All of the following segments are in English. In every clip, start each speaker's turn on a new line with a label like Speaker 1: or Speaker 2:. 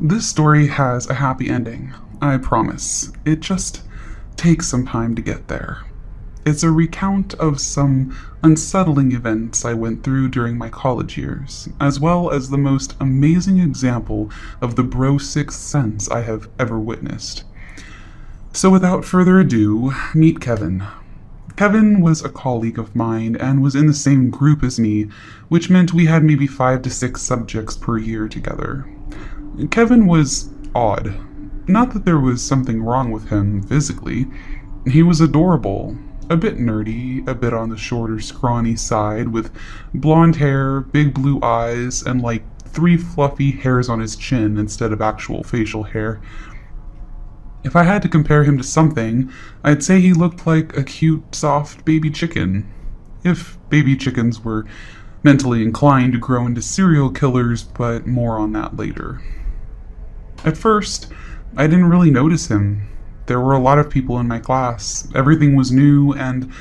Speaker 1: This story has a happy ending, I promise. It just takes some time to get there. It's a recount of some unsettling events I went through during my college years, as well as the most amazing example of the bro sixth sense I have ever witnessed. So without further ado, meet Kevin. Kevin was a colleague of mine and was in the same group as me, which meant we had maybe 5 to 6 subjects per year together. Kevin was odd. Not that there was something wrong with him physically. He was adorable, a bit nerdy, a bit on the shorter, scrawny side, with blonde hair, big blue eyes, and like 3 fluffy hairs on his chin instead of actual facial hair. If I had to compare him to something, I'd say he looked like a cute, soft baby chicken. If baby chickens were mentally inclined to grow into serial killers, but more on that later. At first, I didn't really notice him. There were a lot of people in my class, everything was new, and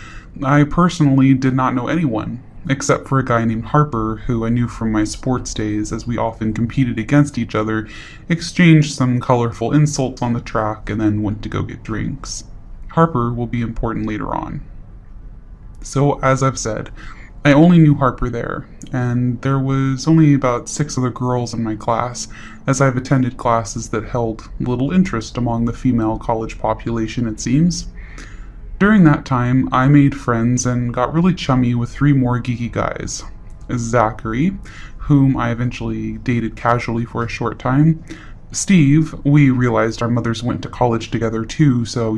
Speaker 1: I personally did not know anyone, except for a guy named Harper, who I knew from my sports days as we often competed against each other, exchanged some colorful insults on the track, and then went to go get drinks. Harper will be important later on. So, as I've said, I only knew Harper there, and there was only about 6 other girls in my class, as I've attended classes that held little interest among the female college population, it seems. During that time, I made friends and got really chummy with 3 more geeky guys. Zachary, whom I eventually dated casually for a short time. Steve, we realized our mothers went to college together too, so,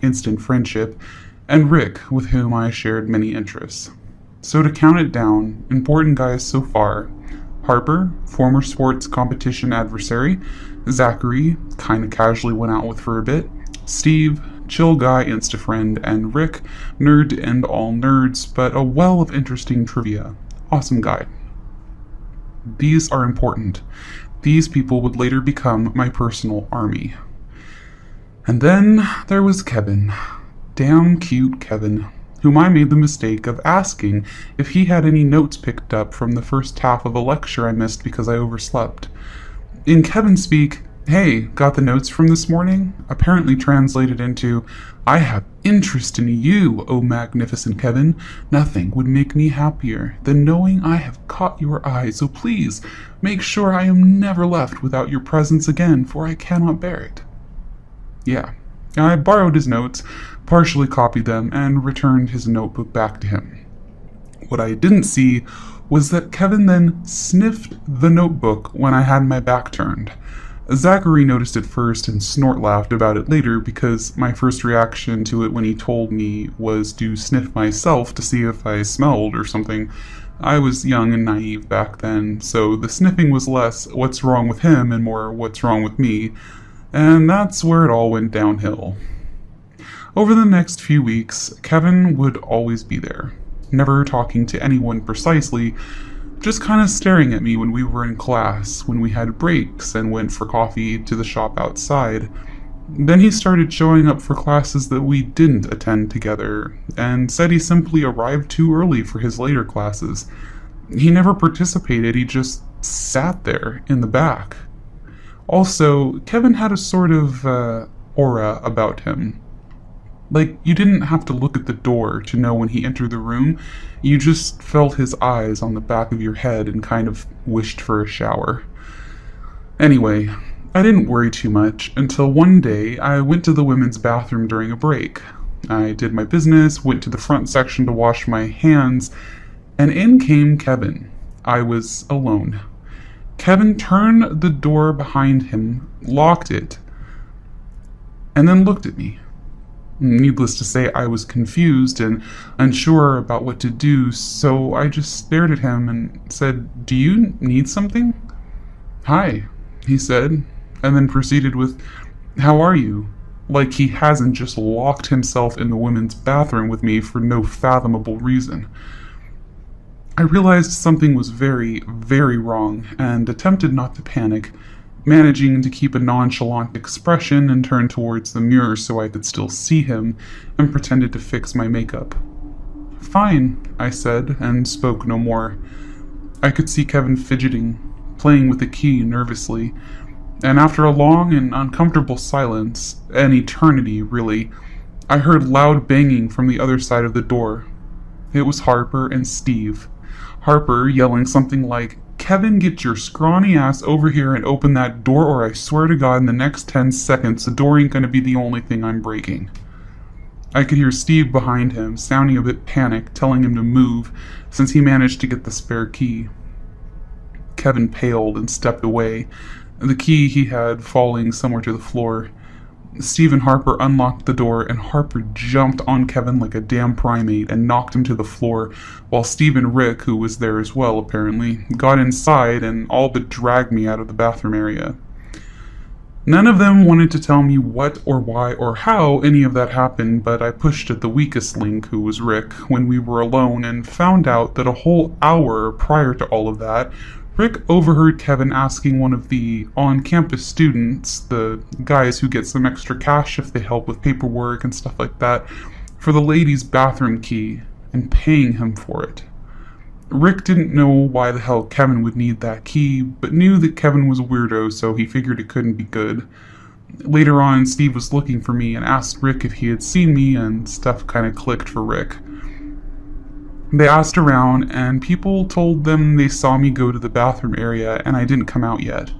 Speaker 1: instant friendship. And Rick, with whom I shared many interests. So to count it down, important guys so far: Harper, former sports competition adversary; Zachary, kinda casually went out with for a bit; Steve, chill guy insta-friend; and Rick, nerd to end all nerds, but a well of interesting trivia. Awesome guy. These are important. These people would later become my personal army. And then there was Kevin. Damn cute Kevin, whom I made the mistake of asking if he had any notes picked up from the first half of a lecture I missed because I overslept. In Kevin speak, "Hey, got the notes from this morning?" apparently translated into, "I have interest in you, O magnificent Kevin. Nothing would make me happier than knowing I have caught your eye, so please make sure I am never left without your presence again, for I cannot bear it." Yeah, I borrowed his notes, partially copied them, and returned his notebook back to him. What I didn't see was that Kevin then sniffed the notebook when I had my back turned. Zachary noticed it first and snort-laughed about it later because my first reaction to it when he told me was to sniff myself to see if I smelled or something. I was young and naive back then, so the sniffing was less what's wrong with him and more what's wrong with me, and that's where it all went downhill. Over the next few weeks, Kevin would always be there, never talking to anyone precisely, just kind of staring at me when we were in class, when we had breaks and went for coffee to the shop outside. Then he started showing up for classes that we didn't attend together, and said he simply arrived too early for his later classes. He never participated, he just sat there in the back. Also, Kevin had a sort of aura about him. Like, you didn't have to look at the door to know when he entered the room, you just felt his eyes on the back of your head and kind of wished for a shower. Anyway, I didn't worry too much until one day I went to the women's bathroom during a break. I did my business, went to the front section to wash my hands, and in came Kevin. I was alone. Kevin turned the door behind him, locked it, and then looked at me. Needless to say, I was confused and unsure about what to do, so I just stared at him and said, "Do you need something?" "Hi," he said, and then proceeded with, "How are you?" Like he hasn't just locked himself in the women's bathroom with me for no fathomable reason. I realized something was very, very wrong and attempted not to panic, managing to keep a nonchalant expression and turn towards the mirror so I could still see him, and pretended to fix my makeup. "Fine," I said, and spoke no more. I could see Kevin fidgeting, playing with the key nervously. And after a long and uncomfortable silence, an eternity really, I heard loud banging from the other side of the door. It was Harper and Steve. Harper yelling something like, "Kevin, get your scrawny ass over here and open that door, or I swear to God in the next 10 seconds the door ain't gonna be the only thing I'm breaking." I could hear Steve behind him, sounding a bit panicked, telling him to move, since he managed to get the spare key. Kevin paled and stepped away, the key he had falling somewhere to the floor. Steve and Harper unlocked the door, and Harper jumped on Kevin like a damn primate and knocked him to the floor, while Steve and Rick, who was there as well apparently, got inside and all but dragged me out of the bathroom area. None of them wanted to tell me what or why or how any of that happened, but I pushed at the weakest link, who was Rick, when we were alone, and found out that a whole hour prior to all of that, Rick overheard Kevin asking one of the on-campus students, the guys who get some extra cash if they help with paperwork and stuff like that, for the ladies' bathroom key, and paying him for it. Rick didn't know why the hell Kevin would need that key, but knew that Kevin was a weirdo, so he figured it couldn't be good. Later on, Steve was looking for me and asked Rick if he had seen me, and stuff kinda clicked for Rick. They asked around, and people told them they saw me go to the bathroom area and I didn't come out yet.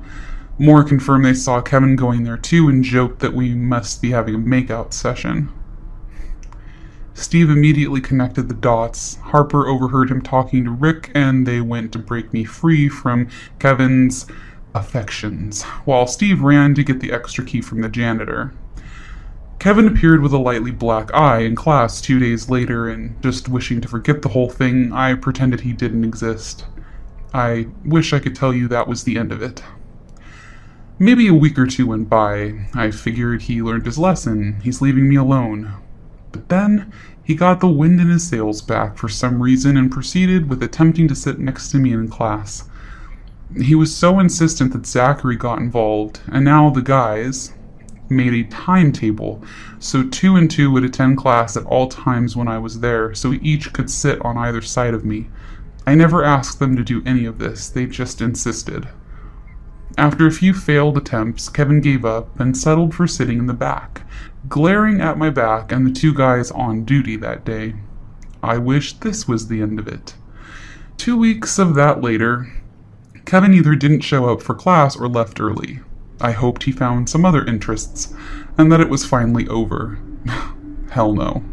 Speaker 1: More confirmed they saw Kevin going there too and joked that we must be having a makeout session. Steve immediately connected the dots. Harper overheard him talking to Rick, and they went to break me free from Kevin's affections, while Steve ran to get the extra key from the janitor. Kevin appeared with a lightly black eye in class 2 days later, and just wishing to forget the whole thing, I pretended he didn't exist. I wish I could tell you that was the end of it. Maybe a week or two went by. I figured he learned his lesson. He's leaving me alone. But then, he got the wind in his sails back for some reason and proceeded with attempting to sit next to me in class. He was so insistent that Zachary got involved, and now the guys made a timetable, so 2 and 2 would attend class at all times when I was there, so each could sit on either side of me. I never asked them to do any of this, they just insisted. After a few failed attempts, Kevin gave up and settled for sitting in the back, glaring at my back and the 2 guys on duty that day. I wished this was the end of it. 2 weeks of that later, Kevin either didn't show up for class or left early. I hoped he found some other interests, and that it was finally over. Hell no.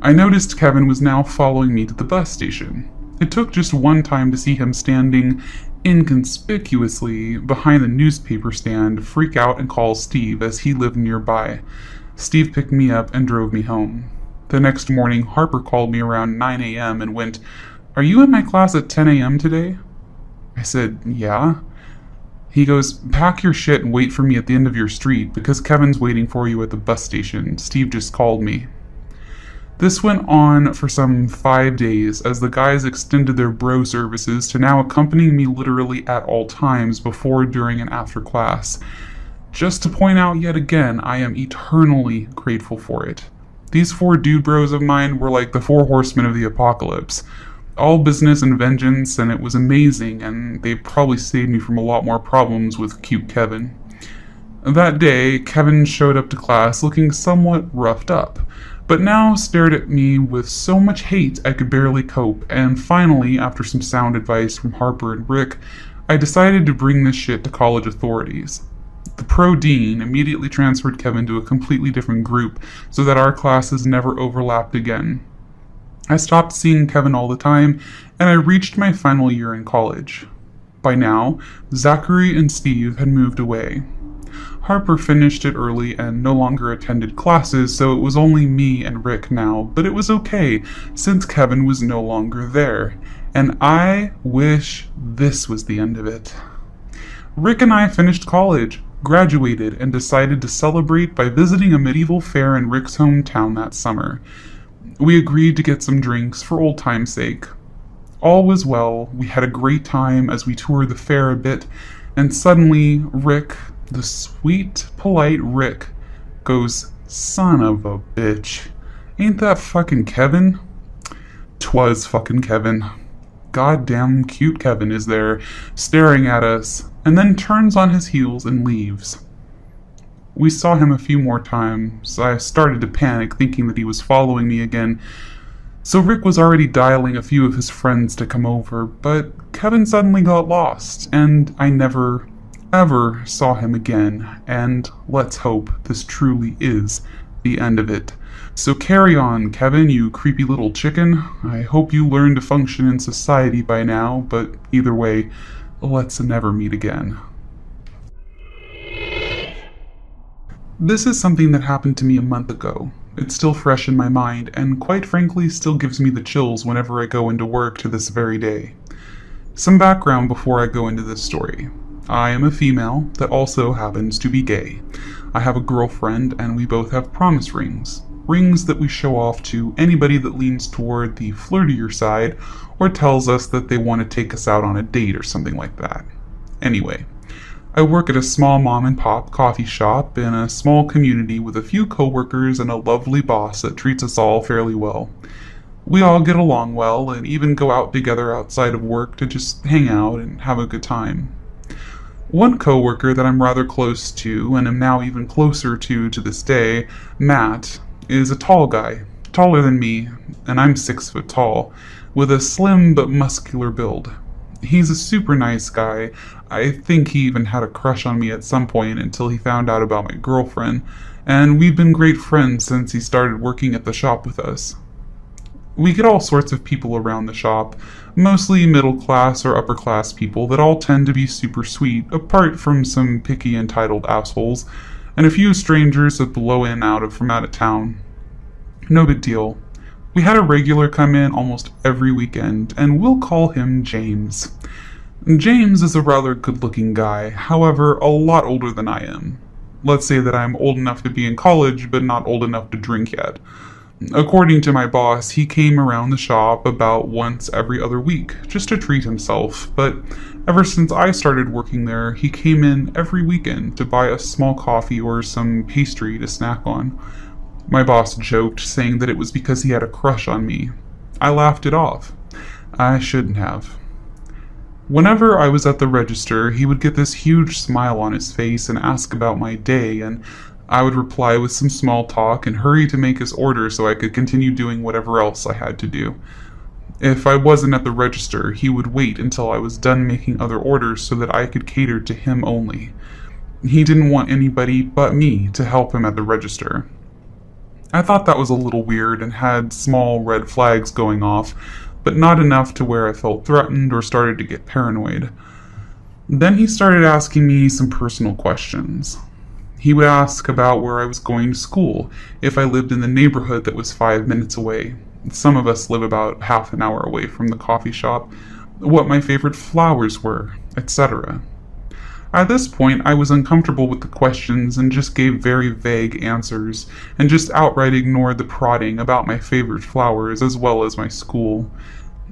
Speaker 1: I noticed Kevin was now following me to the bus station. It took just one time to see him standing inconspicuously behind the newspaper stand, freak out and call Steve as he lived nearby. Steve picked me up and drove me home. The next morning, Harper called me around 9 a.m. and went, "Are you in my class at 10 a.m. today?" I said, "Yeah." He goes, "Pack your shit and wait for me at the end of your street, because Kevin's waiting for you at the bus station. Steve just called me." This went on for some 5 days, as the guys extended their bro services to now accompanying me literally at all times before, during, and after class. Just to point out yet again, I am eternally grateful for it. These 4 dude bros of mine were like the 4 horsemen of the apocalypse. All business and vengeance, and it was amazing, and they probably saved me from a lot more problems with cute Kevin. That day, Kevin showed up to class looking somewhat roughed up, but now stared at me with so much hate I could barely cope, and finally, after some sound advice from Harper and Rick, I decided to bring this shit to college authorities. The pro-dean immediately transferred Kevin to a completely different group so that our classes never overlapped again. I stopped seeing Kevin all the time, and I reached my final year in college. By now, Zachary and Steve had moved away. Harper finished it early and no longer attended classes, so it was only me and Rick now, but it was okay, since Kevin was no longer there, and I wish this was the end of it. Rick and I finished college, graduated, and decided to celebrate by visiting a medieval fair in Rick's hometown that summer. We agreed to get some drinks for old time's sake. All was well, we had a great time as we toured the fair a bit, and suddenly Rick, the sweet, polite Rick, goes, "Son of a bitch. Ain't that fucking Kevin?" 'Twas fucking Kevin. goddamn cute Kevin is there, staring at us, and then turns on his heels and leaves. We saw him a few more times. I started to panic, thinking that he was following me again. So Rick was already dialing a few of his friends to come over, but Kevin suddenly got lost, and I never, ever saw him again, and let's hope this truly is the end of it. So carry on, Kevin, you creepy little chicken. I hope you learn to function in society by now, but either way, let's never meet again. This is something that happened to me a month ago. It's still fresh in my mind, and quite frankly still gives me the chills whenever I go into work to this very day. Some background before I go into this story. I am a female that also happens to be gay. I have a girlfriend, and we both have promise rings. Rings that we show off to anybody that leans toward the flirtier side or tells us that they want to take us out on a date or something like that. Anyway, I work at a small mom-and-pop coffee shop in a small community with a few coworkers and a lovely boss that treats us all fairly well. We all get along well and even go out together outside of work to just hang out and have a good time. One coworker that I'm rather close to, and am now even closer to this day, Matt, is a tall guy, taller than me, and I'm 6 foot tall, with a slim but muscular build. He's a super nice guy. I think he even had a crush on me at some point until he found out about my girlfriend, and we've been great friends since he started working at the shop with us. We get all sorts of people around the shop, mostly middle class or upper class people that all tend to be super sweet, apart from some picky entitled assholes, and a few strangers that blow in from out of town. No big deal. We had a regular come in almost every weekend, and we'll call him James. James is a rather good-looking guy, however, a lot older than I am. Let's say that I'm old enough to be in college, but not old enough to drink yet. According to my boss, he came around the shop about once every other week, just to treat himself, but ever since I started working there, he came in every weekend to buy a small coffee or some pastry to snack on. My boss joked, saying that it was because he had a crush on me. I laughed it off. I shouldn't have. Whenever I was at the register, he would get this huge smile on his face and ask about my day, and I would reply with some small talk and hurry to make his order so I could continue doing whatever else I had to do. If I wasn't at the register, he would wait until I was done making other orders so that I could cater to him only. He didn't want anybody but me to help him at the register. I thought that was a little weird and had small red flags going off, but not enough to where I felt threatened or started to get paranoid. Then he started asking me some personal questions. He would ask about where I was going to school, if I lived in the neighborhood that was 5 minutes away. Some of us live about half an hour away from the coffee shop, what my favorite flowers were, etc. At this point, I was uncomfortable with the questions and just gave very vague answers, and just outright ignored the prodding about my favorite flowers as well as my school.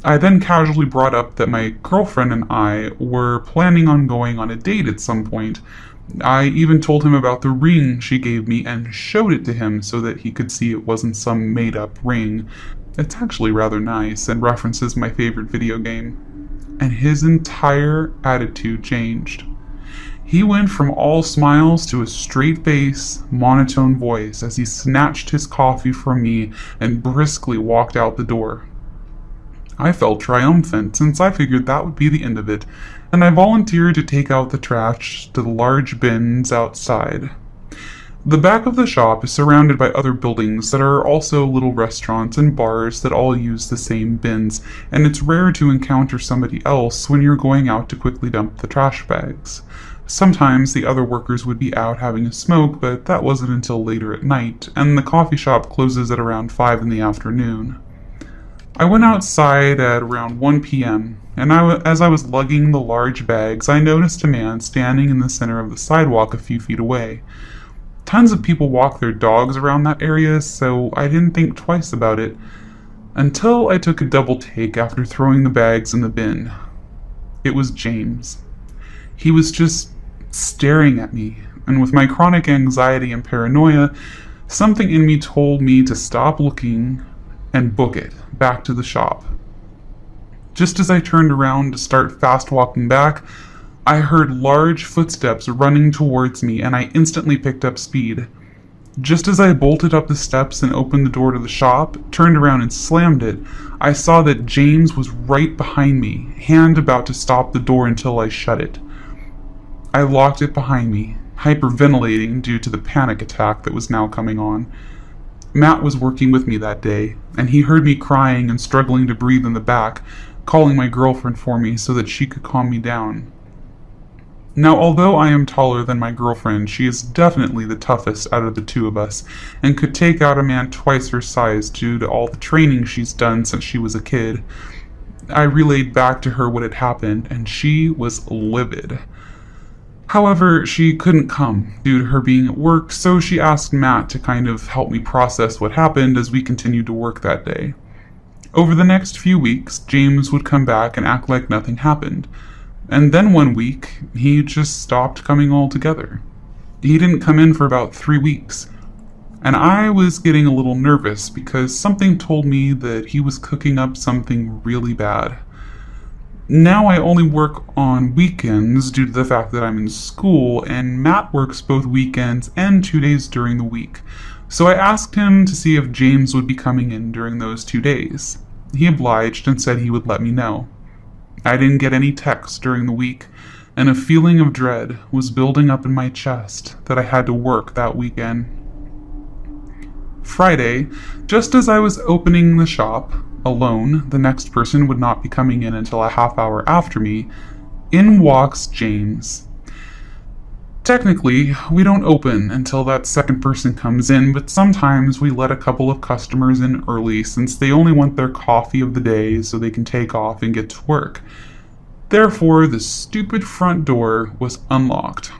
Speaker 1: I then casually brought up that my girlfriend and I were planning on going on a date at some point. I even told him about the ring she gave me and showed it to him so that he could see it wasn't some made-up ring. It's actually rather nice and references my favorite video game. And his entire attitude changed. He went from all smiles to a straight face, monotone voice as he snatched his coffee from me and briskly walked out the door. I felt triumphant since I figured that would be the end of it, and I volunteered to take out the trash to the large bins outside. The back of the shop is surrounded by other buildings that are also little restaurants and bars that all use the same bins, and it's rare to encounter somebody else when you're going out to quickly dump the trash bags. Sometimes the other workers would be out having a smoke, but that wasn't until later at night, and the coffee shop closes at around 5 in the afternoon. I went outside at around 1 p.m., and as I was lugging the large bags, I noticed a man standing in the center of the sidewalk a few feet away. Tons of people walk their dogs around that area, so I didn't think twice about it, until I took a double take after throwing the bags in the bin. It was James. He was just staring at me, and with my chronic anxiety and paranoia, something in me told me to stop looking and book it back to the shop. Just as I turned around to start fast walking back, I heard large footsteps running towards me and I instantly picked up speed. Just as I bolted up the steps and opened the door to the shop, turned around and slammed it, I saw that James was right behind me, hand about to stop the door until I shut it. I locked it behind me, hyperventilating due to the panic attack that was now coming on. Matt was working with me that day, and he heard me crying and struggling to breathe in the back, calling my girlfriend for me so that she could calm me down. Now, although I am taller than my girlfriend, she is definitely the toughest out of the two of us, and could take out a man twice her size due to all the training she's done since she was a kid. I relayed back to her what had happened, and she was livid. However, she couldn't come due to her being at work, so she asked Matt to kind of help me process what happened as we continued to work that day. Over the next few weeks, James would come back and act like nothing happened. And then one week, he just stopped coming altogether. He didn't come in for about 3 weeks. And I was getting a little nervous because something told me that he was cooking up something really bad. Now I only work on weekends due to the fact that I'm in school, and Matt works both weekends and 2 days during the week. So I asked him to see if James would be coming in during those 2 days. He obliged and said he would let me know. I didn't get any texts during the week, and a feeling of dread was building up in my chest that I had to work that weekend. Friday, just as I was opening the shop, alone, the next person would not be coming in until a half hour after me, in walks James. Technically, we don't open until that second person comes in, but sometimes we let a couple of customers in early since they only want their coffee of the day so they can take off and get to work. Therefore, the stupid front door was unlocked.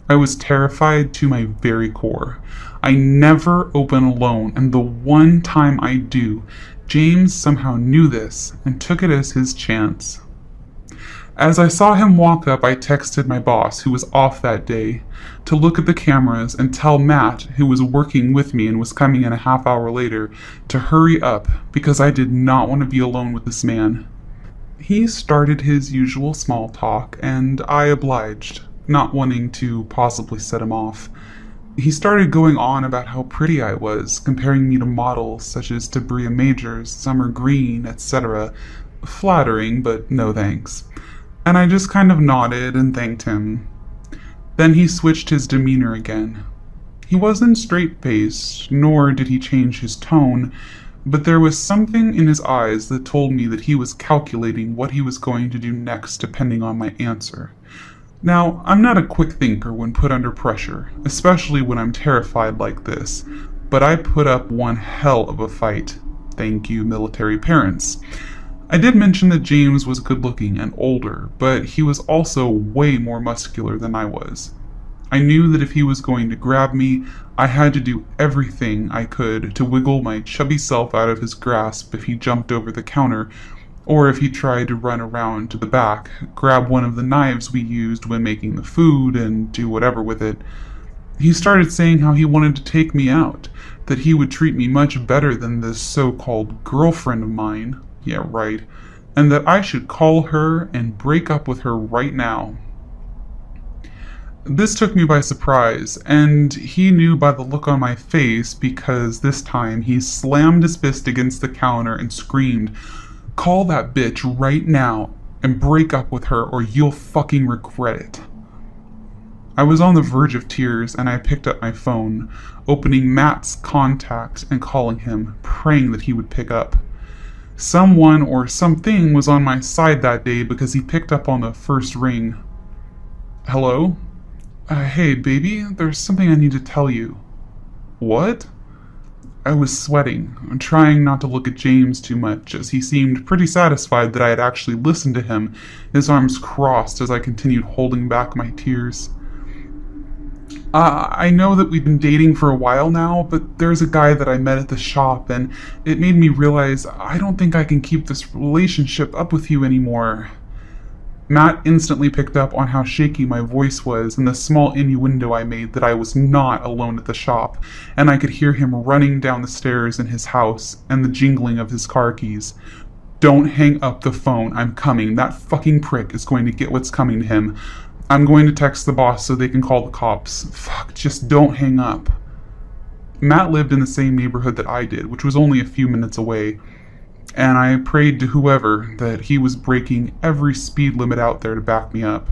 Speaker 1: I was terrified to my very core. I never open alone, and the one time I do, James somehow knew this and took it as his chance. As I saw him walk up, I texted my boss, who was off that day, to look at the cameras and tell Matt, who was working with me and was coming in a half hour later, to hurry up because I did not want to be alone with this man. He started his usual small talk, and I obliged, not wanting to possibly set him off. He started going on about how pretty I was, comparing me to models such as Tabria Majors, Summer Green, etc. Flattering, but no thanks. And I just kind of nodded and thanked him. Then he switched his demeanor again. He wasn't straight-faced, nor did he change his tone, but there was something in his eyes that told me that he was calculating what he was going to do next depending on my answer. Now, I'm not a quick thinker when put under pressure, especially when I'm terrified like this, but I put up one hell of a fight. Thank you, military parents. I did mention that James was good-looking and older, but he was also way more muscular than I was. I knew that if he was going to grab me, I had to do everything I could to wiggle my chubby self out of his grasp if he jumped over the counter, or if he tried to run around to the back, grab one of the knives we used when making the food, and do whatever with it. He started saying how he wanted to take me out, that he would treat me much better than this so-called girlfriend of mine. Yeah, right. And that I should call her and break up with her right now. This took me by surprise, and he knew by the look on my face because this time he slammed his fist against the counter and screamed, "Call that bitch right now and break up with her or you'll fucking regret it." I was on the verge of tears and I picked up my phone, opening Matt's contact and calling him, praying that he would pick up. Someone or something was on my side that day because he picked up on the first ring. "Hello? Hey, baby, there's something I need to tell you." "What?" I was sweating, trying not to look at James too much, as he seemed pretty satisfied that I had actually listened to him, his arms crossed as I continued holding back my tears. I know that we've been dating for a while now, but there's a guy that I met at the shop, and it made me realize I don't think I can keep this relationship up with you anymore." Matt instantly picked up on how shaky my voice was and the small innuendo I made that I was not alone at the shop, and I could hear him running down the stairs in his house and the jingling of his car keys. Don't hang up the phone. I'm coming. That fucking prick is going to get what's coming to him. I'm going to text the boss so they can call the cops. Fuck, just don't hang up. Matt lived in the same neighborhood that I did, which was only a few minutes away, and I prayed to whoever that he was breaking every speed limit out there to back me up.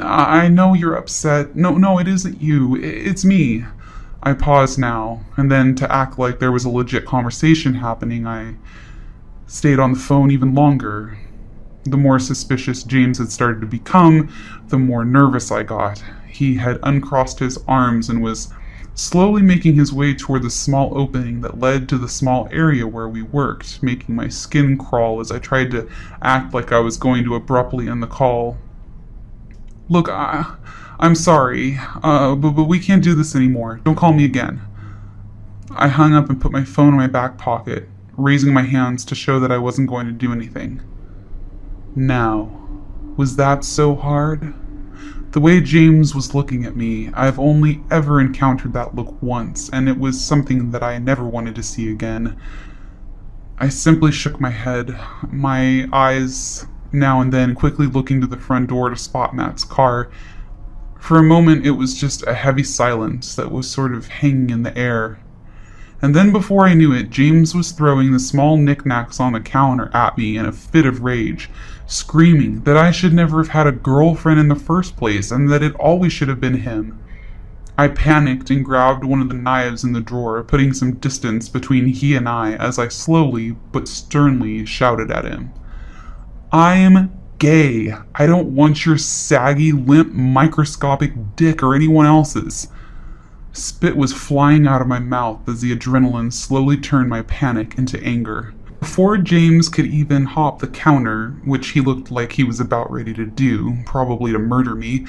Speaker 1: I know you're upset. No, it isn't you. It's me. I paused now, and then to act like there was a legit conversation happening, I stayed on the phone even longer. The more suspicious James had started to become, the more nervous I got. He had uncrossed his arms and was slowly making his way toward the small opening that led to the small area where we worked, making my skin crawl as I tried to act like I was going to abruptly end the call. Look, I'm sorry, but we can't do this anymore. Don't call me again. I hung up and put my phone in my back pocket, raising my hands to show that I wasn't going to do anything. Now, was that so hard? The way James was looking at me, I've only ever encountered that look once, and it was something that I never wanted to see again. I simply shook my head, my eyes now and then quickly looking to the front door to spot Matt's car. For a moment, it was just a heavy silence that was sort of hanging in the air. And then before I knew it, James was throwing the small knickknacks on the counter at me in a fit of rage, screaming that I should never have had a girlfriend in the first place and that it always should have been him. I panicked and grabbed one of the knives in the drawer, putting some distance between he and I as I slowly but sternly shouted at him. I'm gay. I don't want your saggy, limp, microscopic dick or anyone else's. Spit was flying out of my mouth as the adrenaline slowly turned my panic into anger. Before James could even hop the counter, which he looked like he was about ready to do, probably to murder me,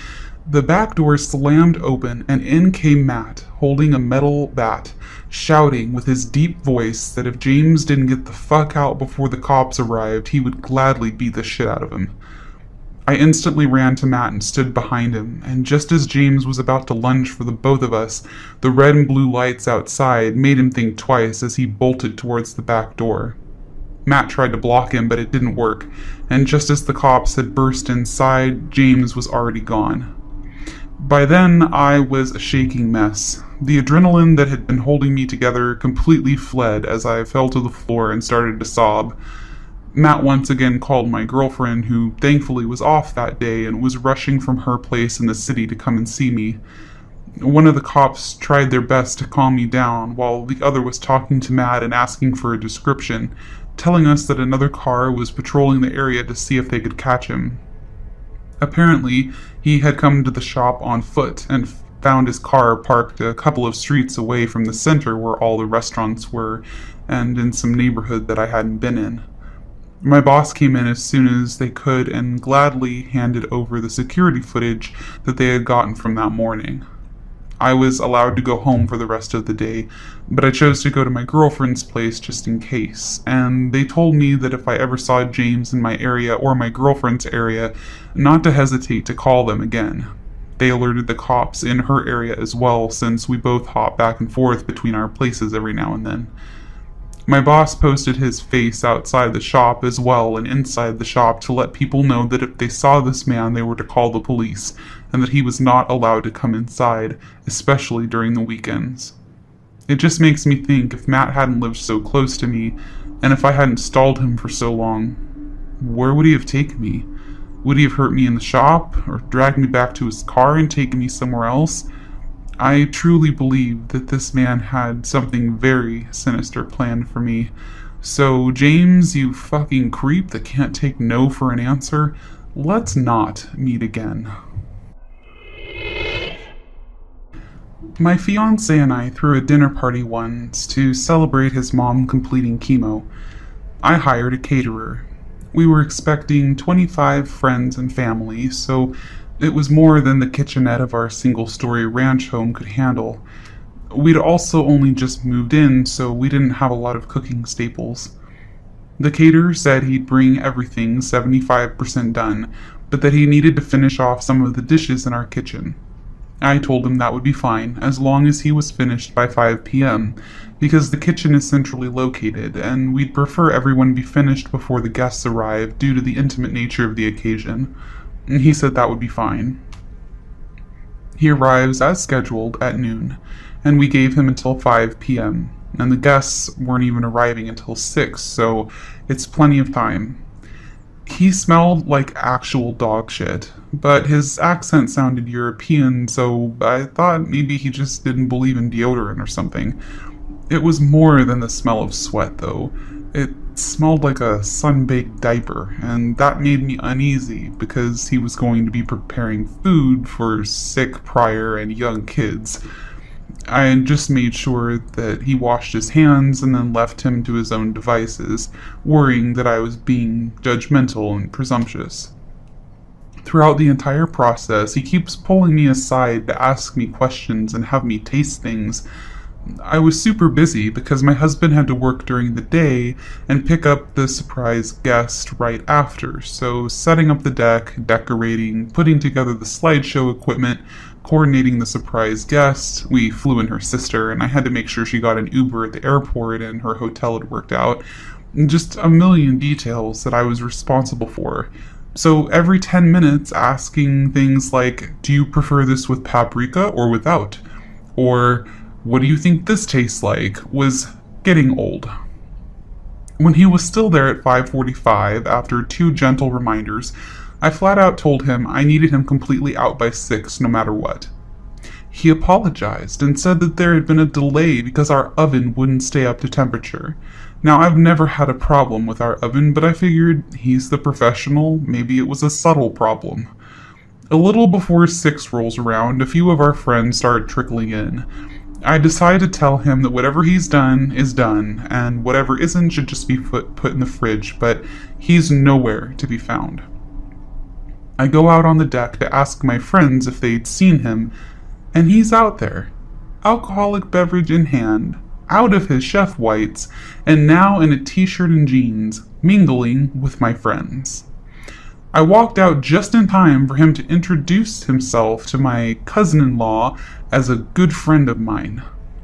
Speaker 1: the back door slammed open and in came Matt, holding a metal bat, shouting with his deep voice that if James didn't get the fuck out before the cops arrived, he would gladly beat the shit out of him. I instantly ran to Matt and stood behind him, and just as James was about to lunge for the both of us, the red and blue lights outside made him think twice as he bolted towards the back door. Matt tried to block him, but it didn't work, and just as the cops had burst inside, James was already gone. By then, I was a shaking mess. The adrenaline that had been holding me together completely fled as I fell to the floor and started to sob. Matt once again called my girlfriend, who thankfully was off that day and was rushing from her place in the city to come and see me. One of the cops tried their best to calm me down, while the other was talking to Matt and asking for a description, telling us that another car was patrolling the area to see if they could catch him. Apparently, he had come to the shop on foot and found his car parked a couple of streets away from the center where all the restaurants were, and in some neighborhood that I hadn't been in. My boss came in as soon as they could and gladly handed over the security footage that they had gotten from that morning. I was allowed to go home for the rest of the day, but I chose to go to my girlfriend's place just in case, and they told me that if I ever saw James in my area or my girlfriend's area, not to hesitate to call them again. They alerted the cops in her area as well, since we both hop back and forth between our places every now and then. My boss posted his face outside the shop as well and inside the shop to let people know that if they saw this man they were to call the police, and that he was not allowed to come inside, especially during the weekends. It just makes me think if Matt hadn't lived so close to me, and if I hadn't stalled him for so long, where would he have taken me? Would he have hurt me in the shop, or dragged me back to his car and taken me somewhere else? I truly believe that this man had something very sinister planned for me. So, James, you fucking creep that can't take no for an answer, let's not meet again. My fiancé and I threw a dinner party once to celebrate his mom completing chemo. I hired a caterer. We were expecting 25 friends and family, so it was more than the kitchenette of our single-story ranch home could handle. We'd also only just moved in, so we didn't have a lot of cooking staples. The caterer said he'd bring everything 75% done, but that he needed to finish off some of the dishes in our kitchen. I told him that would be fine, as long as he was finished by 5 p.m., because the kitchen is centrally located, and we'd prefer everyone be finished before the guests arrive due to the intimate nature of the occasion. And he said that would be fine. He arrives as scheduled at noon, and we gave him until 5 p.m., and the guests weren't even arriving until 6, so it's plenty of time. He smelled like actual dog shit, but his accent sounded European, so I thought maybe he just didn't believe in deodorant or something. It was more than the smell of sweat, though. It smelled like a sun-baked diaper, and that made me uneasy because he was going to be preparing food for sick prior and young kids. I just made sure that he washed his hands and then left him to his own devices, worrying that I was being judgmental and presumptuous. Throughout the entire process, he keeps pulling me aside to ask me questions and have me taste things. I was super busy because my husband had to work during the day and pick up the surprise guest right after, so setting up the deck, decorating, putting together the slideshow equipment, coordinating the surprise guest. We flew in her sister, and I had to make sure she got an Uber at the airport and her hotel had worked out. Just a million details that I was responsible for. So every 10 minutes asking things like, do you prefer this with paprika or without? Or, what do you think this tastes like? Was getting old. When he was still there at 5:45, after 2 gentle reminders, I flat out told him I needed him completely out by 6 no matter what. He apologized and said that there had been a delay because our oven wouldn't stay up to temperature. Now, I've never had a problem with our oven, but I figured he's the professional, maybe it was a subtle problem. A little before 6 rolls around, a few of our friends started trickling in. I decided to tell him that whatever he's done is done, and whatever isn't should just be put in the fridge, but he's nowhere to be found. I go out on the deck to ask my friends if they'd seen him, and he's out there, alcoholic beverage in hand, out of his chef whites, and now in a t-shirt and jeans, mingling with my friends. I walked out just in time for him to introduce himself to my cousin-in-law as a good friend of mine.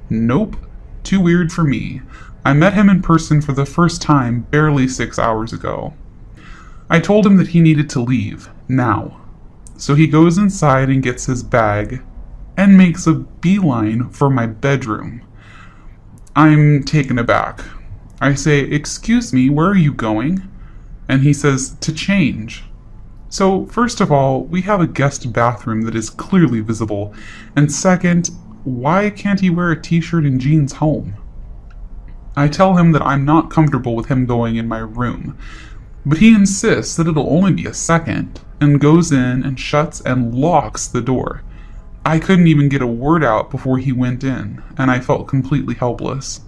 Speaker 1: Nope, too weird for me. I met him in person for the first time barely 6 hours ago. I told him that he needed to leave, now. So he goes inside and gets his bag, and makes a beeline for my bedroom. I'm taken aback. I say, "Excuse me, where are you going?" And he says, "To change." So, first of all, we have a guest bathroom that is clearly visible, and second, why can't he wear a t-shirt and jeans home? I tell him that I'm not comfortable with him going in my room, but he insists that it'll only be a second, and goes in and shuts and locks the door. I couldn't even get a word out before he went in, and I felt completely helpless.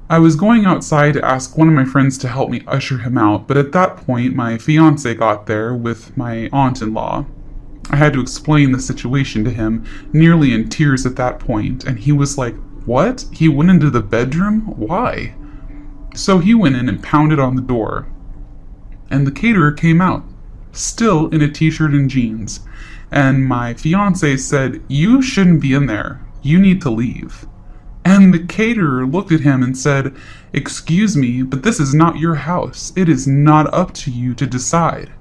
Speaker 1: I was going outside to ask one of my friends to help me usher him out, but at that point my fiancé got there with my aunt-in-law. I had to explain the situation to him, nearly in tears at that point, and he was like, "What? He went into the bedroom? Why?" So he went in and pounded on the door, and the caterer came out, still in a t-shirt and jeans, and my fiancé said, "You shouldn't be in there. You need to leave." And the caterer looked at him and said, "Excuse me, but this is not your house. It is not up to you to decide."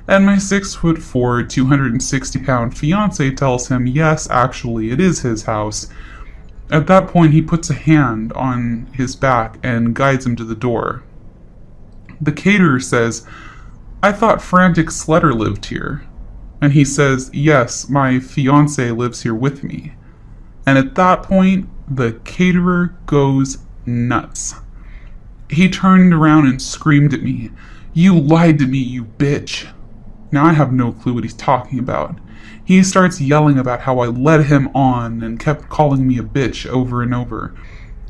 Speaker 1: And my 6'4", 260-pound fiancé tells him, yes, actually, it is his house. At that point, he puts a hand on his back and guides him to the door. The caterer says, "I thought Frantic Sletter lived here." And he says, "Yes, my fiancé lives here with me." And at that point, the caterer goes nuts. He turned around and screamed at me, "You lied to me, you bitch." Now I have no clue what he's talking about. He starts yelling about how I led him on and kept calling me a bitch over and over.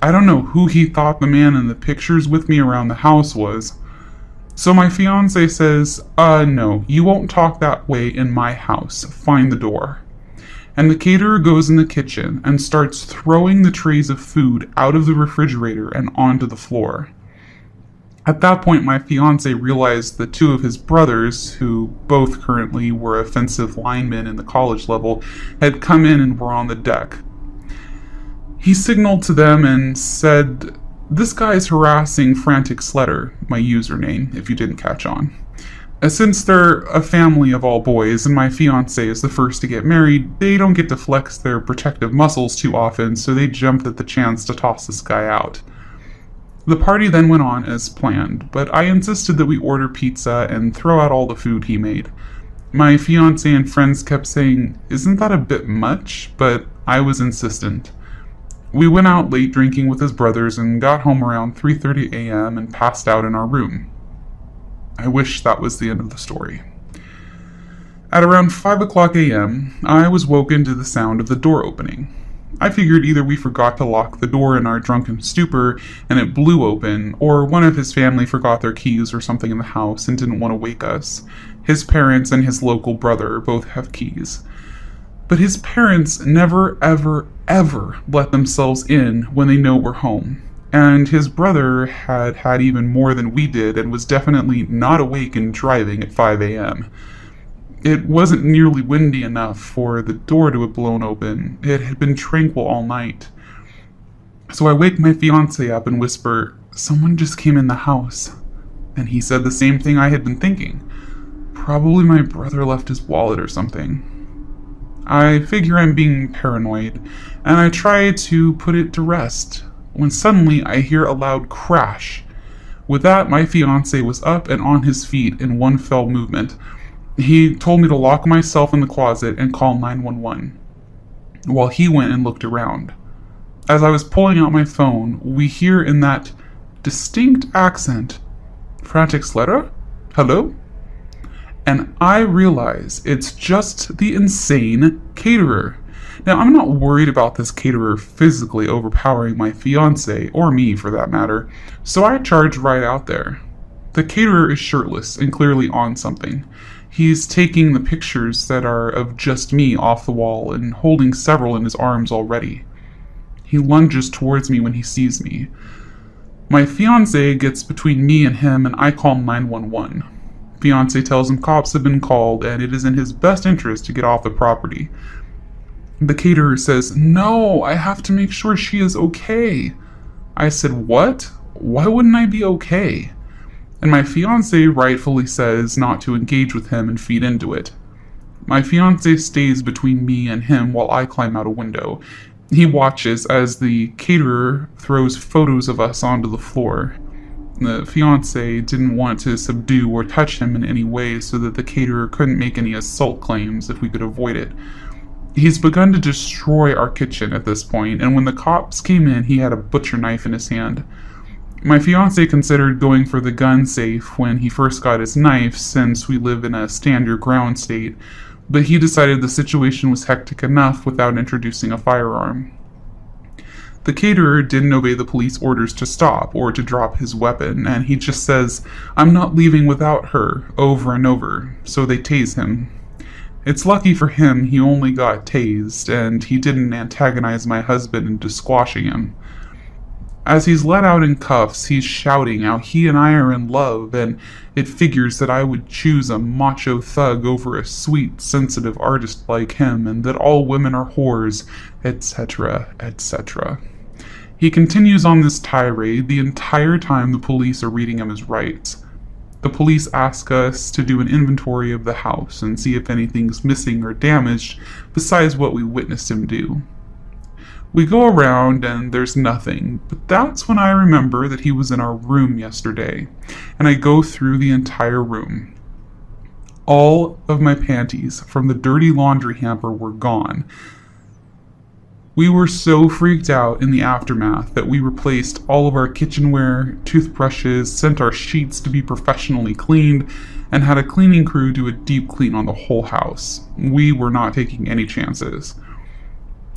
Speaker 1: I don't know who he thought the man in the pictures with me around the house was. So my fiancé says, no, you won't talk that way in my house. Find the door." And the caterer goes in the kitchen and starts throwing the trays of food out of the refrigerator and onto the floor. At that point, my fiance realized that two of his brothers, who both currently were offensive linemen in the college level, had come in and were on the deck. He signaled to them and said, "This guy's harassing Frantic Sledder," my username, if you didn't catch on. Since they're a family of all boys and my fiance is the first to get married, they don't get to flex their protective muscles too often, so they jumped at the chance to toss this guy out. The party then went on as planned, but I insisted that we order pizza and throw out all the food he made. My fiance and friends kept saying, "Isn't that a bit much?" But I was insistent. We went out late drinking with his brothers and got home around 3:30 a.m. and passed out in our room. I wish that was the end of the story. At around 5 o'clock a.m., I was woken to the sound of the door opening. I figured either we forgot to lock the door in our drunken stupor and it blew open, or one of his family forgot their keys or something in the house and didn't want to wake us. His parents and his local brother both have keys. But his parents never, ever, ever let themselves in when they know we're home. And his brother had even more than we did and was definitely not awake and driving at 5 a.m. It wasn't nearly windy enough for the door to have blown open. It had been tranquil all night. So I wake my fiancé up and whisper, "Someone just came in the house." And he said the same thing I had been thinking. Probably my brother left his wallet or something. I figure I'm being paranoid, and I try to put it to rest, when suddenly I hear a loud crash. With that, my fiancé was up and on his feet in one fell movement. He told me to lock myself in the closet and call 911, while he went and looked around. As I was pulling out my phone, we hear in that distinct accent, "Frantic Sledder? Hello?" And I realize it's just the insane caterer. Now, I'm not worried about this caterer physically overpowering my fiancé, or me for that matter, so I charge right out there. The caterer is shirtless and clearly on something. He's taking the pictures that are of just me off the wall and holding several in his arms already. He lunges towards me when he sees me. My fiancé gets between me and him and I call 911. Fiancé tells him cops have been called and it is in his best interest to get off the property. The caterer says, "No, I have to make sure she is okay." I said, "What? Why wouldn't I be okay?" And my fiancé rightfully says not to engage with him and feed into it. My fiancé stays between me and him while I climb out a window. He watches as the caterer throws photos of us onto the floor. The fiancé didn't want to subdue or touch him in any way so that the caterer couldn't make any assault claims if we could avoid it. He's begun to destroy our kitchen at this point, and when the cops came in, he had a butcher knife in his hand. My fiancé considered going for the gun safe when he first got his knife, since we live in a stand your ground state, but he decided the situation was hectic enough without introducing a firearm. The caterer didn't obey the police orders to stop or to drop his weapon, and he just says, "I'm not leaving without her," over and over, so they tase him. It's lucky for him he only got tased, and he didn't antagonize my husband into squashing him. As he's let out in cuffs, he's shouting how he and I are in love, and it figures that I would choose a macho thug over a sweet, sensitive artist like him, and that all women are whores, etc., etc. He continues on this tirade the entire time the police are reading him his rights. The police ask us to do an inventory of the house and see if anything's missing or damaged besides what we witnessed him do. We go around and there's nothing, but that's when I remember that he was in our room yesterday, and I go through the entire room. All of my panties from the dirty laundry hamper were gone. We were so freaked out in the aftermath that we replaced all of our kitchenware, toothbrushes, sent our sheets to be professionally cleaned, and had a cleaning crew do a deep clean on the whole house. We were not taking any chances.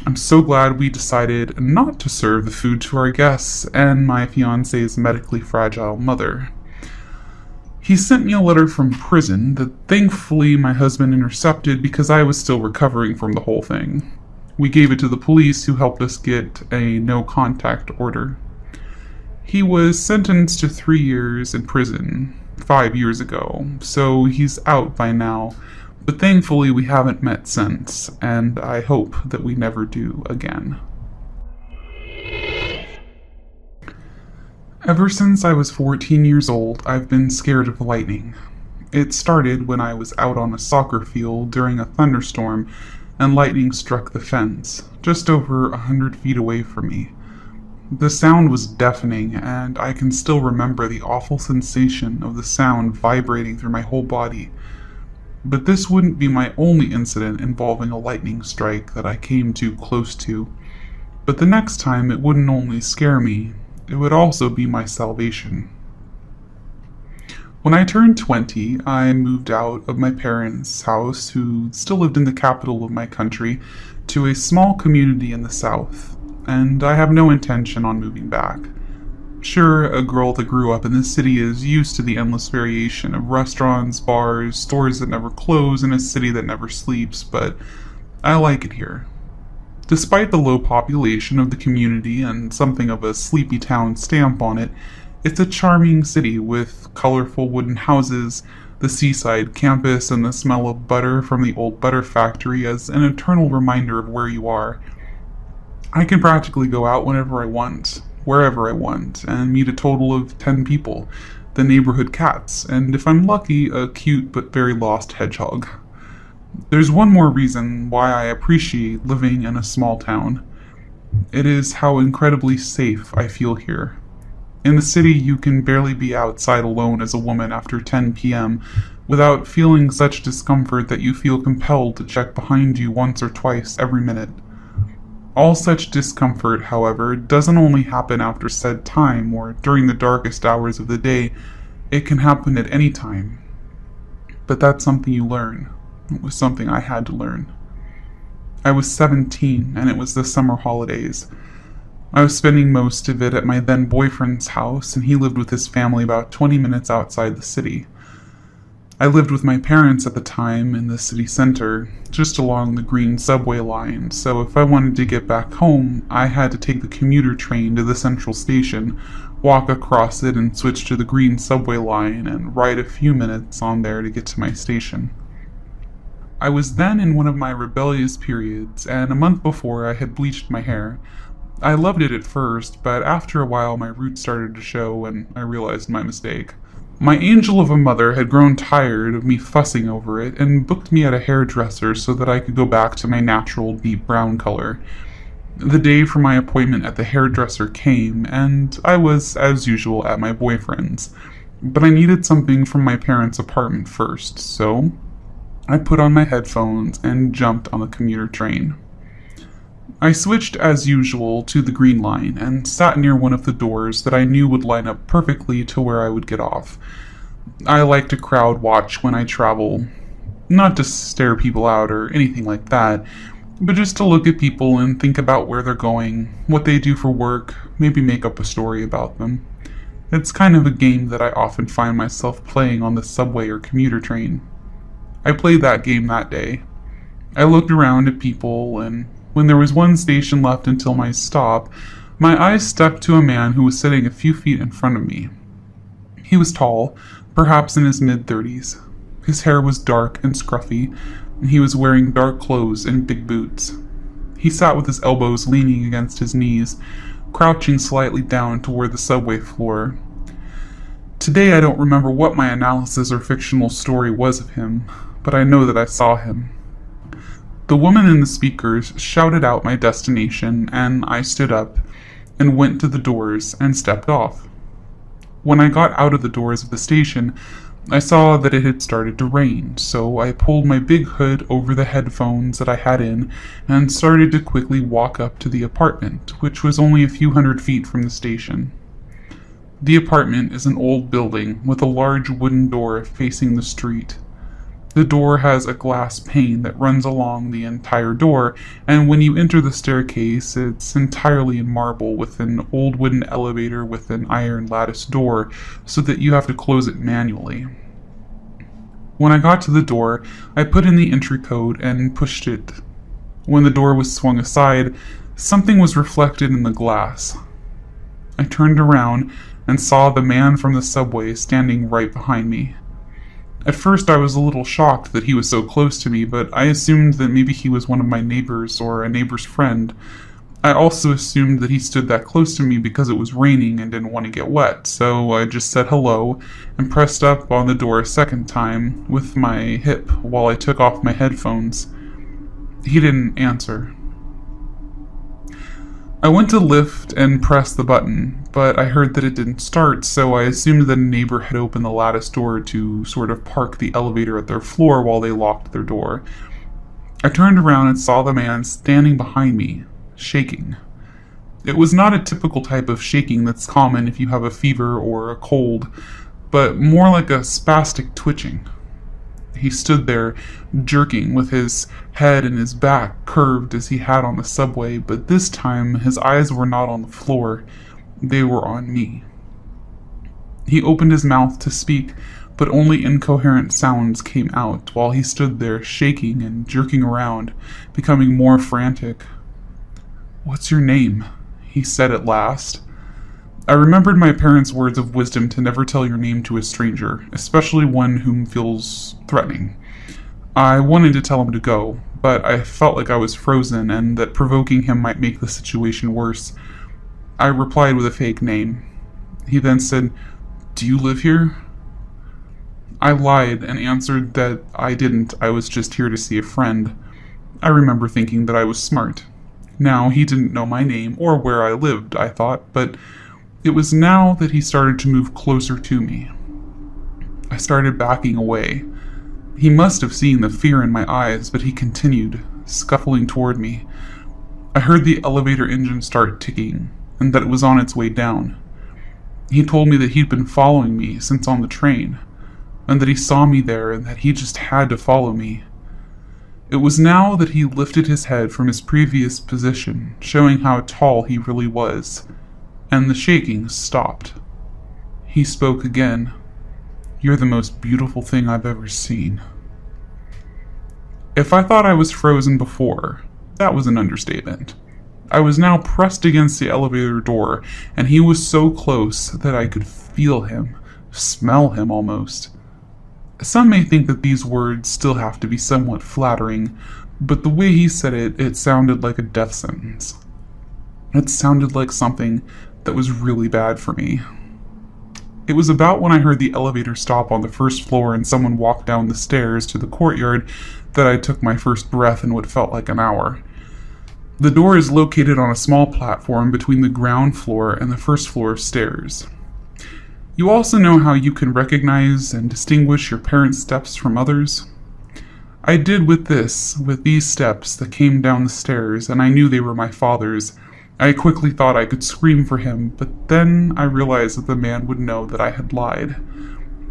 Speaker 1: I'm so glad we decided not to serve the food to our guests and my fiancé's medically fragile mother. He sent me a letter from prison that thankfully my husband intercepted because I was still recovering from the whole thing. We gave it to the police, who helped us get a no-contact order. He was sentenced to 3 years in prison 5 years ago, so he's out by now. But thankfully, we haven't met since, and I hope that we never do again. Ever since I was 14 years old, I've been scared of lightning. It started when I was out on a soccer field during a thunderstorm, and lightning struck the fence, just over 100 feet away from me. The sound was deafening, and I can still remember the awful sensation of the sound vibrating through my whole body. But this wouldn't be my only incident involving a lightning strike that I came too close to. But the next time it wouldn't only scare me, it would also be my salvation. When I turned 20, I moved out of my parents' house, who still lived in the capital of my country, to a small community in the south, and I have no intention on moving back. Sure, a girl that grew up in the city is used to the endless variation of restaurants, bars, stores that never close, and a city that never sleeps, but I like it here. Despite the low population of the community and something of a sleepy town stamp on it, it's a charming city with colorful wooden houses, the seaside campus, and the smell of butter from the old butter factory as an eternal reminder of where you are. I can practically go out whenever I want, wherever I want, and meet a total of 10 people, the neighborhood cats, and if I'm lucky, a cute but very lost hedgehog. There's one more reason why I appreciate living in a small town. It is how incredibly safe I feel here. In the city, you can barely be outside alone as a woman after 10 p.m. without feeling such discomfort that you feel compelled to check behind you once or twice every minute. All such discomfort, however, doesn't only happen after said time or during the darkest hours of the day. It can happen at any time. But that's something you learn. It was something I had to learn. I was 17, and it was the summer holidays. I was spending most of it at my then boyfriend's house, and he lived with his family about 20 minutes outside the city. I lived with my parents at the time in the city center, just along the green subway line, so if I wanted to get back home, I had to take the commuter train to the central station, walk across it and switch to the green subway line, and ride a few minutes on there to get to my station. I was then in one of my rebellious periods, and a month before I had bleached my hair. I loved it at first, but after a while my roots started to show and I realized my mistake. My angel of a mother had grown tired of me fussing over it and booked me at a hairdresser so that I could go back to my natural deep brown color. The day for my appointment at the hairdresser came, and I was, as usual, at my boyfriend's. But I needed something from my parents' apartment first, so I put on my headphones and jumped on the commuter train. I switched as usual to the green line and sat near one of the doors that I knew would line up perfectly to where I would get off. I like to crowd watch when I travel, not to stare people out or anything like that, but just to look at people and think about where they're going, what they do for work, maybe make up a story about them. It's kind of a game that I often find myself playing on the subway or commuter train. I played that game that day. I looked around at people, and when there was one station left until my stop, my eyes stuck to a man who was sitting a few feet in front of me. He was tall, perhaps in his mid-30s. His hair was dark and scruffy, and he was wearing dark clothes and big boots. He sat with his elbows leaning against his knees, crouching slightly down toward the subway floor. Today I don't remember what my analysis or fictional story was of him, but I know that I saw him. The woman in the speakers shouted out my destination, and I stood up and went to the doors and stepped off. When I got out of the doors of the station, I saw that it had started to rain, so I pulled my big hood over the headphones that I had in and started to quickly walk up to the apartment, which was only a few hundred feet from the station. The apartment is an old building with a large wooden door facing the street. The door has a glass pane that runs along the entire door, and when you enter the staircase, it's entirely in marble with an old wooden elevator with an iron lattice door, so that you have to close it manually. When I got to the door, I put in the entry code and pushed it. When the door was swung aside, something was reflected in the glass. I turned around and saw the man from the subway standing right behind me. At first I was a little shocked that he was so close to me, but I assumed that maybe he was one of my neighbors or a neighbor's friend. I also assumed that he stood that close to me because it was raining and didn't want to get wet, so I just said hello and pressed up on the door a second time with my hip while I took off my headphones. He didn't answer. I went to lift and press the button, but I heard that it didn't start, so I assumed that a neighbor had opened the lattice door to sort of park the elevator at their floor while they locked their door. I turned around and saw the man standing behind me, shaking. It was not a typical type of shaking that's common if you have a fever or a cold, but more like a spastic twitching. He stood there, jerking, with his head and his back curved as he had on the subway, but this time his eyes were not on the floor, they were on me. He opened his mouth to speak, but only incoherent sounds came out while he stood there shaking and jerking around, becoming more frantic. "What's your name?" he said at last. I remembered my parents' words of wisdom to never tell your name to a stranger, especially one whom feels threatening. I wanted to tell him to go, but I felt like I was frozen and that provoking him might make the situation worse. I replied with a fake name. He then said, "Do you live here?" I lied and answered that I didn't, I was just here to see a friend. I remember thinking that I was smart. Now, he didn't know my name or where I lived, I thought, but it was now that he started to move closer to me. I started backing away. He must have seen the fear in my eyes, but he continued, scuffling toward me. I heard the elevator engine start ticking, and that it was on its way down. He told me that he'd been following me since on the train, and that he saw me there and that he just had to follow me. It was now that he lifted his head from his previous position, showing how tall he really was, and the shaking stopped. He spoke again. "You're the most beautiful thing I've ever seen." If I thought I was frozen before, that was an understatement. I was now pressed against the elevator door, and he was so close that I could feel him, smell him almost. Some may think that these words still have to be somewhat flattering, but the way he said it, it sounded like a death sentence. It sounded like something that was really bad for me. It was about when I heard the elevator stop on the first floor and someone walked down the stairs to the courtyard that I took my first breath in what felt like an hour. The door is located on a small platform between the ground floor and the first floor of stairs. You also know how you can recognize and distinguish your parents' steps from others? I did with these steps that came down the stairs, and I knew they were my father's. I quickly thought I could scream for him, but then I realized that the man would know that I had lied,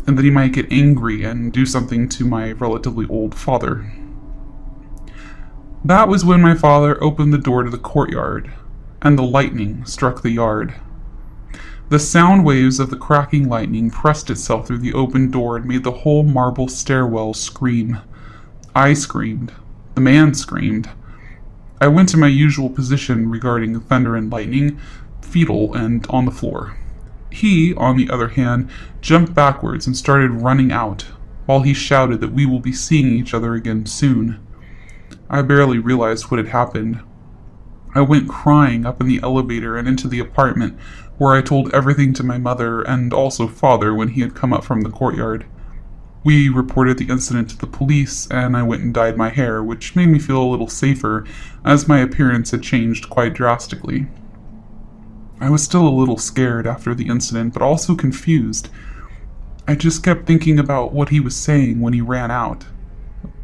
Speaker 1: and that he might get angry and do something to my relatively old father. That was when my father opened the door to the courtyard, and the lightning struck the yard. The sound waves of the cracking lightning pressed itself through the open door and made the whole marble stairwell scream. I screamed. The man screamed. I went to my usual position regarding thunder and lightning, fetal and on the floor. He, on the other hand, jumped backwards and started running out, while he shouted that we will be seeing each other again soon. I barely realized what had happened. I went crying up in the elevator and into the apartment, where I told everything to my mother and also father when he had come up from the courtyard. We reported the incident to the police, and I went and dyed my hair, which made me feel a little safer, as my appearance had changed quite drastically. I was still a little scared after the incident, but also confused. I just kept thinking about what he was saying when he ran out.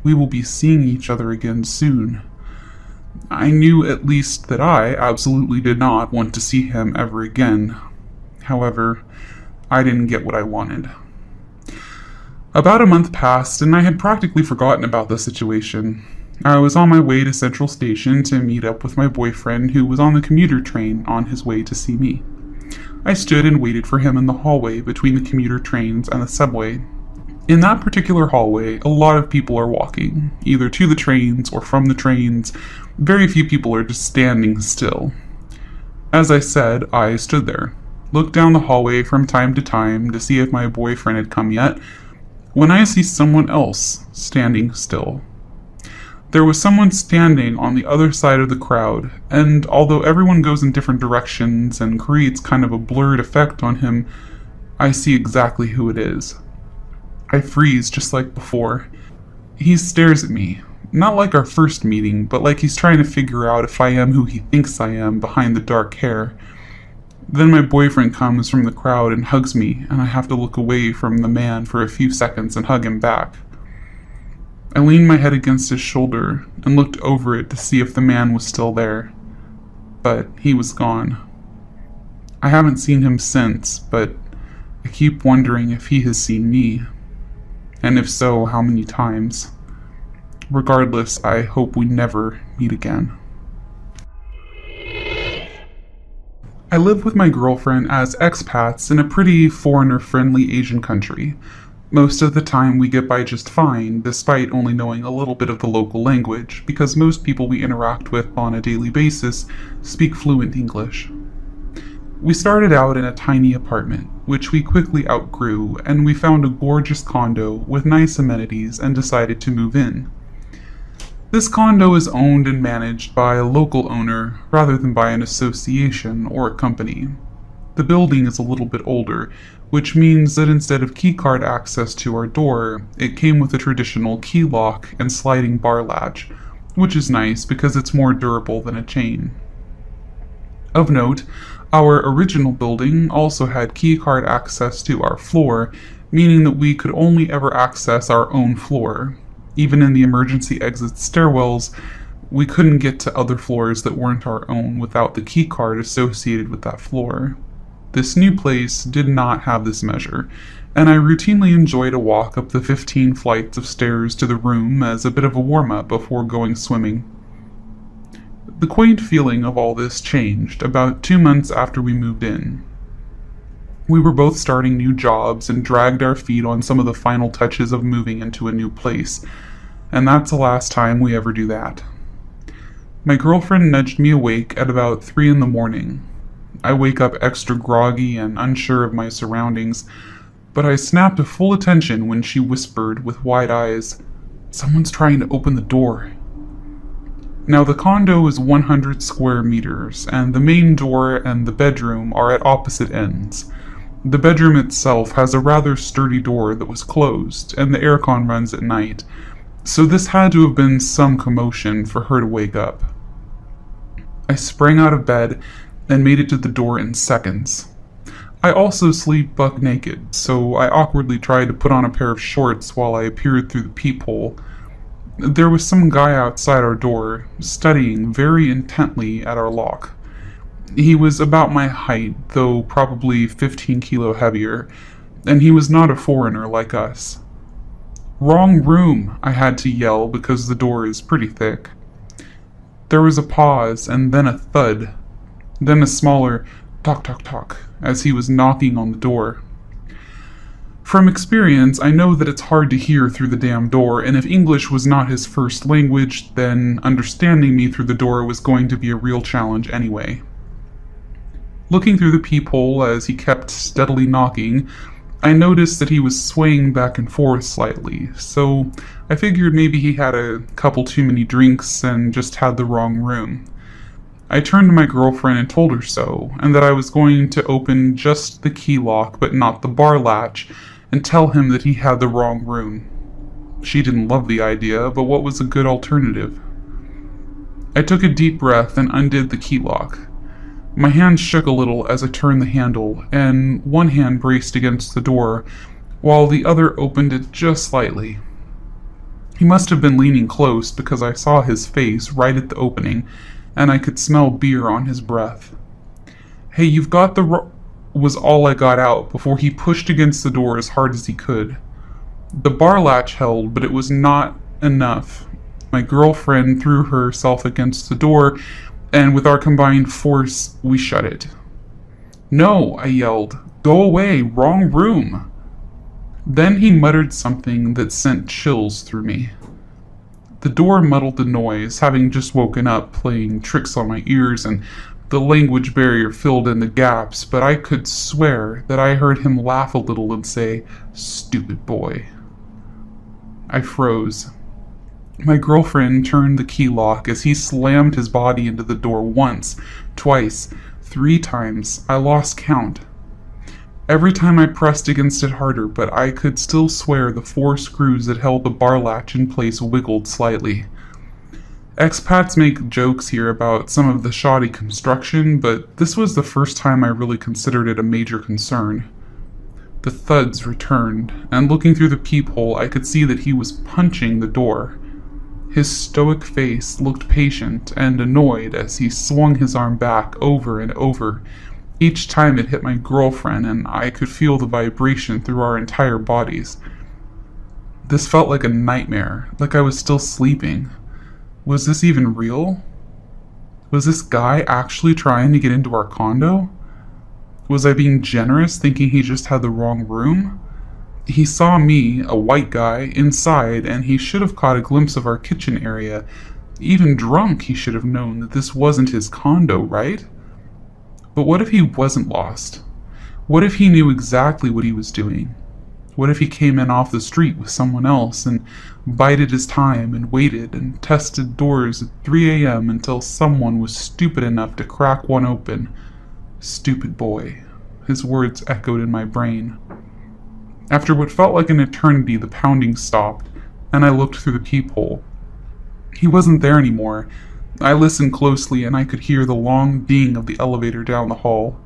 Speaker 1: We will be seeing each other again soon. I knew at least that I absolutely did not want to see him ever again. However, I didn't get what I wanted. About a month passed, and I had practically forgotten about the situation. I was on my way to Central Station to meet up with my boyfriend, who was on the commuter train on his way to see me. I stood and waited for him in the hallway between the commuter trains and the subway. In that particular hallway, a lot of people are walking, either to the trains or from the trains. Very few people are just standing still. As I said, I stood there. look down the hallway from time to time to see if my boyfriend had come yet, when I see someone else standing still. There was someone standing on the other side of the crowd, and although everyone goes in different directions and creates kind of a blurred effect on him, I see exactly who it is. I freeze just like before. He stares at me, not like our first meeting, but like he's trying to figure out if I am who he thinks I am behind the dark hair. Then my boyfriend comes from the crowd and hugs me, and I have to look away from the man for a few seconds and hug him back. I leaned my head against his shoulder and looked over it to see if the man was still there, but he was gone. I haven't seen him since, but I keep wondering if he has seen me, and if so, how many times. Regardless, I hope we never meet again. I live with my girlfriend as expats in a pretty foreigner-friendly Asian country. Most of the time we get by just fine, despite only knowing a little bit of the local language, because most people we interact with on a daily basis speak fluent English. We started out in a tiny apartment, which we quickly outgrew, and we found a gorgeous condo with nice amenities and decided to move in. This condo is owned and managed by a local owner rather than by an association or a company. The building is a little bit older, which means that instead of keycard access to our door, it came with a traditional key lock and sliding bar latch, which is nice because it's more durable than a chain. Of note, our original building also had keycard access to our floor, meaning that we could only ever access our own floor. Even in the emergency exit stairwells, we couldn't get to other floors that weren't our own without the keycard associated with that floor. This new place did not have this measure, and I routinely enjoyed a walk up the 15 flights of stairs to the room as a bit of a warm-up before going swimming. The quaint feeling of all this changed about 2 months after we moved in. We were both starting new jobs and dragged our feet on some of the final touches of moving into a new place, and that's the last time we ever do that. My girlfriend nudged me awake at about 3 in the morning. I wake up extra groggy and unsure of my surroundings, but I snapped to full attention when she whispered with wide eyes, "Someone's trying to open the door." Now the condo is 100 square meters, and the main door and the bedroom are at opposite ends. The bedroom itself has a rather sturdy door that was closed, and the aircon runs at night, so this had to have been some commotion for her to wake up. I sprang out of bed and made it to the door in seconds. I also sleep buck naked, so I awkwardly tried to put on a pair of shorts while I peered through the peephole. There was some guy outside our door, studying very intently at our lock. He was about my height, though probably 15 kilo heavier, and he was not a foreigner like us. "Wrong room," I had to yell because the door is pretty thick. There was a pause, and then a thud, then a smaller tock tock tock as he was knocking on the door. From experience, I know that it's hard to hear through the damn door, and if English was not his first language, then understanding me through the door was going to be a real challenge anyway. Looking through the peephole as he kept steadily knocking, I noticed that he was swaying back and forth slightly, so I figured maybe he had a couple too many drinks and just had the wrong room. I turned to my girlfriend and told her so, and that I was going to open just the key lock but not the bar latch, and tell him that he had the wrong room. She didn't love the idea, but what was a good alternative? I took a deep breath and undid the key lock. My hand shook a little as I turned the handle, and one hand braced against the door, while the other opened it just slightly. He must have been leaning close because I saw his face right at the opening, and I could smell beer on his breath. "Hey, you've got the was all I got out before he pushed against the door as hard as he could. The bar latch held, but it was not enough. My girlfriend threw herself against the door, and with our combined force, we shut it. "No," I yelled. "Go away, wrong room." Then he muttered something that sent chills through me. The door muddled the noise, having just woken up, playing tricks on my ears and The language barrier filled in the gaps, but I could swear that I heard him laugh a little and say, "Stupid boy." I froze. My girlfriend turned the key lock as he slammed his body into the door once, twice, 3 times. I lost count. Every time I pressed against it harder, but I could still swear the 4 screws that held the bar latch in place wiggled slightly. Expats make jokes here about some of the shoddy construction, but this was the first time I really considered it a major concern. The thuds returned, and looking through the peephole, I could see that he was punching the door. His stoic face looked patient and annoyed as he swung his arm back over and over. Each time it hit my girlfriend, and I could feel the vibration through our entire bodies. This felt like a nightmare, like I was still sleeping. Was this even real? Was this guy actually trying to get into our condo? Was I being generous, thinking he just had the wrong room? He saw me, a white guy, inside, and he should have caught a glimpse of our kitchen area. Even drunk, he should have known that this wasn't his condo, right? But what if he wasn't lost? What if he knew exactly what he was doing? What if he came in off the street with someone else and bided his time and waited and tested doors at 3 a.m. until someone was stupid enough to crack one open? Stupid boy. His words echoed in my brain. After what felt like an eternity, the pounding stopped, and I looked through the peephole. He wasn't there anymore. I listened closely, and I could hear the long ding of the elevator down the hall.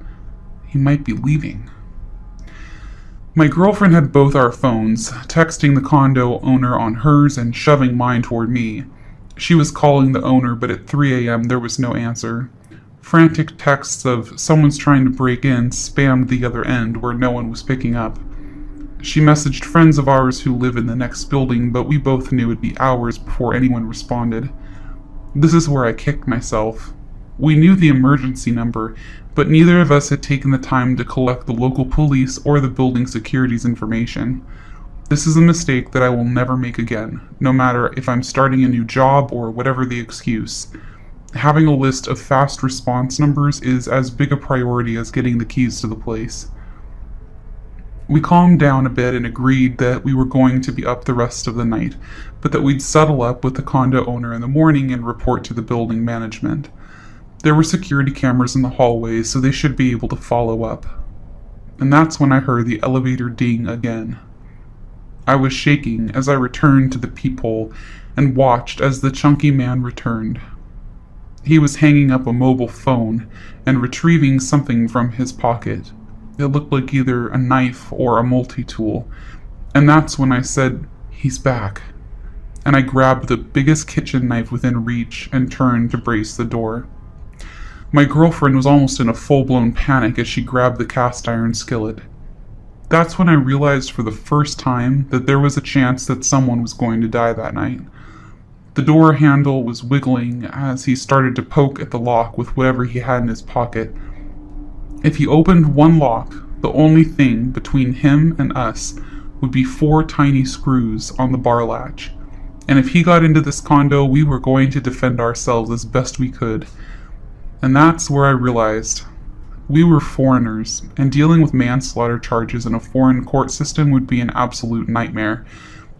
Speaker 1: He might be leaving. My girlfriend had both our phones, texting the condo owner on hers and shoving mine toward me. She was calling the owner, but at 3 a.m. there was no answer. Frantic texts of "someone's trying to break in" spammed the other end where no one was picking up. She messaged friends of ours who live in the next building, but we both knew it'd be hours before anyone responded. This is where I kicked myself. We knew the emergency number, but neither of us had taken the time to collect the local police or the building security's information. This is a mistake that I will never make again, no matter if I'm starting a new job or whatever the excuse. Having a list of fast response numbers is as big a priority as getting the keys to the place. We calmed down a bit and agreed that we were going to be up the rest of the night, but that we'd settle up with the condo owner in the morning and report to the building management. There were security cameras in the hallways, so they should be able to follow up. And that's when I heard the elevator ding again. I was shaking as I returned to the peephole and watched as the chunky man returned. He was hanging up a mobile phone and retrieving something from his pocket. It looked like either a knife or a multi-tool. And that's when I said, "He's back." And I grabbed the biggest kitchen knife within reach and turned to brace the door. My girlfriend was almost in a full-blown panic as she grabbed the cast iron skillet. That's when I realized for the first time that there was a chance that someone was going to die that night. The door handle was wiggling as he started to poke at the lock with whatever he had in his pocket. If he opened one lock, the only thing between him and us would be 4 tiny screws on the bar latch. And if he got into this condo, we were going to defend ourselves as best we could. And that's where I realized we were foreigners, and dealing with manslaughter charges in a foreign court system would be an absolute nightmare.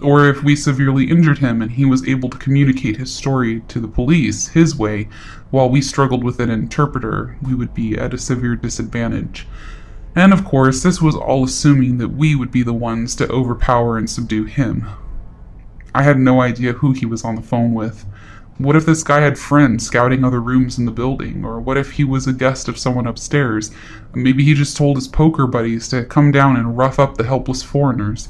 Speaker 1: Or if we severely injured him and he was able to communicate his story to the police his way, while we struggled with an interpreter, we would be at a severe disadvantage. And of course, this was all assuming that we would be the ones to overpower and subdue him. I had no idea who he was on the phone with. What if this guy had friends scouting other rooms in the building? Or what if he was a guest of someone upstairs? Maybe he just told his poker buddies to come down and rough up the helpless foreigners.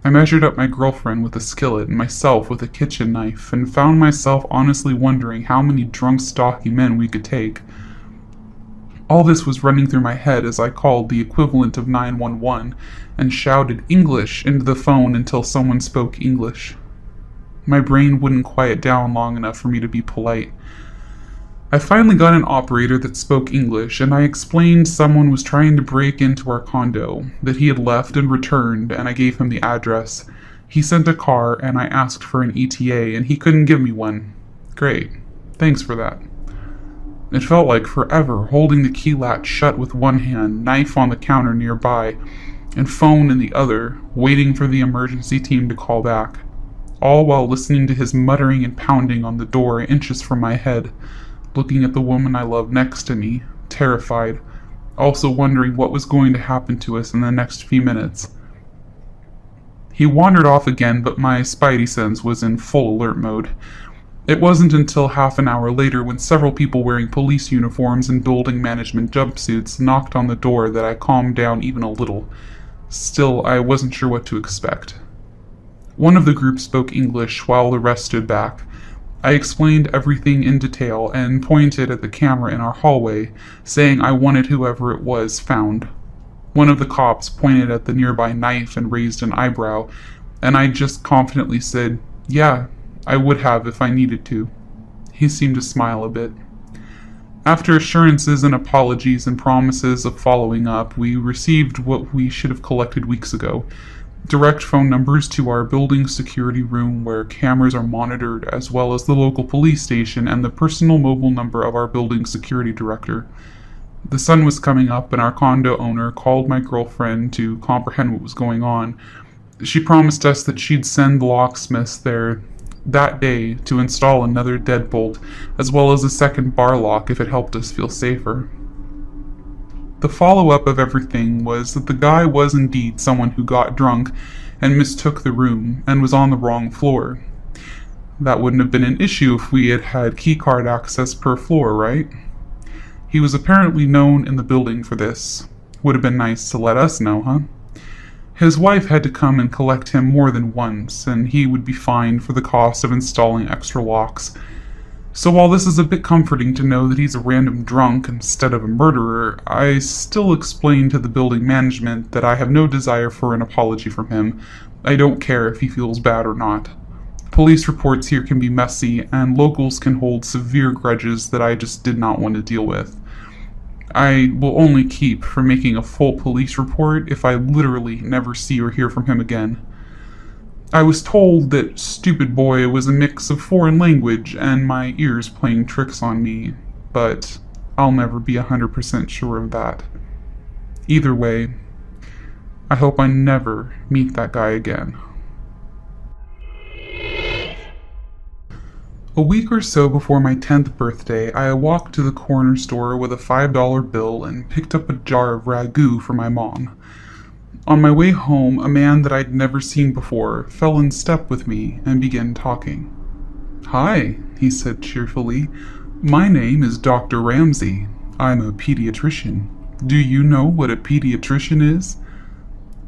Speaker 1: I measured up my girlfriend with a skillet and myself with a kitchen knife, and found myself honestly wondering how many drunk, stocky men we could take. All this was running through my head as I called the equivalent of 911 and shouted English into the phone until someone spoke English. My brain wouldn't quiet down long enough for me to be polite. I finally got an operator that spoke English, and I explained someone was trying to break into our condo, that he had left and returned, and I gave him the address. He sent a car, and I asked for an ETA, and he couldn't give me one. Great. Thanks for that. It felt like forever, holding the key latch shut with one hand, knife on the counter nearby, and phone in the other, waiting for the emergency team to call back, all while listening to his muttering and pounding on the door inches from my head, looking at the woman I loved next to me, terrified, also wondering what was going to happen to us in the next few minutes. He wandered off again, but my spidey sense was in full alert mode. It wasn't until half an hour later, when several people wearing police uniforms and building management jumpsuits knocked on the door, that I calmed down even a little. Still, I wasn't sure what to expect. One of the group spoke English while the rest stood back. I explained everything in detail and pointed at the camera in our hallway, saying I wanted whoever it was found. One of the cops pointed at the nearby knife and raised an eyebrow, and I just confidently said, "Yeah, I would have if I needed to." He seemed to smile a bit. After assurances and apologies and promises of following up, we received what we should have collected weeks ago: direct phone numbers to our building security room where cameras are monitored, as well as the local police station and the personal mobile number of our building security director. The sun was coming up and our condo owner called my girlfriend to comprehend what was going on. She promised us that she'd send the locksmiths there that day to install another deadbolt, as well as a second bar lock if it helped us feel safer. The follow-up of everything was that the guy was indeed someone who got drunk and mistook the room and was on the wrong floor. That wouldn't have been an issue if we had had keycard access per floor, right? He was apparently known in the building for this. Would have been nice to let us know, huh? His wife had to come and collect him more than once, and he would be fined for the cost of installing extra locks. So while this is a bit comforting to know that he's a random drunk instead of a murderer, I still explained to the building management that I have no desire for an apology from him. I don't care if he feels bad or not. Police reports here can be messy, and locals can hold severe grudges that I just did not want to deal with. I will only keep from making a full police report if I literally never see or hear from him again. I was told that stupid boy was a mix of foreign language and my ears playing tricks on me, but I'll never be 100% sure of that. Either way, I hope I never meet that guy again. A week or so before my 10th birthday, I walked to the corner store with a $5 bill and picked up a jar of ragu for my mom. On my way home, a man that I'd never seen before fell in step with me and began talking. "Hi," he said cheerfully. "My name is Dr. Ramsey. I'm a pediatrician. Do you know what a pediatrician is?"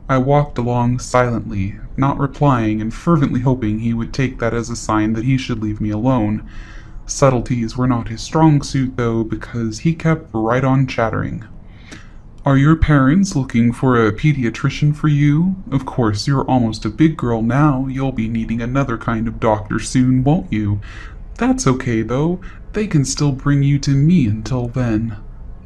Speaker 1: I walked along silently, not replying and fervently hoping he would take that as a sign that he should leave me alone. Subtleties were not his strong suit, though, because he kept right on chattering. "Are your parents looking for a pediatrician for you? Of course, you're almost a big girl now. You'll be needing another kind of doctor soon, won't you? That's okay, though. They can still bring you to me until then.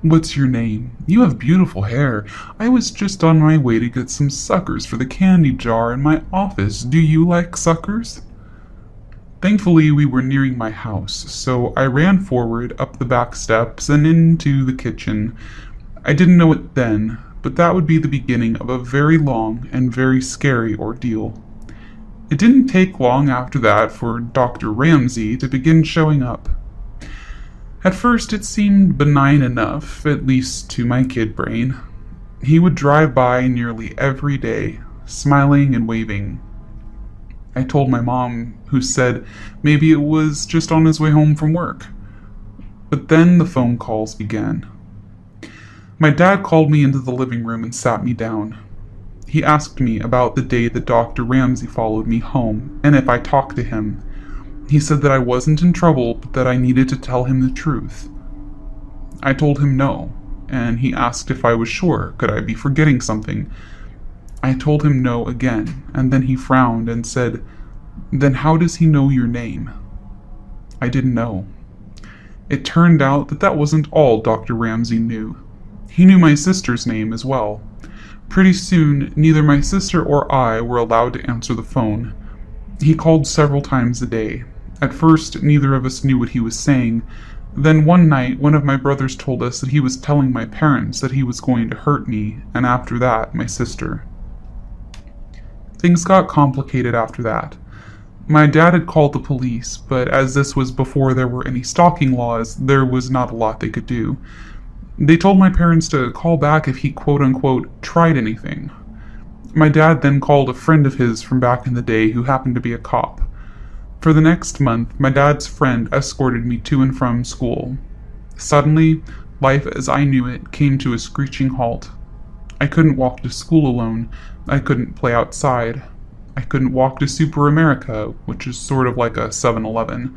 Speaker 1: What's your name? You have beautiful hair. I was just on my way to get some suckers for the candy jar in my office. Do you like suckers?" Thankfully, we were nearing my house, so I ran forward, up the back steps, and into the kitchen. I didn't know it then, but that would be the beginning of a very long and very scary ordeal. It didn't take long after that for Dr. Ramsey to begin showing up. At first it seemed benign enough, at least to my kid brain. He would drive by nearly every day, smiling and waving. I told my mom, who said maybe it was just on his way home from work. But then the phone calls began. My dad called me into the living room and sat me down. He asked me about the day that Dr. Ramsey followed me home, and if I talked to him. He said that I wasn't in trouble, but that I needed to tell him the truth. I told him no, and he asked if I was sure. Could I be forgetting something? I told him no again, and then he frowned and said, "Then how does he know your name?" I didn't know. It turned out that that wasn't all Dr. Ramsey knew. He knew my sister's name as well. Pretty soon, neither my sister or I were allowed to answer the phone. He called several times a day. At first, neither of us knew what he was saying. Then one night, one of my brothers told us that he was telling my parents that he was going to hurt me, and after that, my sister. Things got complicated after that. My dad had called the police, but as this was before there were any stalking laws, there was not a lot they could do. They told my parents to call back if he quote-unquote tried anything. My dad then called a friend of his from back in the day who happened to be a cop. For the next month, my dad's friend escorted me to and from school. Suddenly, life as I knew it came to a screeching halt. I couldn't walk to school alone. I couldn't play outside. I couldn't walk to Super America, which is sort of like a 7-Eleven.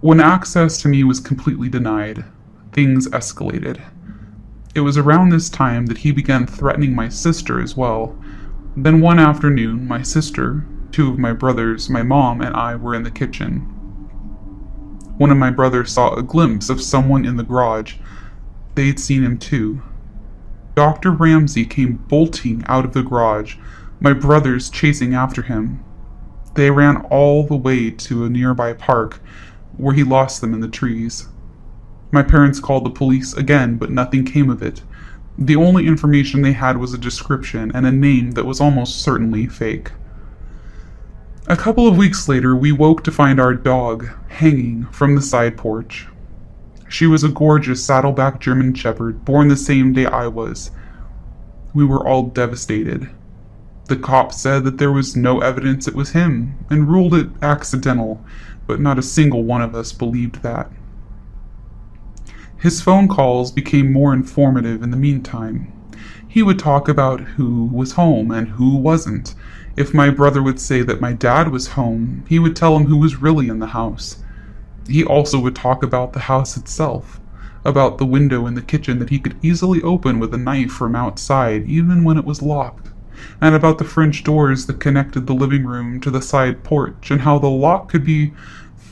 Speaker 1: When access to me was completely denied, things escalated. It was around this time that he began threatening my sister as well. Then one afternoon, my sister, two of my brothers, my mom, and I were in the kitchen. One of my brothers saw a glimpse of someone in the garage. They'd seen him too. Dr. Ramsey came bolting out of the garage, my brothers chasing after him. They ran all the way to a nearby park, where he lost them in the trees. My parents called the police again, but nothing came of it. The only information they had was a description and a name that was almost certainly fake. A couple of weeks later, we woke to find our dog hanging from the side porch. She was a gorgeous saddleback German Shepherd, born the same day I was. We were all devastated. The cops said that there was no evidence it was him, and ruled it accidental, but not a single one of us believed that. His phone calls became more informative in the meantime. He would talk about who was home and who wasn't. If my brother would say that my dad was home, he would tell him who was really in the house. He also would talk about the house itself, about the window in the kitchen that he could easily open with a knife from outside, even when it was locked, and about the French doors that connected the living room to the side porch, and how the lock could be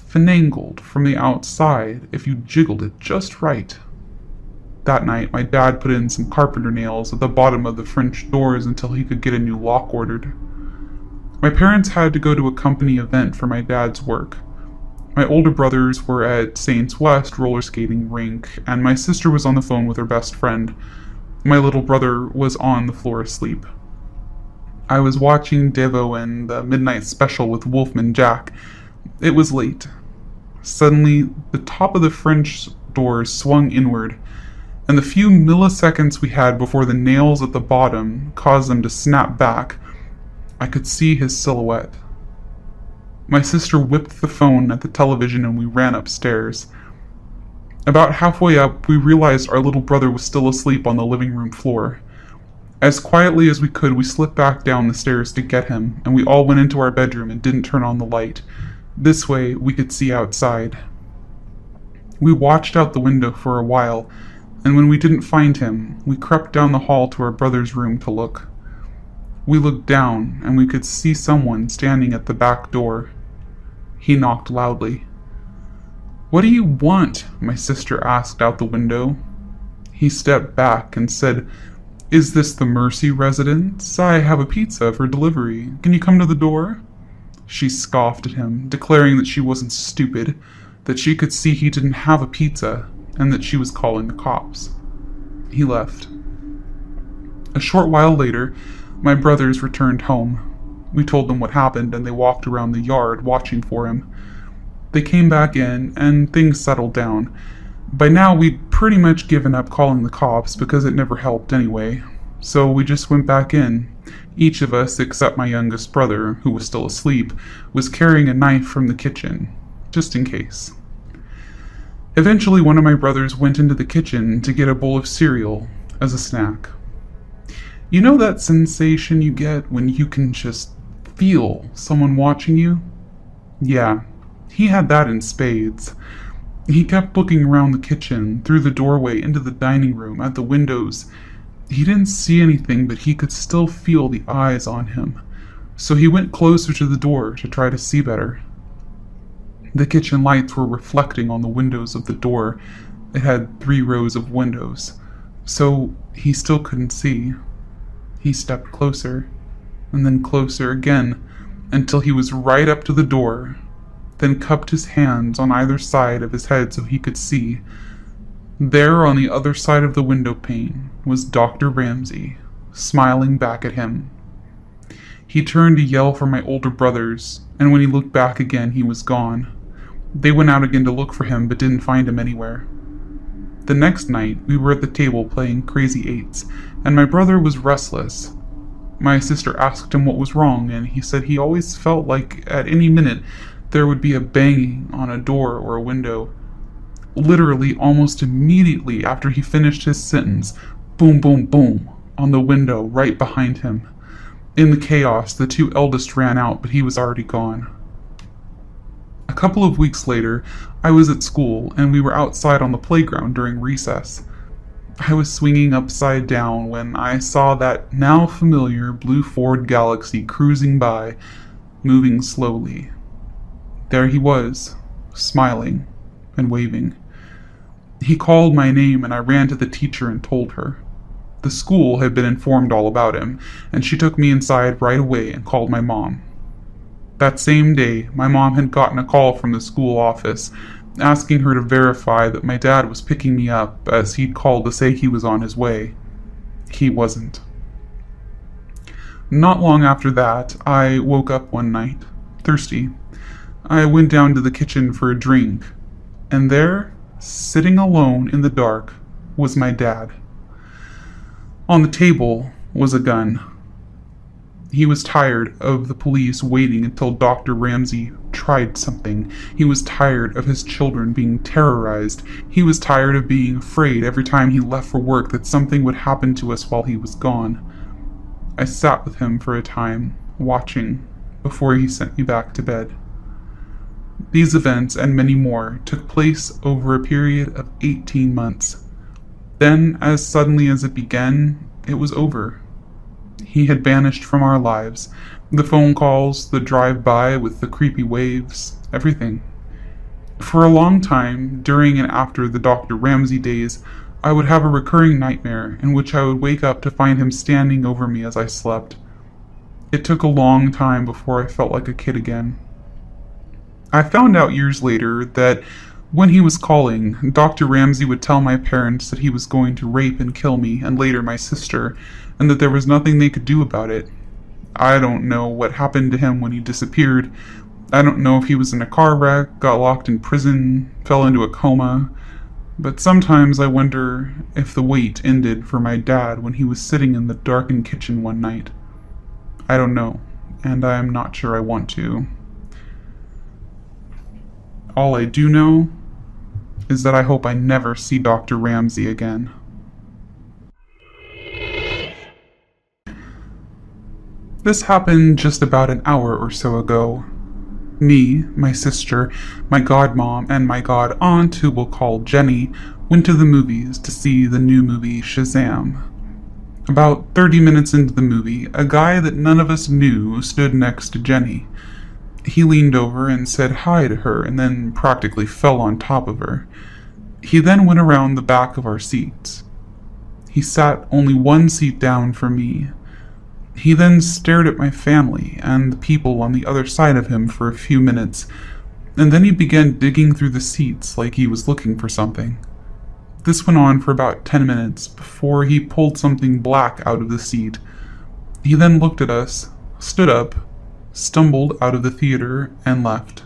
Speaker 1: finagled from the outside if you jiggled it just right. That night, my dad put in some carpenter nails at the bottom of the French doors until he could get a new lock ordered. My parents had to go to a company event for my dad's work. My older brothers were at Saints West roller skating rink, and my sister was on the phone with her best friend. My little brother was on the floor asleep. I was watching Devo and the Midnight Special with Wolfman Jack. It was late. Suddenly, the top of the French doors swung inward, and the few milliseconds we had before the nails at the bottom caused them to snap back, I could see his silhouette. My sister whipped the phone at the television and we ran upstairs. About halfway up, we realized our little brother was still asleep on the living room floor. As quietly as we could, we slipped back down the stairs to get him, and we all went into our bedroom and didn't turn on the light. This way, we could see outside. We watched out the window for a while, and when we didn't find him, we crept down the hall to our brother's room to look. We looked down, and we could see someone standing at the back door. He knocked loudly. "What do you want?" my sister asked out the window. He stepped back and said, "Is this the Mercy residence? I have a pizza for delivery. Can you come to the door?" She scoffed at him, declaring that she wasn't stupid, that she could see he didn't have a pizza, and that she was calling the cops. He left. A short while later, my brothers returned home. We told them what happened, and they walked around the yard watching for him. They came back in, and things settled down. By now, we'd pretty much given up calling the cops because it never helped anyway. So we just went back in. Each of us, except my youngest brother, who was still asleep, was carrying a knife from the kitchen, just in case. Eventually, one of my brothers went into the kitchen to get a bowl of cereal as a snack. You know that sensation you get when you can just feel someone watching you? Yeah, he had that in spades. He kept looking around the kitchen, through the doorway, into the dining room, at the windows. He didn't see anything, but he could still feel the eyes on him. So he went closer to the door to try to see better. The kitchen lights were reflecting on the windows of the door. It had 3 rows of windows, so he still couldn't see. He stepped closer, and then closer again, until he was right up to the door. then cupped his hands on either side of his head so he could see. There on the other side of the window pane was Dr. Ramsay, smiling back at him. He turned to yell for my older brothers, and when he looked back again, he was gone. They went out again to look for him, but didn't find him anywhere. The next night, we were at the table playing Crazy Eights, and my brother was restless. My sister asked him what was wrong, and he said he always felt like at any minute there would be a banging on a door or a window. Literally, almost immediately after he finished his sentence, boom, boom, boom, on the window right behind him. In the chaos, the two eldest ran out, but he was already gone. A couple of weeks later, I was at school, and we were outside on the playground during recess. I was swinging upside down when I saw that now familiar blue Ford Galaxy cruising by, moving slowly. There he was, smiling and waving. He called my name, and I ran to the teacher and told her. The school had been informed all about him, and she took me inside right away and called my mom. That same day, my mom had gotten a call from the school office, asking her to verify that my dad was picking me up, as he'd called to say he was on his way. He wasn't. Not long after that, I woke up one night, thirsty. I went down to the kitchen for a drink, and there, sitting alone in the dark, was my dad. On the table was a gun. He was tired of the police waiting until Dr. Ramsay tried something. He was tired of his children being terrorized. He was tired of being afraid every time he left for work that something would happen to us while he was gone. I sat with him for a time, watching, before he sent me back to bed. These events, and many more, took place over a period of 18 months. Then, as suddenly as it began, it was over. He had vanished from our lives. The phone calls, the drive-by with the creepy waves, everything. For a long time, during and after the Dr. Ramsay days, I would have a recurring nightmare in which I would wake up to find him standing over me as I slept. It took a long time before I felt like a kid again. I found out years later that when he was calling, Dr. Ramsay would tell my parents that he was going to rape and kill me, and later my sister, and that there was nothing they could do about it. I don't know what happened to him when he disappeared. I don't know if he was in a car wreck, got locked in prison, fell into a coma. But sometimes I wonder if the wait ended for my dad when he was sitting in the darkened kitchen one night. I don't know, and I am not sure I want to. All I do know is that I hope I never see Dr. Ramsay again. This happened just about an hour or so ago. Me, my sister, my godmom, and my godaunt, who we'll call Jenny, went to the movies to see the new movie Shazam. About 30 minutes into the movie, a guy that none of us knew stood next to Jenny. He leaned over and said hi to her and then practically fell on top of her. He then went around the back of our seats. He sat only one seat down for me. He then stared at my family and the people on the other side of him for a few minutes, and then he began digging through the seats like he was looking for something. This went on for about 10 minutes before he pulled something black out of the seat. He then looked at us, stood up, stumbled out of the theater, and left.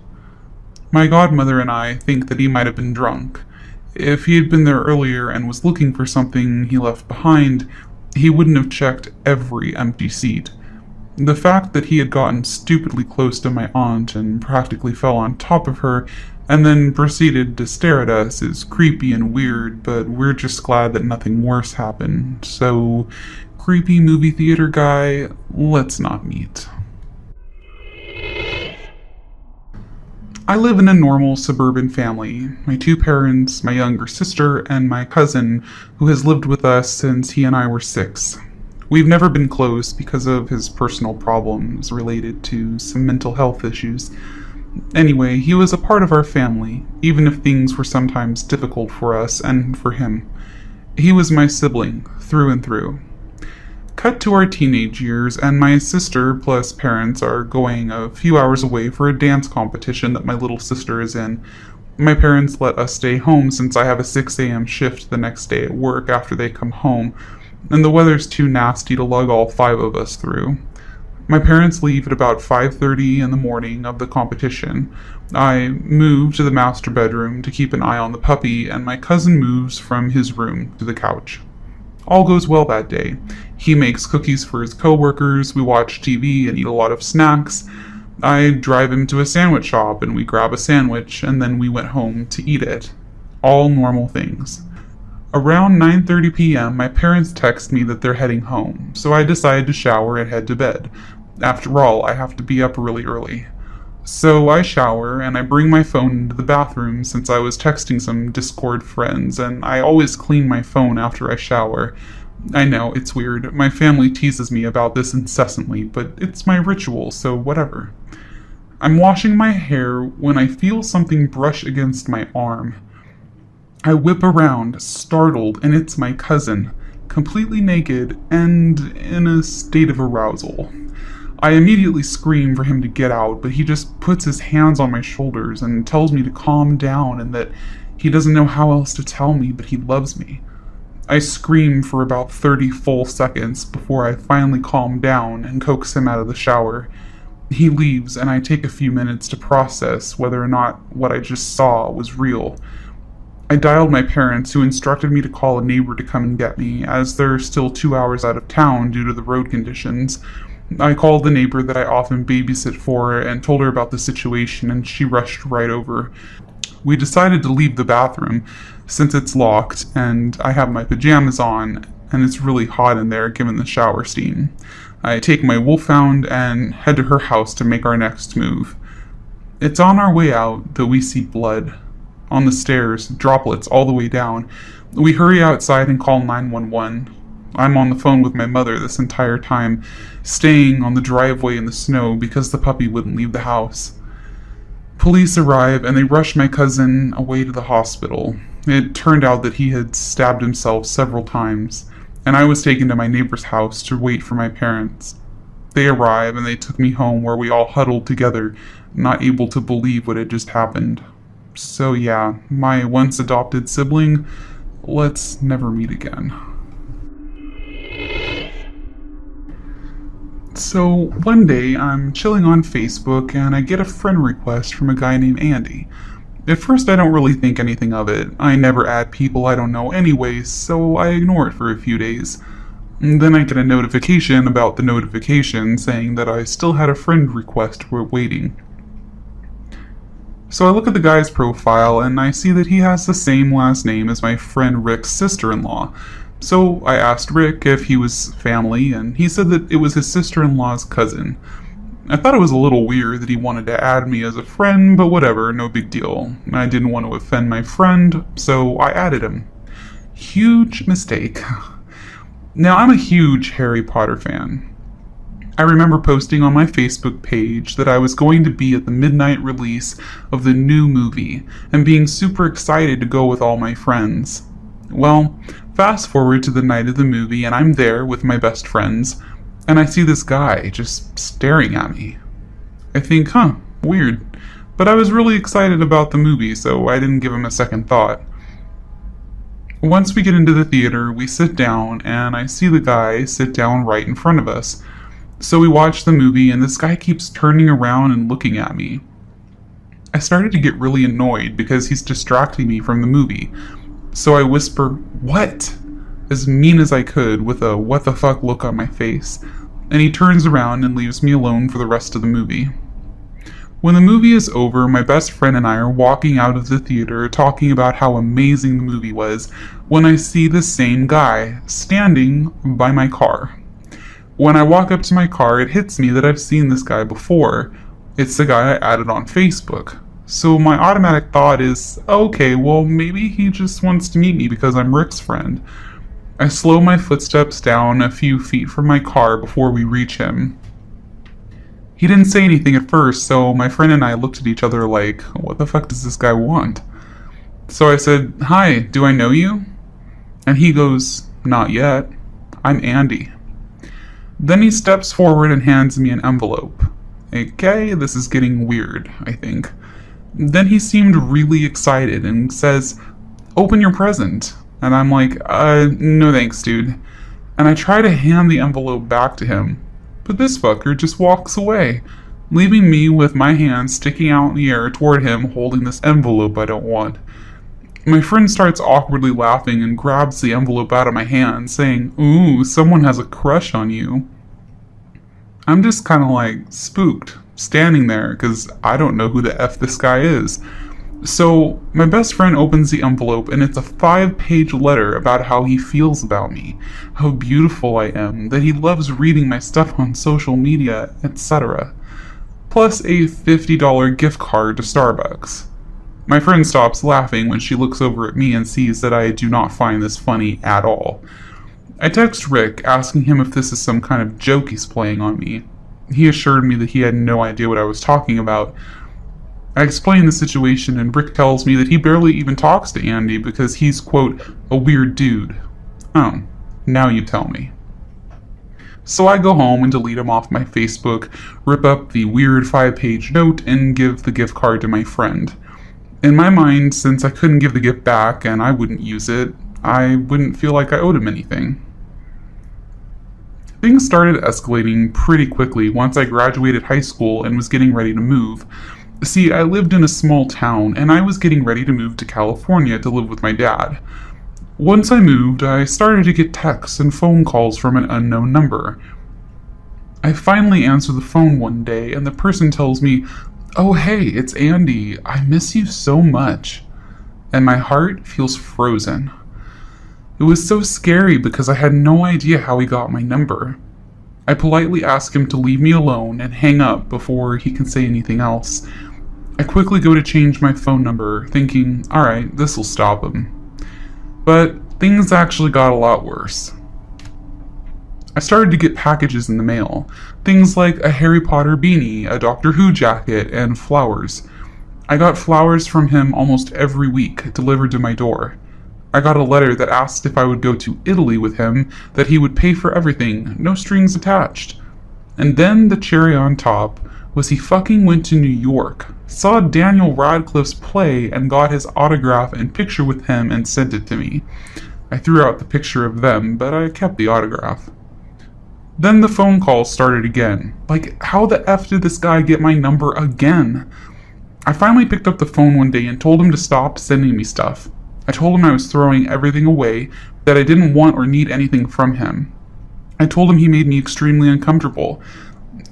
Speaker 1: My godmother and I think that he might have been drunk. If he had been there earlier and was looking for something he left behind, he wouldn't have checked every empty seat. The fact that he had gotten stupidly close to my aunt and practically fell on top of her, and then proceeded to stare at us is creepy and weird, but we're just glad that nothing worse happened. So, creepy movie theater guy, let's not meet. I live in a normal suburban family. My two parents, my younger sister, and my cousin, who has lived with us since he and I were 6. We've never been close because of his personal problems related to some mental health issues. Anyway, he was a part of our family, even if things were sometimes difficult for us and for him. He was my sibling, through and through. Cut to our teenage years, and my sister plus parents are going a few hours away for a dance competition that my little sister is in. My parents let us stay home since I have a 6 a.m. shift the next day at work after they come home, and the weather's too nasty to lug all 5 of us through. My parents leave at about 5:30 in the morning of the competition. I move to the master bedroom to keep an eye on the puppy, and my cousin moves from his room to the couch. All goes well that day. He makes cookies for his coworkers, we watch TV and eat a lot of snacks. I drive him to a sandwich shop and we grab a sandwich, and then we went home to eat it. All normal things. Around 9:30 p.m., my parents text me that they're heading home, so I decide to shower and head to bed. After all, I have to be up really early. So I shower and I bring my phone into the bathroom since I was texting some Discord friends, and I always clean my phone after I shower. I know, it's weird. My family teases me about this incessantly, but it's my ritual, so whatever. I'm washing my hair when I feel something brush against my arm. I whip around, startled, and it's my cousin, completely naked and in a state of arousal. I immediately scream for him to get out, but he just puts his hands on my shoulders and tells me to calm down and that he doesn't know how else to tell me, but he loves me. I scream for about 30 full seconds before I finally calm down and coax him out of the shower. He leaves, and I take a few minutes to process whether or not what I just saw was real. I dialed my parents, who instructed me to call a neighbor to come and get me, as they're still 2 hours out of town due to the road conditions. I called the neighbor that I often babysit for and told her about the situation, and she rushed right over. We decided to leave the bathroom since it's locked and I have my pajamas on and it's really hot in there given the shower steam. I take my wolfhound and head to her house to make our next move. It's on our way out that we see blood. On the stairs, droplets all the way down. We hurry outside and call 911. I'm on the phone with my mother this entire time, staying on the driveway in the snow because the puppy wouldn't leave the house. Police arrive and they rush my cousin away to the hospital. It turned out that he had stabbed himself several times, and I was taken to my neighbor's house to wait for my parents. They arrive and they took me home, where we all huddled together, not able to believe what had just happened. So yeah, my once adopted sibling, let's never meet again. So one day I'm chilling on Facebook and I get a friend request from a guy named Andy. At first I don't really think anything of it. I never add people I don't know anyway, so I ignore it for a few days. And then I get a notification about the notification saying that I still had a friend request waiting. So I look at the guy's profile and I see that he has the same last name as my friend Rick's sister-in-law. So I asked Rick if he was family, and he said that it was his sister-in-law's cousin. I thought it was a little weird that he wanted to add me as a friend, but whatever, no big deal. I didn't want to offend my friend, so I added him. Huge mistake. Now, I'm a huge Harry Potter fan. I remember posting on my Facebook page that I was going to be at the midnight release of the new movie, and being super excited to go with all my friends. Well, fast forward to the night of the movie, and I'm there with my best friends, and I see this guy just staring at me. I think, weird. But I was really excited about the movie, so I didn't give him a second thought. Once we get into the theater, we sit down, and I see the guy sit down right in front of us. So we watch the movie, and this guy keeps turning around and looking at me. I started to get really annoyed because he's distracting me from the movie. So I whisper, "What?" as mean as I could, with a what the fuck look on my face, and he turns around and leaves me alone for the rest of the movie. When the movie is over, my best friend and I are walking out of the theater talking about how amazing the movie was, when I see the same guy standing by my car. When I walk up to my car, it hits me that I've seen this guy before. It's the guy I added on Facebook. So my automatic thought is, okay, well maybe he just wants to meet me because I'm Rick's friend. I slow my footsteps down a few feet from my car before we reach him. He didn't say anything at first, so my friend and I looked at each other like, what the fuck does this guy want? So I said, "Hi, do I know you?" And he goes, "Not yet. I'm Andy." Then he steps forward and hands me an envelope. Okay, this is getting weird, I think. Then he seemed really excited and says, "Open your present." And I'm like, no thanks, dude. And I try to hand the envelope back to him, but this fucker just walks away, leaving me with my hand sticking out in the air toward him holding this envelope I don't want. My friend starts awkwardly laughing and grabs the envelope out of my hand, saying, "Ooh, someone has a crush on you." I'm just kind of like spooked, standing there, because I don't know who the F this guy is. So my best friend opens the envelope and it's a 5-page letter about how he feels about me, how beautiful I am, that he loves reading my stuff on social media, etc. Plus a $50 gift card to Starbucks. My friend stops laughing when she looks over at me and sees that I do not find this funny at all. I text Rick asking him if this is some kind of joke he's playing on me. He assured me that he had no idea what I was talking about. I explain the situation and Rick tells me that he barely even talks to Andy because he's, quote, a weird dude. Oh, now you tell me. So I go home and delete him off my Facebook, rip up the weird 5-page note, and give the gift card to my friend. In my mind, since I couldn't give the gift back and I wouldn't use it, I wouldn't feel like I owed him anything. Things started escalating pretty quickly once I graduated high school and was getting ready to move. See, I lived in a small town, and I was getting ready to move to California to live with my dad. Once I moved, I started to get texts and phone calls from an unknown number. I finally answer the phone one day, and the person tells me, "Oh hey, it's Andy. I miss you so much." And my heart feels frozen. It was so scary because I had no idea how he got my number. I politely ask him to leave me alone and hang up before he can say anything else. I quickly go to change my phone number, thinking, alright, this'll stop him. But things actually got a lot worse. I started to get packages in the mail. Things like a Harry Potter beanie, a Doctor Who jacket, and flowers. I got flowers from him almost every week, delivered to my door. I got a letter that asked if I would go to Italy with him, that he would pay for everything, no strings attached. And then the cherry on top was he fucking went to New York, saw Daniel Radcliffe's play, and got his autograph and picture with him and sent it to me. I threw out the picture of them, but I kept the autograph. Then the phone calls started again. Like, how the F did this guy get my number again? I finally picked up the phone one day and told him to stop sending me stuff. I told him I was throwing everything away, that I didn't want or need anything from him. I told him he made me extremely uncomfortable.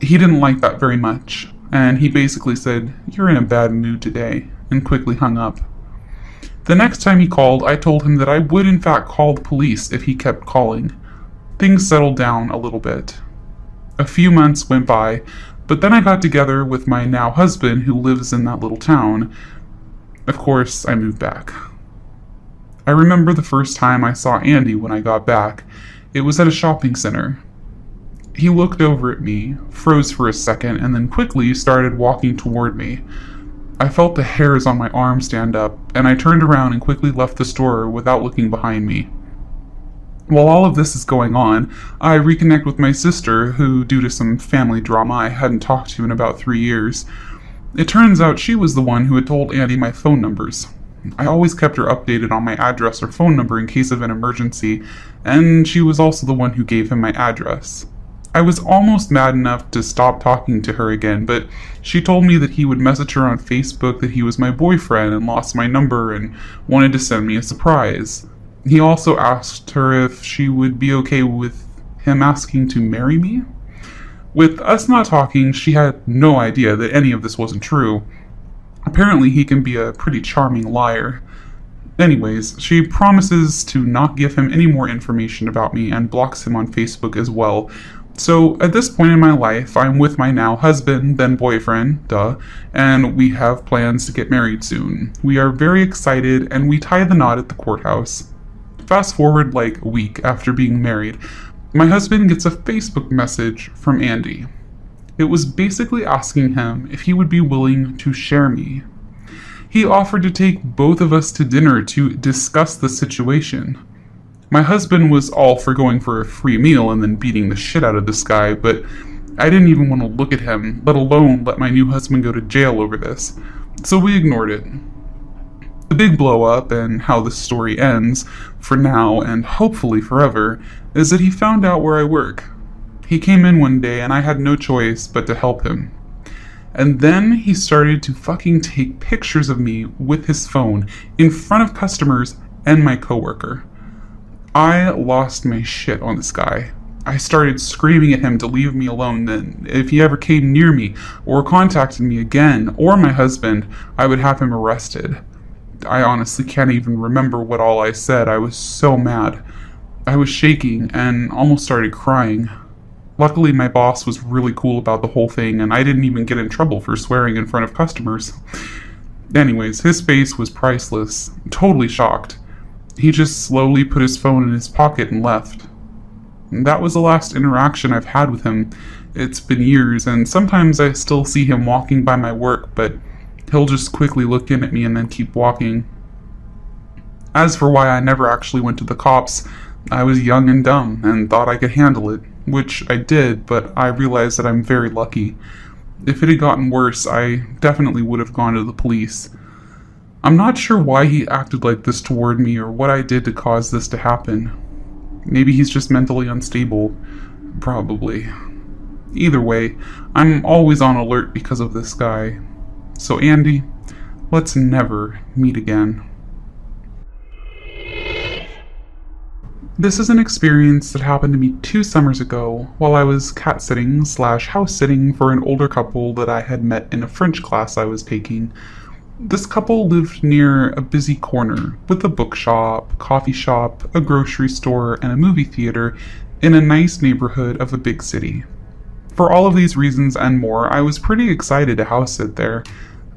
Speaker 1: He didn't like that very much, and he basically said, "You're in a bad mood today," and quickly hung up. The next time he called, I told him that I would in fact call the police if he kept calling. Things settled down a little bit. A few months went by, but then I got together with my now husband who lives in that little town. Of course, I moved back. I remember the first time I saw Andy when I got back. It was at a shopping center. He looked over at me, froze for a second, and then quickly started walking toward me. I felt the hairs on my arm stand up, and I turned around and quickly left the store without looking behind me. While all of this is going on, I reconnect with my sister, who, due to some family drama I hadn't talked to in about 3 years, it turns out she was the one who had told Andy my phone numbers. I always kept her updated on my address or phone number in case of an emergency, and she was also the one who gave him my address. I was almost mad enough to stop talking to her again, but she told me that he would message her on Facebook that he was my boyfriend and lost my number and wanted to send me a surprise. He also asked her if she would be okay with him asking to marry me. With us not talking, she had no idea that any of this wasn't true. Apparently he can be a pretty charming liar. Anyways, she promises to not give him any more information about me and blocks him on Facebook as well. So at this point in my life, I'm with my now husband, then boyfriend, and we have plans to get married soon. We are very excited and we tie the knot at the courthouse. Fast forward like a week after being married, my husband gets a Facebook message from Andy. It was basically asking him if he would be willing to share me. He offered to take both of us to dinner to discuss the situation. My husband was all for going for a free meal and then beating the shit out of this guy, but I didn't even want to look at him, let alone let my new husband go to jail over this, so we ignored it. The big blow up, and how this story ends, for now and hopefully forever, is that he found out where I work. He came in one day and I had no choice but to help him. And then he started to fucking take pictures of me with his phone in front of customers and my coworker. I lost my shit on this guy. I started screaming at him to leave me alone, that if he ever came near me or contacted me again or my husband, I would have him arrested. I honestly can't even remember what all I said. I was so mad. I was shaking and almost started crying. Luckily, my boss was really cool about the whole thing, and I didn't even get in trouble for swearing in front of customers. Anyways, his face was priceless, totally shocked. He just slowly put his phone in his pocket and left. And that was the last interaction I've had with him. It's been years, and sometimes I still see him walking by my work, but he'll just quickly look in at me and then keep walking. As for why I never actually went to the cops, I was young and dumb and thought I could handle it, which I did, but I realized that I'm very lucky. If it had gotten worse, I definitely would have gone to the police. I'm not sure why he acted like this toward me or what I did to cause this to happen. Maybe he's just mentally unstable. Probably. Either way, I'm always on alert because of this guy. So Andy, let's never meet again. This is an experience that happened to me 2 summers ago while I was cat-sitting / house-sitting for an older couple that I had met in a French class I was taking. This couple lived near a busy corner with a bookshop, coffee shop, a grocery store, and a movie theater in a nice neighborhood of a big city. For all of these reasons and more, I was pretty excited to house-sit there.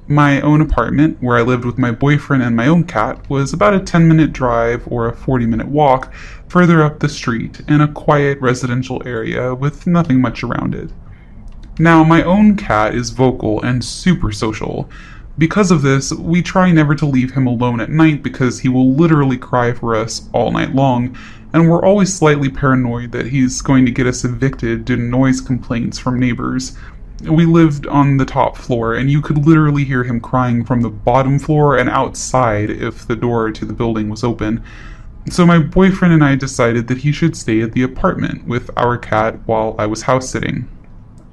Speaker 1: My own apartment, where I lived with my boyfriend and my own cat, was about a 10-minute drive or a 40-minute walk further up the street in a quiet residential area with nothing much around it. Now, my own cat is vocal and super social. Because of this, we try never to leave him alone at night because he will literally cry for us all night long, and we're always slightly paranoid that he's going to get us evicted due to noise complaints from neighbors. We lived on the top floor, and you could literally hear him crying from the bottom floor and outside if the door to the building was open. So my boyfriend and I decided that he should stay at the apartment with our cat while I was house-sitting.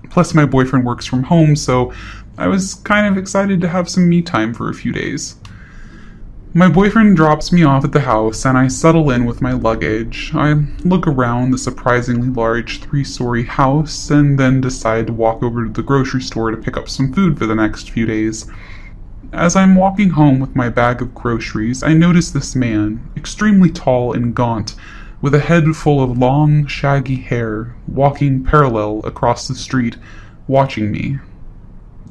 Speaker 1: Plus my boyfriend works from home, so I was kind of excited to have some me time for a few days. My boyfriend drops me off at the house, and I settle in with my luggage. I look around the surprisingly large 3-story house, and then decide to walk over to the grocery store to pick up some food for the next few days. As I'm walking home with my bag of groceries, I notice this man, extremely tall and gaunt, with a head full of long, shaggy hair, walking parallel across the street, watching me.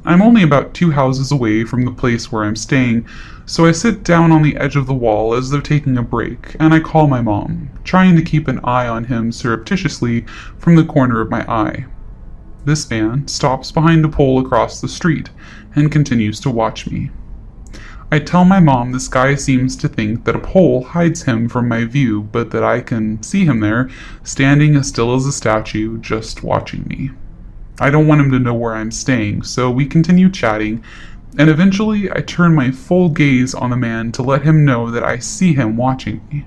Speaker 1: I'm only about 2 houses away from the place where I'm staying, so I sit down on the edge of the wall as though taking a break, and I call my mom, trying to keep an eye on him surreptitiously from the corner of my eye. This man stops behind a pole across the street and continues to watch me. I tell my mom this guy seems to think that a pole hides him from my view, but that I can see him there, standing as still as a statue, just watching me. I don't want him to know where I'm staying, so we continue chatting, and eventually I turn my full gaze on the man to let him know that I see him watching me.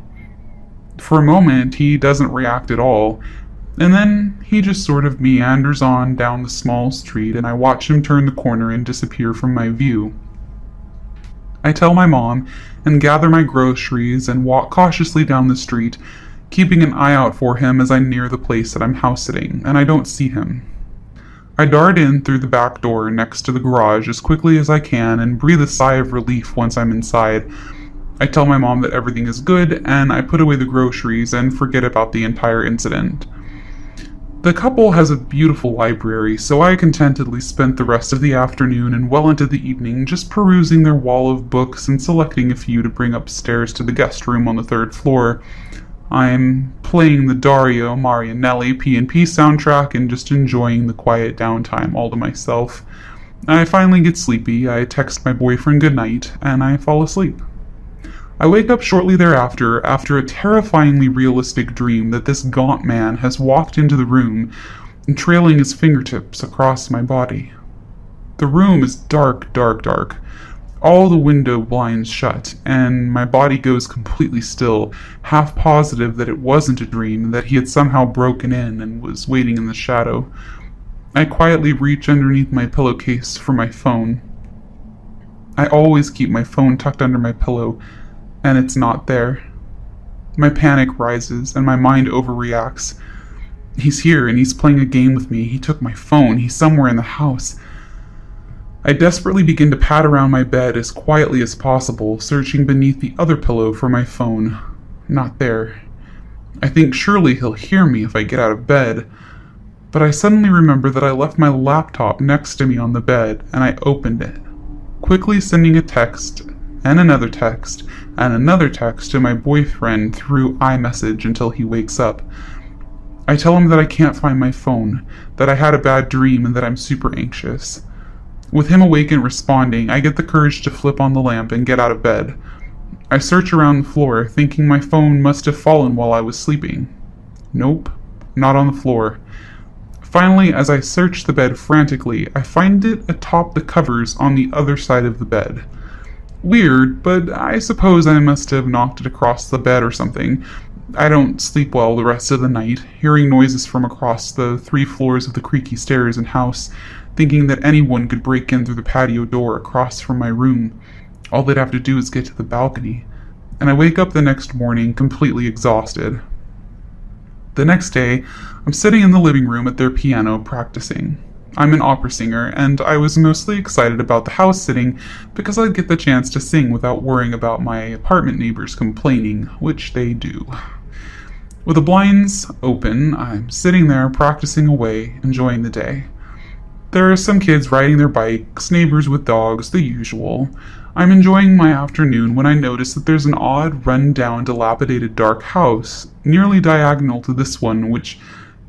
Speaker 1: For a moment, he doesn't react at all, and then he just sort of meanders on down the small street, and I watch him turn the corner and disappear from my view. I tell my mom and gather my groceries and walk cautiously down the street, keeping an eye out for him as I near the place that I'm house-sitting, and I don't see him. I dart in through the back door next to the garage as quickly as I can and breathe a sigh of relief once I'm inside. I tell my mom that everything is good, and I put away the groceries and forget about the entire incident. The couple has a beautiful library, so I contentedly spent the rest of the afternoon and well into the evening just perusing their wall of books and selecting a few to bring upstairs to the guest room on the 3rd floor. I'm playing the Dario Marianelli P&P soundtrack and just enjoying the quiet downtime all to myself. I finally get sleepy, I text my boyfriend goodnight, and I fall asleep. I wake up shortly thereafter after a terrifyingly realistic dream that this gaunt man has walked into the room, trailing his fingertips across my body. The room is dark, dark, dark. All the window blinds shut, and my body goes completely still, half positive that it wasn't a dream and that he had somehow broken in and was waiting in the shadow. I quietly reach underneath my pillowcase for my phone. I always keep my phone tucked under my pillow, and it's not there. My panic rises, and my mind overreacts. He's here, and he's playing a game with me. He took my phone. He's somewhere in the house. I desperately begin to pat around my bed as quietly as possible, searching beneath the other pillow for my phone. Not there. I think surely he'll hear me if I get out of bed, but I suddenly remember that I left my laptop next to me on the bed, and I opened it, quickly sending a text, and another text, and another text to my boyfriend through iMessage until he wakes up. I tell him that I can't find my phone, that I had a bad dream, and that I'm super anxious. With him awake and responding, I get the courage to flip on the lamp and get out of bed. I search around the floor, thinking my phone must have fallen while I was sleeping. Nope, not on the floor. Finally, as I search the bed frantically, I find it atop the covers on the other side of the bed. Weird, but I suppose I must have knocked it across the bed or something. I don't sleep well the rest of the night, hearing noises from across the 3 floors of the creaky stairs and house, thinking that anyone could break in through the patio door across from my room. All they'd have to do is get to the balcony. And I wake up the next morning completely exhausted. The next day, I'm sitting in the living room at their piano practicing. I'm an opera singer, and I was mostly excited about the house sitting because I'd get the chance to sing without worrying about my apartment neighbors complaining, which they do. With the blinds open, I'm sitting there practicing away, enjoying the day. There are some kids riding their bikes, neighbors with dogs, the usual. I'm enjoying my afternoon when I notice that there's an odd, run-down, dilapidated dark house, nearly diagonal to this one, which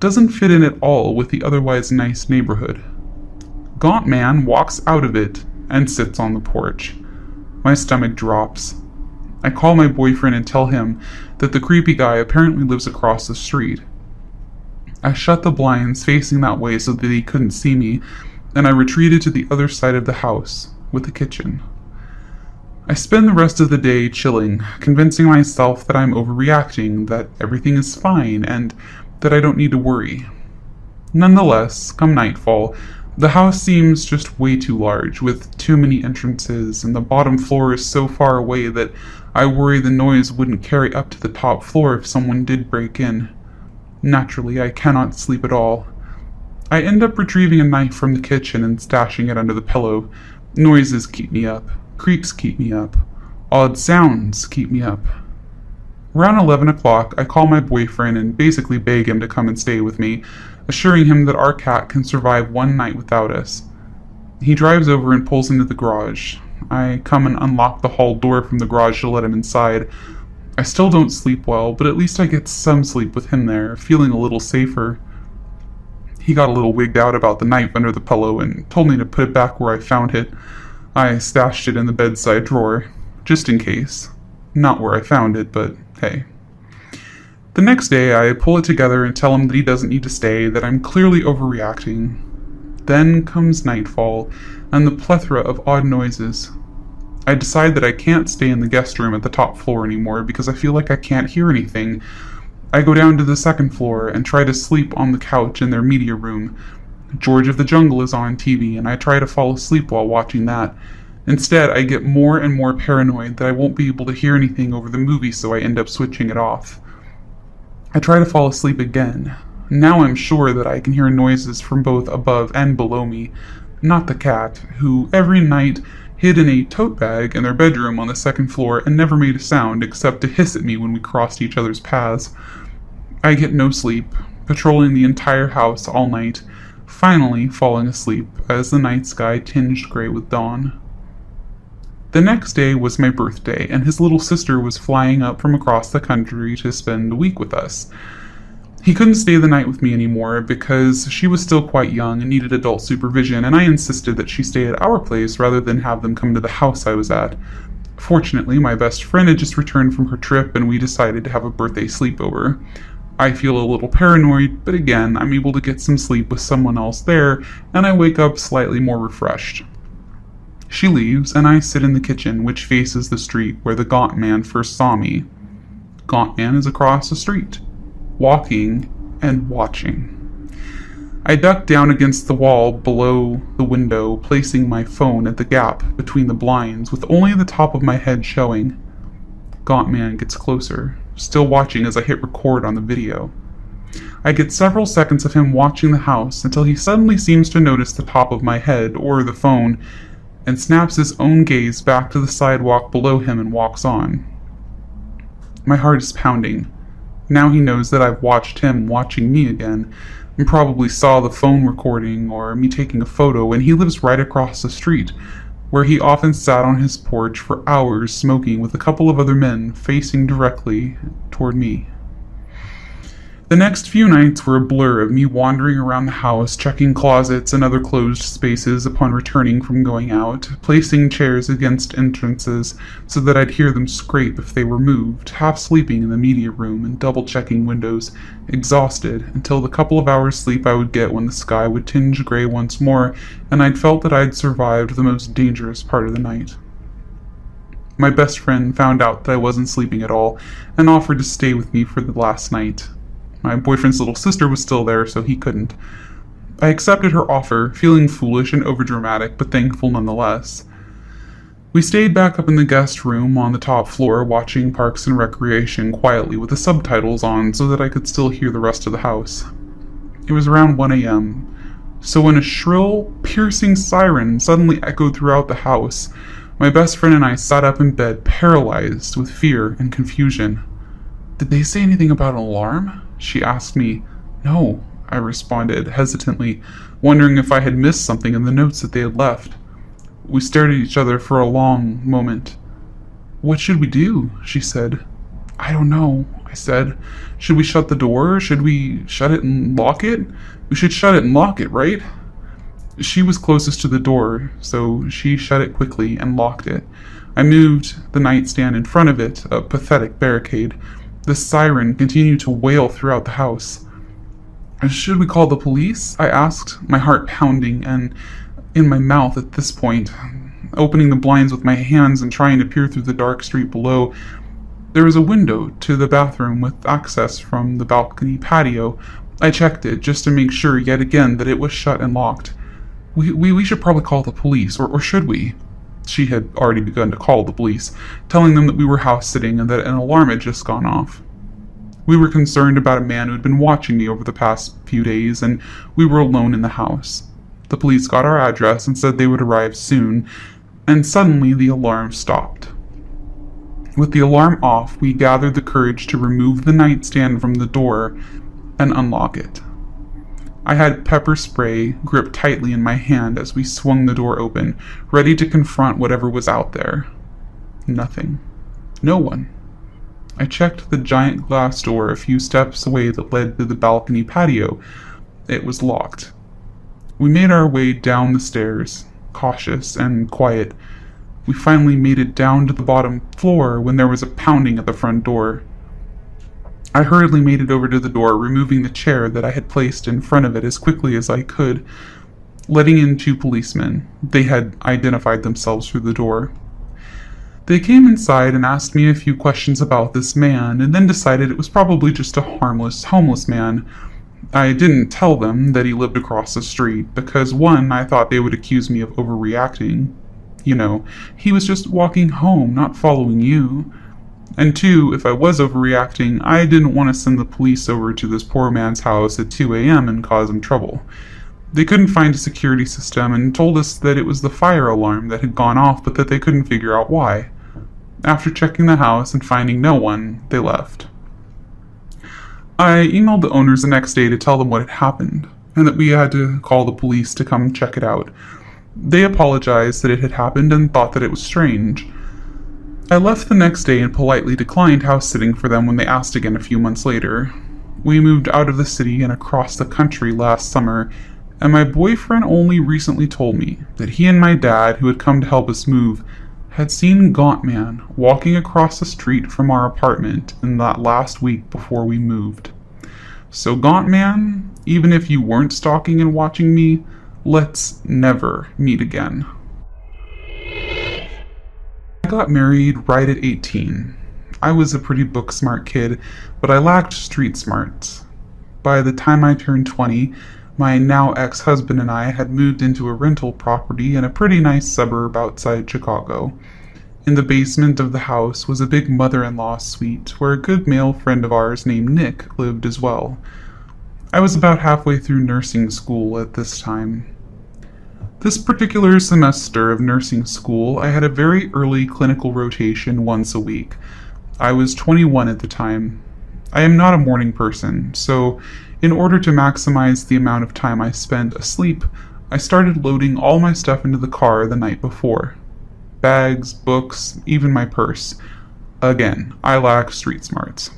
Speaker 1: doesn't fit in at all with the otherwise nice neighborhood. Gaunt man walks out of it and sits on the porch. My stomach drops. I call my boyfriend and tell him that the creepy guy apparently lives across the street. I shut the blinds facing that way so that he couldn't see me, and I retreated to the other side of the house, with the kitchen. I spend the rest of the day chilling, convincing myself that I'm overreacting, that everything is fine, and that I don't need to worry. Nonetheless, come nightfall, the house seems just way too large, with too many entrances, and the bottom floor is so far away that I worry the noise wouldn't carry up to the top floor if someone did break in. Naturally, I cannot sleep at all. I end up retrieving a knife from the kitchen and stashing it under the pillow. Noises keep me up. Creaks keep me up. Odd sounds keep me up. Around 11 o'clock, I call my boyfriend and basically beg him to come and stay with me, assuring him that our cat can survive one night without us. He drives over and pulls into the garage. I come and unlock the hall door from the garage to let him inside. I still don't sleep well, but at least I get some sleep with him there, feeling a little safer. He got a little wigged out about the knife under the pillow and told me to put it back where I found it. I stashed it in the bedside drawer, just in case. Not where I found it, but hey. The next day, I pull it together and tell him that he doesn't need to stay, that I'm clearly overreacting. Then comes nightfall, and the plethora of odd noises. I decide that I can't stay in the guest room at the top floor anymore because I feel like I can't hear anything. I go down to the second floor and try to sleep on the couch in their media room. George of the Jungle is on TV, and I try to fall asleep while watching that. Instead, I get more and more paranoid that I won't be able to hear anything over the movie, so I end up switching it off. I try to fall asleep again. Now I'm sure that I can hear noises from both above and below me, not the cat, who every night hid in a tote bag in their bedroom on the second floor and never made a sound except to hiss at me when we crossed each other's paths. I get no sleep, patrolling the entire house all night, finally falling asleep as the night sky tinged gray with dawn. The next day was my birthday, and his little sister was flying up from across the country to spend a week with us. He couldn't stay the night with me anymore because she was still quite young and needed adult supervision, and I insisted that she stay at our place rather than have them come to the house I was at. Fortunately, my best friend had just returned from her trip and we decided to have a birthday sleepover. I feel a little paranoid, but again, I'm able to get some sleep with someone else there, and I wake up slightly more refreshed. She leaves, and I sit in the kitchen, which faces the street where the Gaunt Man first saw me. Gaunt Man is across the street, walking and watching. I duck down against the wall below the window, placing my phone at the gap between the blinds, with only the top of my head showing. Gaunt Man gets closer, still watching as I hit record on the video. I get several seconds of him watching the house until he suddenly seems to notice the top of my head, or the phone, and snaps his own gaze back to the sidewalk below him and walks on. My heart is pounding. Now he knows that I've watched him watching me again, and probably saw the phone recording or me taking a photo, and he lives right across the street, where he often sat on his porch for hours smoking with a couple of other men facing directly toward me. The next few nights were a blur of me wandering around the house, checking closets and other closed spaces upon returning from going out, placing chairs against entrances so that I'd hear them scrape if they were moved, half sleeping in the media room and double-checking windows, exhausted, until the couple of hours sleep I would get when the sky would tinge gray once more, and I'd felt that I'd survived the most dangerous part of the night. My best friend found out that I wasn't sleeping at all, and offered to stay with me for the last night. My boyfriend's little sister was still there, so he couldn't. I accepted her offer, feeling foolish and overdramatic, but thankful nonetheless. We stayed back up in the guest room on the top floor, watching Parks and Recreation quietly with the subtitles on so that I could still hear the rest of the house. It was around 1 a.m., so when a shrill, piercing siren suddenly echoed throughout the house, my best friend and I sat up in bed, paralyzed with fear and confusion. "Did they say anything about an alarm?" she asked me. "No," I responded, hesitantly, wondering if I had missed something in the notes that they had left. We stared at each other for a long moment. "What should we do?" she said. "I don't know," I said. "Should we shut the door? Should we shut it and lock it? We should shut it and lock it, right?" She was closest to the door, so she shut it quickly and locked it. I moved the nightstand in front of it, a pathetic barricade. The siren continued to wail throughout the house. "Should we call the police?" I asked, my heart pounding and in my mouth at this point, opening the blinds with my hands and trying to peer through the dark street below. There was a window to the bathroom with access from the balcony patio. I checked it just to make sure yet again that it was shut and locked. We should probably call the police, or should we?" She had already begun to call the police, telling them that we were house-sitting and that an alarm had just gone off. We were concerned about a man who had been watching me over the past few days, and we were alone in the house. The police got our address and said they would arrive soon, and suddenly the alarm stopped. With the alarm off, we gathered the courage to remove the nightstand from the door and unlock it. I had pepper spray gripped tightly in my hand as we swung the door open, ready to confront whatever was out there. Nothing. No one. I checked the giant glass door a few steps away that led to the balcony patio. It was locked. We made our way down the stairs, cautious and quiet. We finally made it down to the bottom floor when there was a pounding at the front door. I hurriedly made it over to the door, removing the chair that I had placed in front of it as quickly as I could, letting in 2 policemen. They had identified themselves through the door. They came inside and asked me a few questions about this man, and then decided it was probably just a harmless, homeless man. I didn't tell them that he lived across the street, because 1, I thought they would accuse me of overreacting. You know, he was just walking home, not following you. And 2, if I was overreacting, I didn't want to send the police over to this poor man's house at 2 a.m. and cause him trouble. They couldn't find a security system and told us that it was the fire alarm that had gone off, but that they couldn't figure out why. After checking the house and finding no one, they left. I emailed the owners the next day to tell them what had happened, and that we had to call the police to come check it out. They apologized that it had happened and thought that it was strange. I left the next day and politely declined house-sitting for them when they asked again a few months later. We moved out of the city and across the country last summer, and my boyfriend only recently told me that he and my dad, who had come to help us move, had seen Gaunt Man walking across the street from our apartment in that last week before we moved. So Gaunt Man, even if you weren't stalking and watching me, let's never meet again. I got married right at 18. I was a pretty book-smart kid, but I lacked street smarts. By the time I turned 20, my now ex-husband and I had moved into a rental property in a pretty nice suburb outside Chicago. In the basement of the house was a big mother-in-law suite where a good male friend of ours named Nick lived as well. I was about halfway through nursing school at this time. This particular semester of nursing school, I had a very early clinical rotation once a week. I was 21 at the time. I am not a morning person, so in order to maximize the amount of time I spent asleep, I started loading all my stuff into the car the night before. Bags, books, even my purse. Again, I lack street smarts.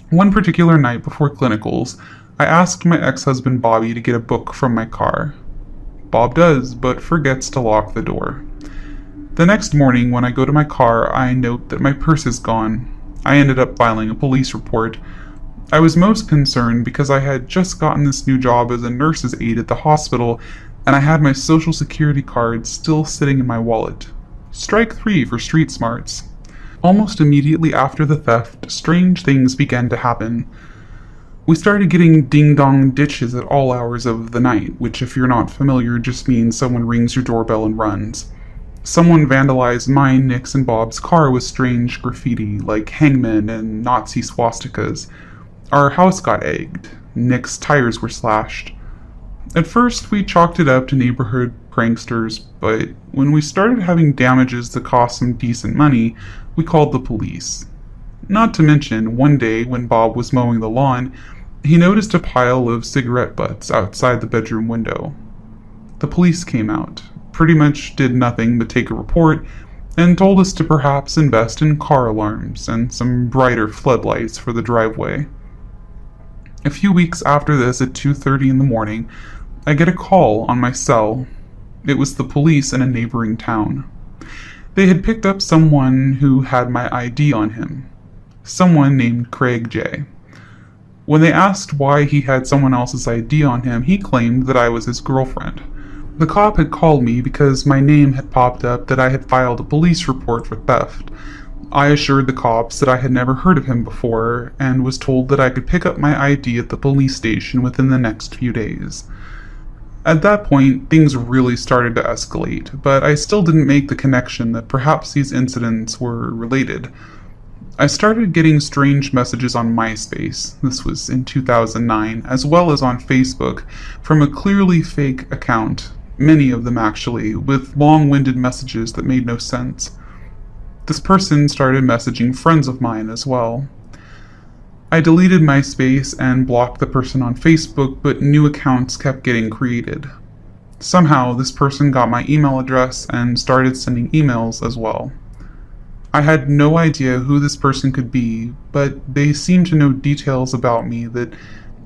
Speaker 1: One particular night before clinicals, I asked my ex-husband Bobby to get a book from my car. Bob does, but forgets to lock the door. The next morning, when I go to my car, I note that my purse is gone. I ended up filing a police report. I was most concerned because I had just gotten this new job as a nurse's aide at the hospital, and I had my social security card still sitting in my wallet. Strike 3 for street smarts. Almost immediately after the theft, strange things began to happen. We started getting ding-dong ditches at all hours of the night, which if you're not familiar just means someone rings your doorbell and runs. Someone vandalized mine, Nick's, and Bob's car with strange graffiti, like hangmen and Nazi swastikas. Our house got egged. Nick's tires were slashed. At first, we chalked it up to neighborhood pranksters, but when we started having damages that cost some decent money, we called the police. Not to mention, one day when Bob was mowing the lawn, he noticed a pile of cigarette butts outside the bedroom window. The police came out, pretty much did nothing but take a report, and told us to perhaps invest in car alarms and some brighter floodlights for the driveway. A few weeks after this, at 2:30 in the morning, I get a call on my cell. It was the police in a neighboring town. They had picked up someone who had my ID on him. Someone named Craig J. When they asked why he had someone else's ID on him, he claimed that I was his girlfriend. The cop had called me because my name had popped up that I had filed a police report for theft. I assured the cops that I had never heard of him before and was told that I could pick up my ID at the police station within the next few days. At that point, things really started to escalate, but I still didn't make the connection that perhaps these incidents were related. I started getting strange messages on MySpace, this was in 2009, as well as on Facebook, from a clearly fake account, many of them actually, with long-winded messages that made no sense. This person started messaging friends of mine as well. I deleted MySpace and blocked the person on Facebook, but new accounts kept getting created. Somehow, this person got my email address and started sending emails as well. I had no idea who this person could be, but they seemed to know details about me that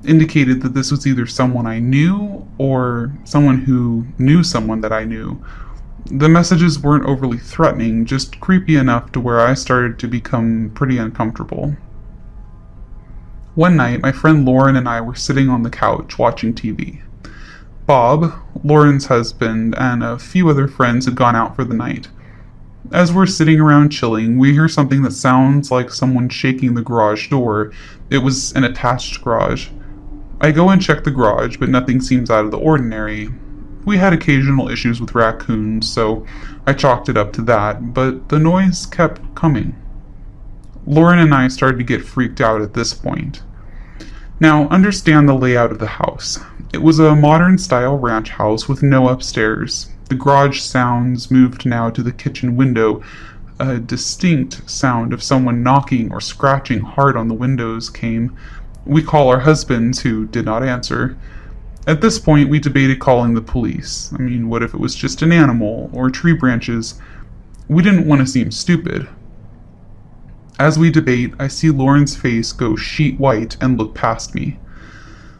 Speaker 1: indicated that this was either someone I knew or someone who knew someone that I knew. The messages weren't overly threatening, just creepy enough to where I started to become pretty uncomfortable. One night, my friend Lauren and I were sitting on the couch watching TV. Bob, Lauren's husband, and a few other friends had gone out for the night. As we're sitting around chilling, we hear something that sounds like someone shaking the garage door. It was an attached garage. I go and check the garage, but nothing seems out of the ordinary. We had occasional issues with raccoons, so I chalked it up to that, but the noise kept coming. Lauren and I started to get freaked out at this point. Now, understand the layout of the house. It was a modern-style ranch house with no upstairs. The garage sounds moved now to the kitchen window. A distinct sound of someone knocking or scratching hard on the windows came. We call our husbands, who did not answer. At this point, we debated calling the police. What if it was just an animal or tree branches? We didn't want to seem stupid. As we debate, I see Lauren's face go sheet white and look past me.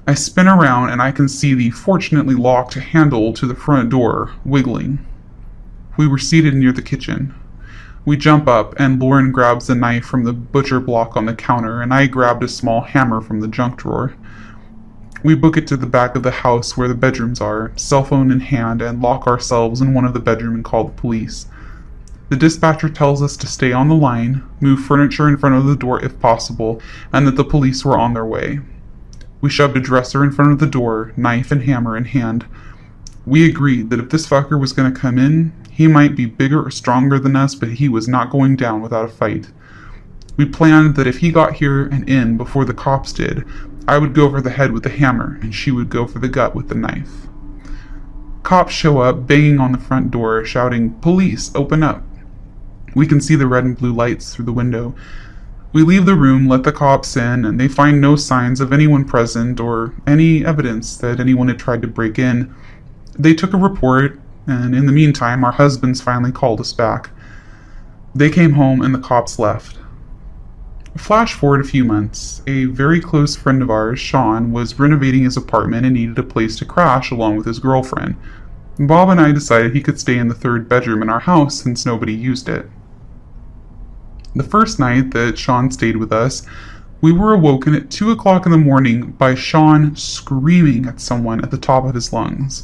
Speaker 1: I spin around and I can see the fortunately locked handle to the front door wiggling. We were seated near the kitchen. We jump up, and Lauren grabs a knife from the butcher block on the counter, and I grabbed a small hammer from the junk drawer. We book it to the back of the house where the bedrooms are, cell phone in hand, and lock ourselves in one of the bedrooms and call the police. The dispatcher tells us to stay on the line, move furniture in front of the door if possible, and that the police were on their way. We shoved a dresser in front of the door, knife and hammer in hand. We agreed that if this fucker was going to come in, he might be bigger or stronger than us, but he was not going down without a fight. We planned that if he got here and in before the cops did, I would go for the head with the hammer, and she would go for the gut with the knife. Cops show up, banging on the front door, shouting, "Police, open up." We can see the red and blue lights through the window. We leave the room, let the cops in, and they find no signs of anyone present or any evidence that anyone had tried to break in. They took a report, and in the meantime, our husbands finally called us back. They came home and the cops left. Flash forward a few months. A very close friend of ours, Sean, was renovating his apartment and needed a place to crash along with his girlfriend. Bob and I decided he could stay in the third bedroom in our house since nobody used it. The first night that Sean stayed with us, we were awoken at 2 o'clock in the morning by Sean screaming at someone at the top of his lungs.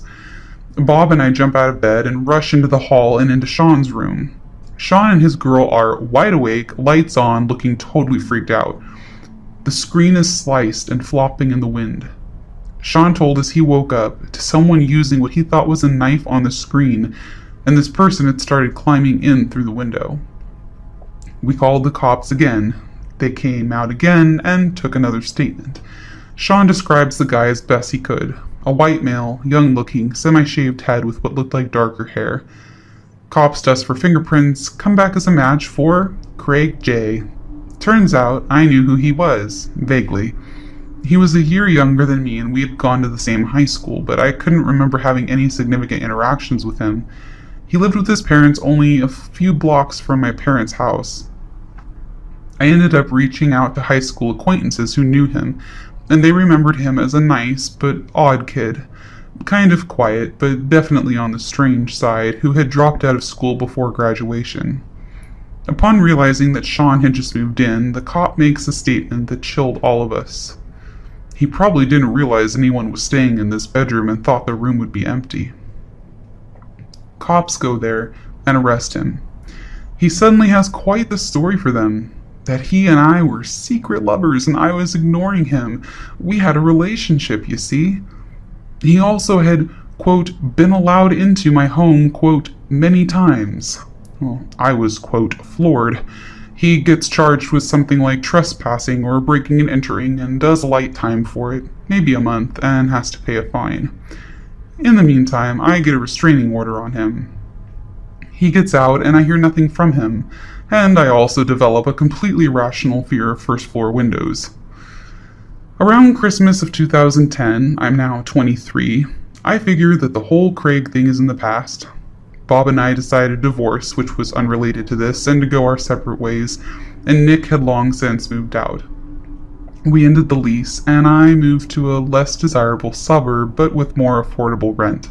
Speaker 1: Bob and I jump out of bed and rush into the hall and into Sean's room. Sean and his girl are wide awake, lights on, looking totally freaked out. The screen is sliced and flopping in the wind. Sean told us he woke up to someone using what he thought was a knife on the screen, and this person had started climbing in through the window. We called the cops again. They came out again and took another statement. Sean describes the guy as best he could. A white male, young-looking, semi-shaved head with what looked like darker hair. Cops test for fingerprints, come back as a match for Craig J. Turns out I knew who he was, vaguely. He was a year younger than me and we had gone to the same high school, but I couldn't remember having any significant interactions with him. He lived with his parents only a few blocks from my parents' house. I ended up reaching out to high school acquaintances who knew him, and they remembered him as a nice but odd kid. Kind of quiet, but definitely on the strange side, who had dropped out of school before graduation. Upon realizing that Sean had just moved in, the cop makes a statement that chilled all of us. He probably didn't realize anyone was staying in this bedroom and thought the room would be empty. Cops go there and arrest him. He suddenly has quite the story for them, that he and I were secret lovers and I was ignoring him. We had a relationship, you see. He also had, quote, been allowed into my home, quote, many times. Well, I was, quote, floored. He gets charged with something like trespassing or breaking and entering and does light time for it, maybe a month, and has to pay a fine. In the meantime, I get a restraining order on him. He gets out and I hear nothing from him, and I also develop a completely irrational fear of first-floor windows. Around Christmas of 2010, I'm now 23, I figure that the whole Craig thing is in the past. Bob and I decided to divorce, which was unrelated to this, and to go our separate ways, and Nick had long since moved out. We ended the lease, and I moved to a less desirable suburb, but with more affordable rent.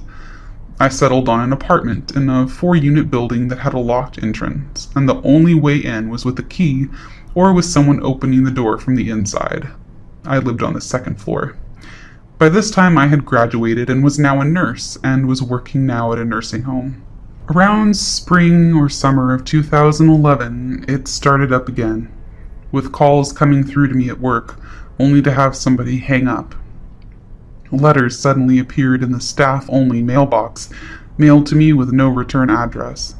Speaker 1: I settled on an apartment in a 4-unit building that had a locked entrance, and the only way in was with a key, or with someone opening the door from the inside. I lived on the second floor. By this time I had graduated and was now a nurse, and was working now at a nursing home. Around spring or summer of 2011, it started up again, with calls coming through to me at work, only to have somebody hang up. Letters suddenly appeared in the staff-only mailbox, mailed to me with no return address.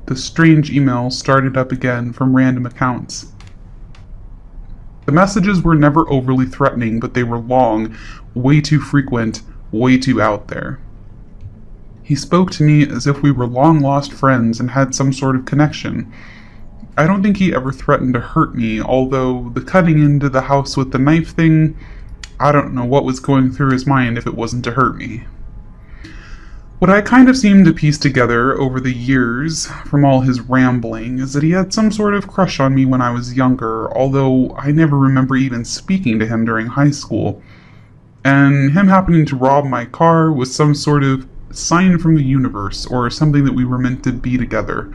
Speaker 1: The strange emails started up again from random accounts. The messages were never overly threatening, but they were long, way too frequent, way too out there. He spoke to me as if we were long-lost friends and had some sort of connection. I don't think he ever threatened to hurt me, although the cutting into the house with the knife thing, I don't know what was going through his mind if it wasn't to hurt me. What I kind of seemed to piece together over the years from all his rambling is that he had some sort of crush on me when I was younger, although I never remember even speaking to him during high school. And him happening to rob my car was some sort of sign from the universe, or something that we were meant to be together.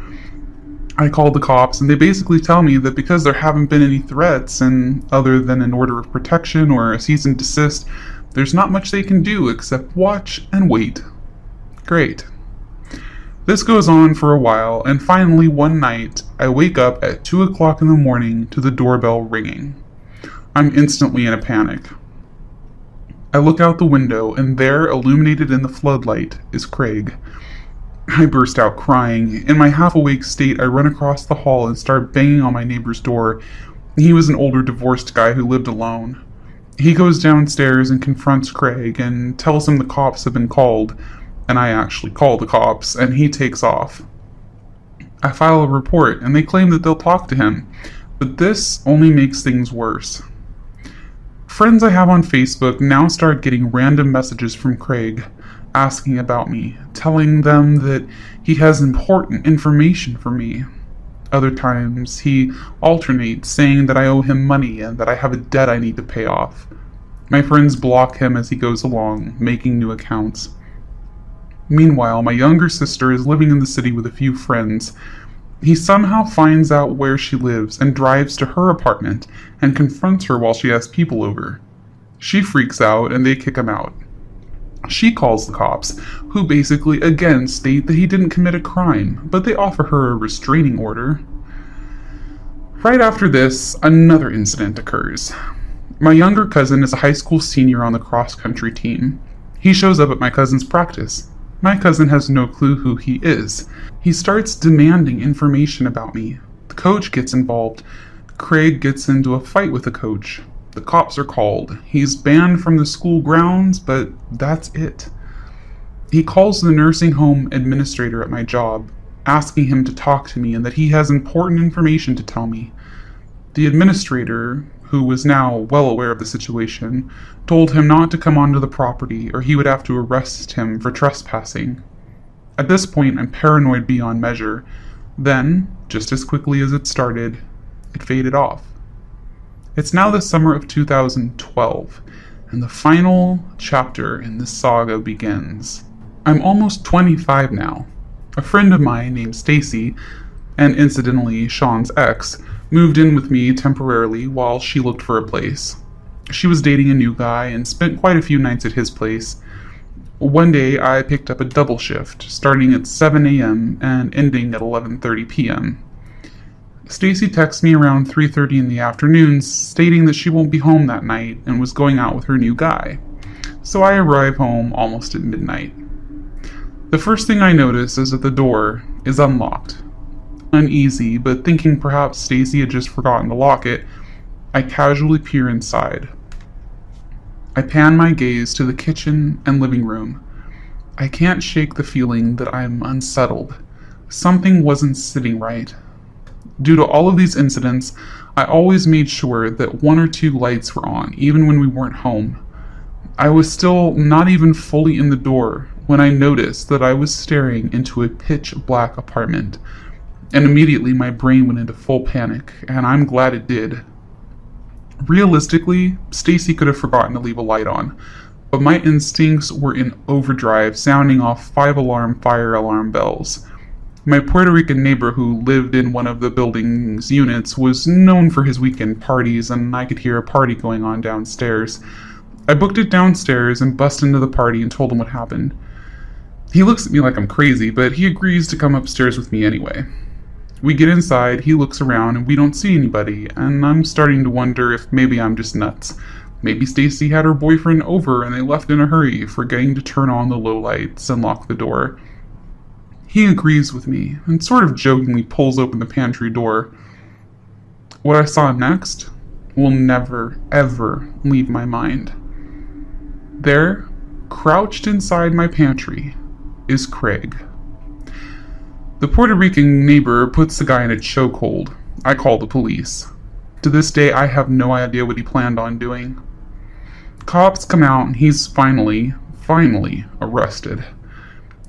Speaker 1: I called the cops, and they basically tell me that because there haven't been any threats, and other than an order of protection or a cease and desist, there's not much they can do except watch and wait. Great. This goes on for a while, and finally one night, I wake up at 2 o'clock in the morning to the doorbell ringing. I'm instantly in a panic. I look out the window, and there, illuminated in the floodlight, is Craig. I burst out crying. In my half-awake state, I run across the hall and start banging on my neighbor's door. He was an older divorced guy who lived alone. He goes downstairs and confronts Craig and tells him the cops have been called, and I actually call the cops, and he takes off. I file a report, and they claim that they'll talk to him, but this only makes things worse. Friends I have on Facebook now start getting random messages from Craig, asking about me, telling them that he has important information for me. Other times, he alternates, saying that I owe him money and that I have a debt I need to pay off. My friends block him as he goes along, making new accounts. Meanwhile, my younger sister is living in the city with a few friends. He somehow finds out where she lives and drives to her apartment and confronts her while she has people over. She freaks out and they kick him out. She calls the cops, who basically again state that he didn't commit a crime, but they offer her a restraining order. Right after this, another incident occurs. My younger cousin is a high school senior on the cross-country team. He shows up at my cousin's practice. My cousin has no clue who he is. He starts demanding information about me. The coach gets involved. Craig gets into a fight with the coach. The cops are called. He's banned from the school grounds, but that's it. He calls the nursing home administrator at my job, asking him to talk to me and that he has important information to tell me. The administrator, who was now well aware of the situation, told him not to come onto the property or he would have to arrest him for trespassing. At this point, I'm paranoid beyond measure. Then, just as quickly as it started, it faded off. It's now the summer of 2012, and the final chapter in this saga begins. I'm almost 25 now. A friend of mine named Stacy, and incidentally Sean's ex, moved in with me temporarily while she looked for a place. She was dating a new guy and spent quite a few nights at his place. One day I picked up a double shift, starting at 7 a.m. and ending at 11:30 p.m. Stacy texts me around 3:30 in the afternoon, stating that she won't be home that night and was going out with her new guy. So I arrive home almost at midnight. The first thing I notice is that the door is unlocked. Uneasy, but thinking perhaps Stacy had just forgotten to lock it, I casually peer inside. I pan my gaze to the kitchen and living room. I can't shake the feeling that I'm unsettled. Something wasn't sitting right. Due to all of these incidents, I always made sure that 1 or 2 lights were on, even when we weren't home. I was still not even fully in the door when I noticed that I was staring into a pitch-black apartment, and immediately my brain went into full panic, and I'm glad it did. Realistically, Stacy could have forgotten to leave a light on, but my instincts were in overdrive, sounding off 5-alarm fire alarm bells. My Puerto Rican neighbor who lived in one of the building's units was known for his weekend parties, and I could hear a party going on downstairs. I booked it downstairs and bust into the party and told him what happened. He looks at me like I'm crazy, but he agrees to come upstairs with me anyway. We get inside, he looks around, and we don't see anybody, and I'm starting to wonder if maybe I'm just nuts. Maybe Stacy had her boyfriend over and they left in a hurry, forgetting to turn on the low lights and lock the door. He agrees with me, and sort of jokingly pulls open the pantry door. What I saw next will never, ever leave my mind. There, crouched inside my pantry, is Craig. The Puerto Rican neighbor puts the guy in a chokehold. I call the police. To this day, I have no idea what he planned on doing. Cops come out and he's finally arrested.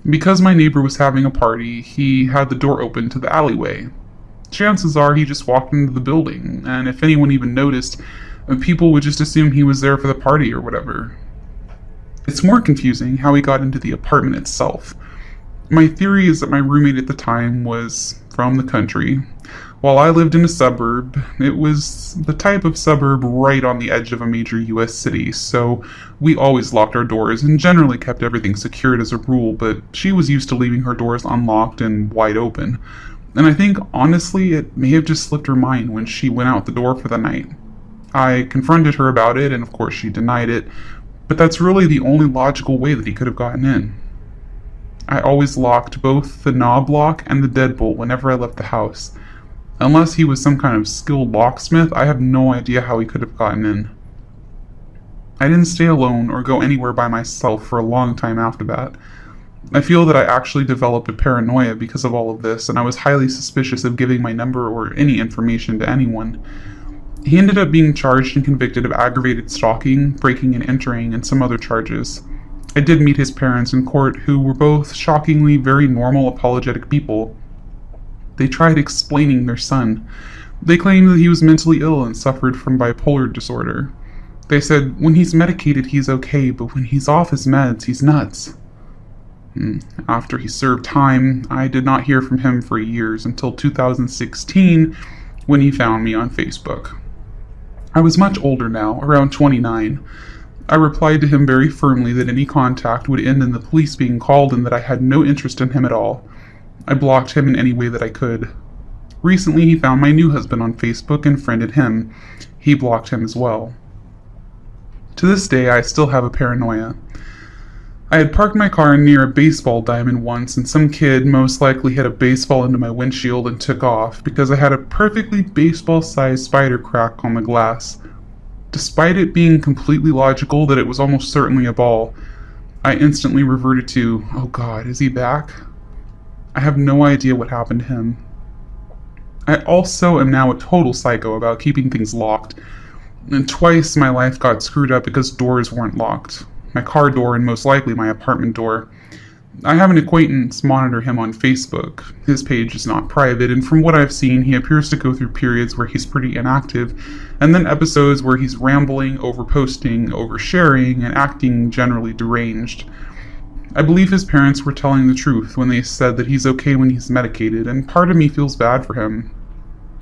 Speaker 1: Because my neighbor was having a party, he had the door open to the alleyway. Chances are he just walked into the building, and if anyone even noticed, people would just assume he was there for the party or whatever. It's more confusing how he got into the apartment itself. My theory is that my roommate at the time was from the country. While I lived in a suburb, it was the type of suburb right on the edge of a major US city, so we always locked our doors and generally kept everything secured as a rule, but she was used to leaving her doors unlocked and wide open. And I think, honestly, it may have just slipped her mind when she went out the door for the night. I confronted her about it, and of course she denied it, but that's really the only logical way that he could have gotten in. I always locked both the knob lock and the deadbolt whenever I left the house. Unless he was some kind of skilled locksmith, I have no idea how he could have gotten in. I didn't stay alone or go anywhere by myself for a long time after that. I feel that I actually developed a paranoia because of all of this, and I was highly suspicious of giving my number or any information to anyone. He ended up being charged and convicted of aggravated stalking, breaking and entering, and some other charges. I did meet his parents in court, who were both shockingly very normal, apologetic people. They tried explaining their son. They claimed that he was mentally ill and suffered from bipolar disorder. They said, when he's medicated, he's okay, but when he's off his meds, he's nuts. After he served time, I did not hear from him for years until 2016, when he found me on Facebook. I was much older now, around 29. I replied to him very firmly that any contact would end in the police being called and that I had no interest in him at all. I blocked him in any way that I could. Recently, he found my new husband on Facebook and friended him. He blocked him as well. To this day, I still have a paranoia. I had parked my car near a baseball diamond once, and some kid most likely hit a baseball into my windshield and took off because I had a perfectly baseball-sized spider crack on the glass. Despite it being completely logical that it was almost certainly a ball, I instantly reverted to, oh God, is he back? I have no idea what happened to him. I also am now a total psycho about keeping things locked, and twice my life got screwed up because doors weren't locked. My car door and most likely my apartment door. I have an acquaintance monitor him on Facebook. His page is not private, and from what I've seen, he appears to go through periods where he's pretty inactive, and then episodes where he's rambling, overposting, oversharing, and acting generally deranged. I believe his parents were telling the truth when they said that he's okay when he's medicated, and part of me feels bad for him.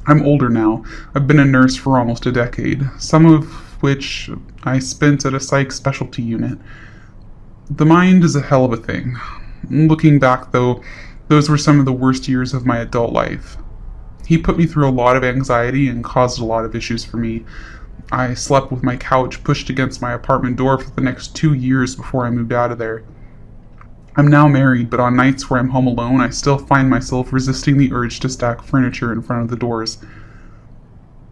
Speaker 1: I'm older now. I've been a nurse for almost a decade, some of which I spent at a psych specialty unit. The mind is a hell of a thing. Looking back, though, those were some of the worst years of my adult life. He put me through a lot of anxiety and caused a lot of issues for me. I slept with my couch pushed against my apartment door for the next 2 years before I moved out of there. I'm now married, but on nights where I'm home alone, I still find myself resisting the urge to stack furniture in front of the doors.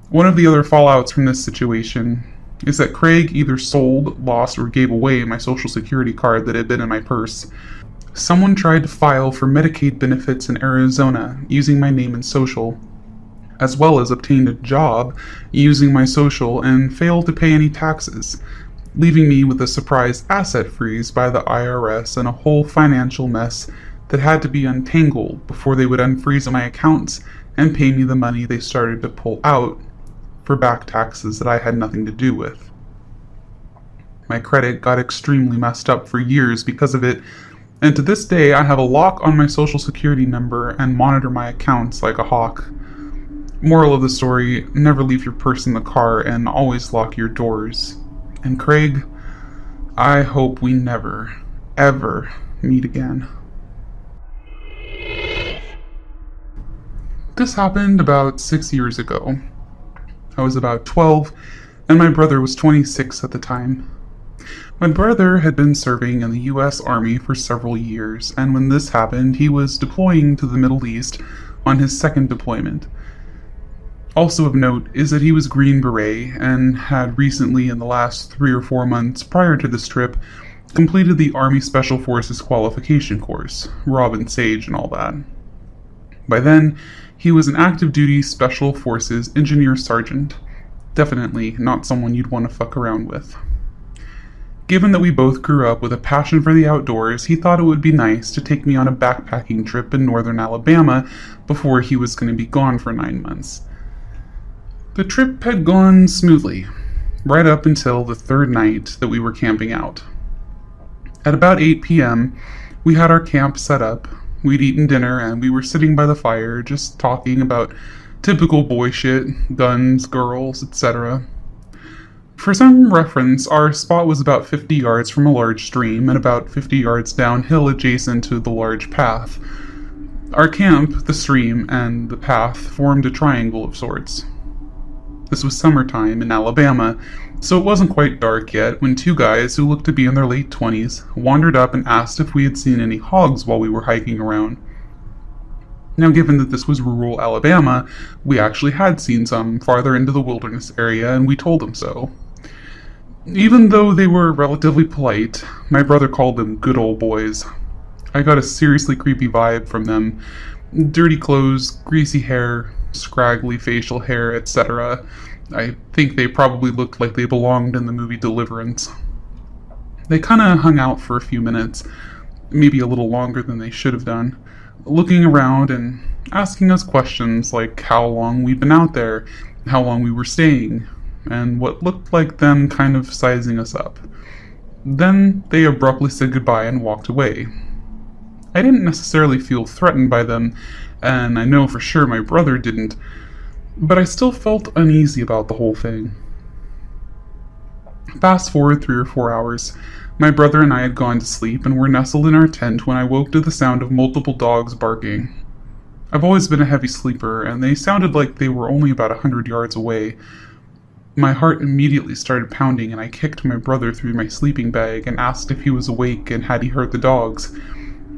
Speaker 1: One of the other fallouts from this situation is that Craig either sold, lost, or gave away my social security card that had been in my purse. Someone tried to file for Medicaid benefits in Arizona using my name and social, as well as obtained a job using my social and failed to pay any taxes, leaving me with a surprise asset freeze by the IRS and a whole financial mess that had to be untangled before they would unfreeze my accounts and pay me the money they started to pull out for back taxes that I had nothing to do with. My credit got extremely messed up for years because of it, and to this day I have a lock on my social security number and monitor my accounts like a hawk. Moral of the story, never leave your purse in the car and always lock your doors. And Craig, I hope we never, ever meet again. This happened about 6 years ago. I was about 12, and my brother was 26 at the time. My brother had been serving in the US Army for several years, and when this happened, he was deploying to the Middle East on his second deployment. Also of note is that he was Green Beret and had recently, in the last 3 or 4 months prior to this trip, completed the Army Special Forces qualification course, Robin Sage and all that. By then, he was an active duty Special Forces Engineer Sergeant. Definitely not someone you'd want to fuck around with. Given that we both grew up with a passion for the outdoors, he thought it would be nice to take me on a backpacking trip in northern Alabama before he was going to be gone for 9 months. The trip had gone smoothly, right up until the third night that we were camping out. At about 8 p.m., we had our camp set up, We'd eaten dinner and we were sitting by the fire just talking about typical boy shit, guns, girls, etc. For some reference, our spot was about 50 yards from a large stream and about 50 yards downhill adjacent to the large path. Our camp, the stream, and the path formed a triangle of sorts. This was summertime in Alabama, so it wasn't quite dark yet when two guys who looked to be in their late 20s wandered up and asked if we had seen any hogs while we were hiking around. Now, given that this was rural Alabama, we actually had seen some farther into the wilderness area, and we told them so. Even though they were relatively polite, my brother called them good old boys. I got a seriously creepy vibe from them. Dirty clothes, greasy hair, scraggly facial hair, etc. I think they probably looked like they belonged in the movie Deliverance. They kinda hung out for a few minutes, maybe a little longer than they should have done, looking around and asking us questions like how long we'd been out there, how long we were staying, and what looked like them kind of sizing us up. Then they abruptly said goodbye and walked away. I didn't necessarily feel threatened by them, and I know for sure my brother didn't, but I still felt uneasy about the whole thing. Fast forward 3 or 4 hours, my brother and I had gone to sleep and were nestled in our tent when I woke to the sound of multiple dogs barking. I've always been a heavy sleeper, and they sounded like they were only about 100 yards away. My heart immediately started pounding, and I kicked my brother through my sleeping bag and asked if he was awake and had he heard the dogs.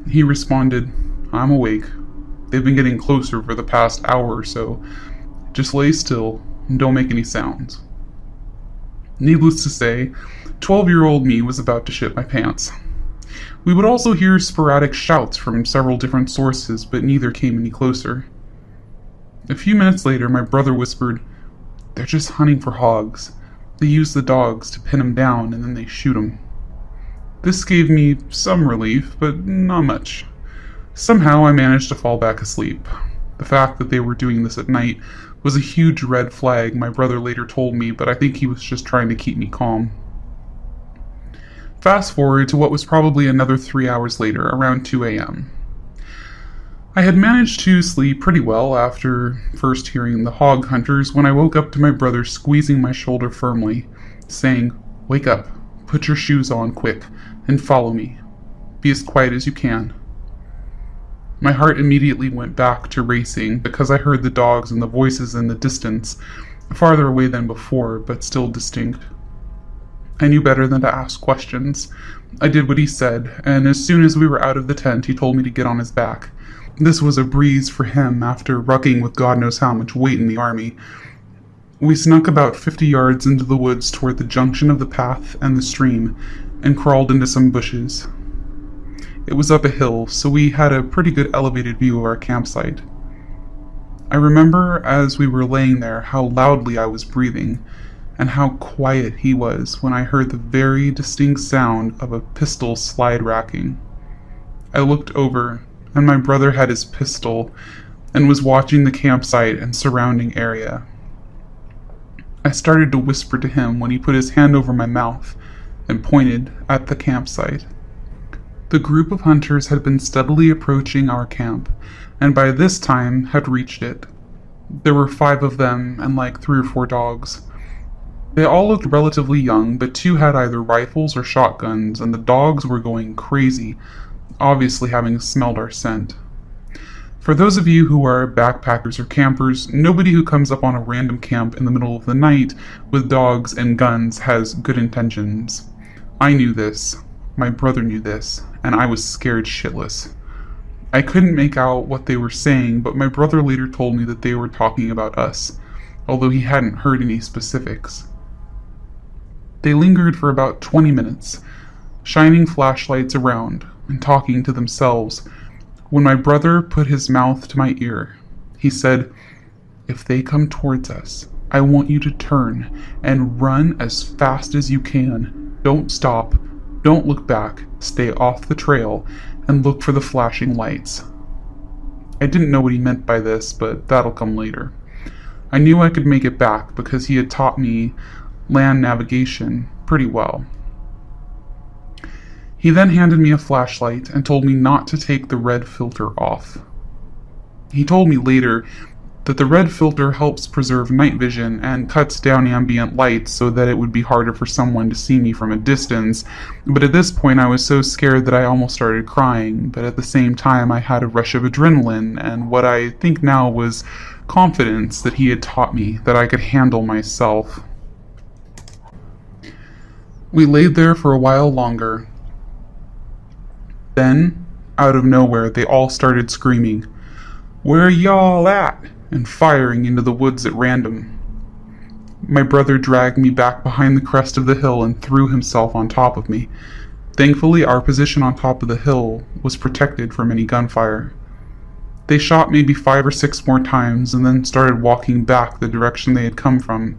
Speaker 1: He responded, "I'm awake. They've been getting closer for the past hour or so. Just lay still and don't make any sounds." Needless to say, 12-year-old me was about to shit my pants. We would also hear sporadic shouts from several different sources, but neither came any closer. A few minutes later, my brother whispered, "They're just hunting for hogs. They use the dogs to pin them down and then they shoot them." This gave me some relief, but not much. Somehow I managed to fall back asleep. The fact that they were doing this at night was a huge red flag, my brother later told me, but I think he was just trying to keep me calm. Fast forward to what was probably another 3 hours later, around 2 a.m. I had managed to sleep pretty well after first hearing the hog hunters when I woke up to my brother squeezing my shoulder firmly, saying, "Wake up, put your shoes on quick, and follow me. Be as quiet as you can." My heart immediately went back to racing because I heard the dogs and the voices in the distance, farther away than before, but still distinct. I knew better than to ask questions. I did what he said, and as soon as we were out of the tent, he told me to get on his back. This was a breeze for him after rucking with God knows how much weight in the army. We snuck about 50 yards into the woods toward the junction of the path and the stream, and crawled into some bushes. It was up a hill, so we had a pretty good elevated view of our campsite. I remember as we were laying there how loudly I was breathing, and how quiet he was when I heard the very distinct sound of a pistol slide racking. I looked over, and my brother had his pistol and was watching the campsite and surrounding area. I started to whisper to him when he put his hand over my mouth and pointed at the campsite. The group of hunters had been steadily approaching our camp, and by this time had reached it. There were 5 of them and like 3 or 4 dogs. They all looked relatively young, but 2 had either rifles or shotguns, and the dogs were going crazy, obviously having smelled our scent. For those of you who are backpackers or campers, nobody who comes up on a random camp in the middle of the night with dogs and guns has good intentions. I knew this, my brother knew this, and I was scared shitless. I couldn't make out what they were saying, but my brother later told me that they were talking about us, although he hadn't heard any specifics. They lingered for about 20 minutes, shining flashlights around and talking to themselves, when my brother put his mouth to my ear. He said, "If they come towards us, I want you to turn and run as fast as you can. Don't stop, don't look back, stay off the trail, and look for the flashing lights." I didn't know what he meant by this, but that'll come later. I knew I could make it back because he had taught me land navigation pretty well. He then handed me a flashlight and told me not to take the red filter off. He told me later that the red filter helps preserve night vision and cuts down ambient light so that it would be harder for someone to see me from a distance, but at this point I was so scared that I almost started crying, but at the same time I had a rush of adrenaline and what I think now was confidence that he had taught me that I could handle myself. We laid there for a while longer. Then, out of nowhere, they all started screaming, "Where y'all at?" and firing into the woods at random. My brother dragged me back behind the crest of the hill and threw himself on top of me. Thankfully, our position on top of the hill was protected from any gunfire. They shot maybe 5 or 6 more times and then started walking back the direction they had come from.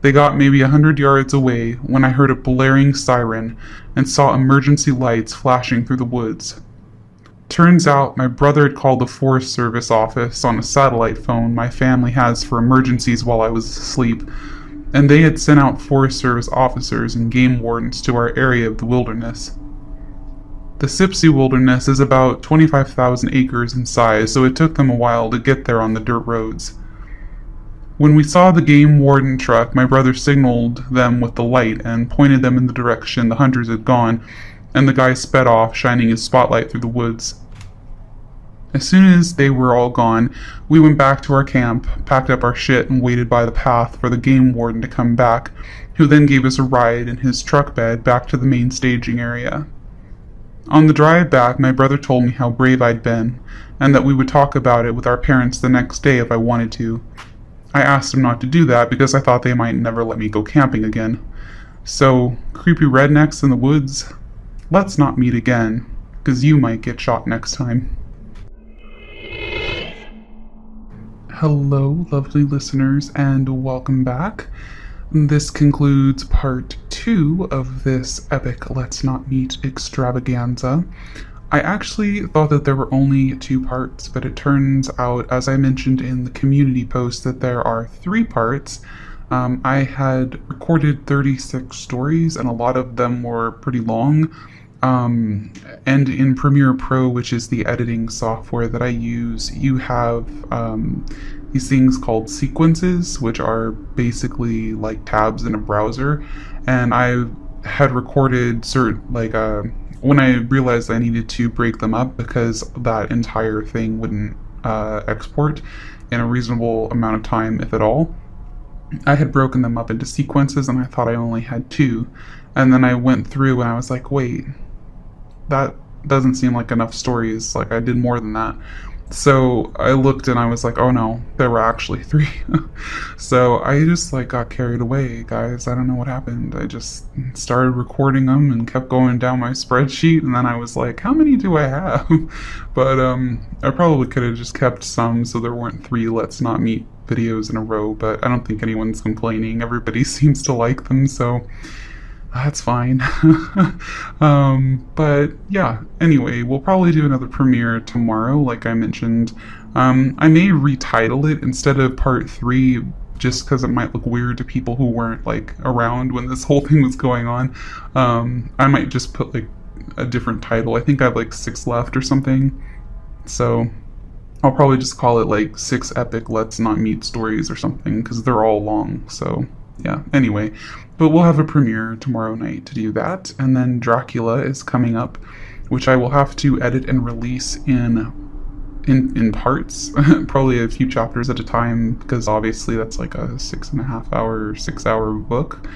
Speaker 1: They got maybe 100 yards away when I heard a blaring siren and saw emergency lights flashing through the woods. Turns out my brother had called the Forest Service office on a satellite phone my family has for emergencies while I was asleep, and they had sent out Forest Service officers and game wardens to our area of the wilderness. The Sipsey Wilderness is about 25,000 acres in size, so it took them a while to get there on the dirt roads. When we saw the game warden truck, my brother signaled them with the light and pointed them in the direction the hunters had gone, and the guy sped off, shining his spotlight through the woods. As soon as they were all gone, we went back to our camp, packed up our shit, and waited by the path for the game warden to come back, who then gave us a ride in his truck bed back to the main staging area. On the drive back, my brother told me how brave I'd been, and that we would talk about it with our parents the next day if I wanted to. I asked him not to do that because I thought they might never let me go camping again. So, creepy rednecks in the woods, let's not meet again, because you might get shot next time. Hello, lovely listeners, and welcome back. This concludes part 2 of this epic Let's Not Meet extravaganza. I actually thought that there were only 2 parts, but it turns out, as I mentioned in the community post, that there are 3 parts. I had recorded 36 stories, and a lot of them were pretty long. And in Premiere Pro, which is the editing software that I use, you have these things called sequences, which are basically like tabs in a browser. And I had recorded when I realized I needed to break them up because that entire thing wouldn't export in a reasonable amount of time, if at all. I had broken them up into sequences and I thought I only had 2. And then I went through and I was like, wait, that doesn't seem like enough stories. Like, I did more than that. So I looked and I was like, oh no, there were actually 3. So I just got carried away, guys. I don't know what happened. I just started recording them and kept going down my spreadsheet, and then I was like, how many do I have? But I probably could have just kept some so there weren't 3 Let's Not Meet videos in a row, but I don't think anyone's complaining. Everybody seems to like them, so that's fine. But yeah, anyway, we'll probably do another premiere tomorrow, like I mentioned. I may retitle it instead of part 3, just because it might look weird to people who weren't around when this whole thing was going on. I might just put a different title. I think I have 6 left or something. So I'll probably just call it 6 epic Let's Not Meet stories or something, because they're all long. So yeah, anyway, but we'll have a premiere tomorrow night to do that, and then Dracula is coming up, which I will have to edit and release in parts, probably a few chapters at a time, because obviously that's a 6.5 hour, 6-hour book,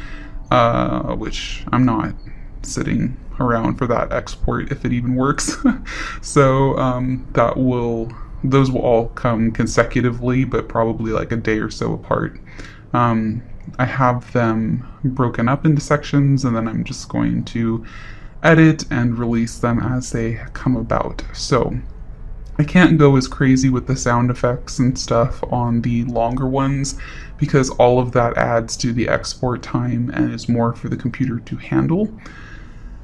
Speaker 1: which I'm not sitting around for that export if it even works. So those will all come consecutively, but probably a day or so apart. I have them broken up into sections, and then I'm just going to edit and release them as they come about. So I can't go as crazy with the sound effects and stuff on the longer ones, because all of that adds to the export time and is more for the computer to handle.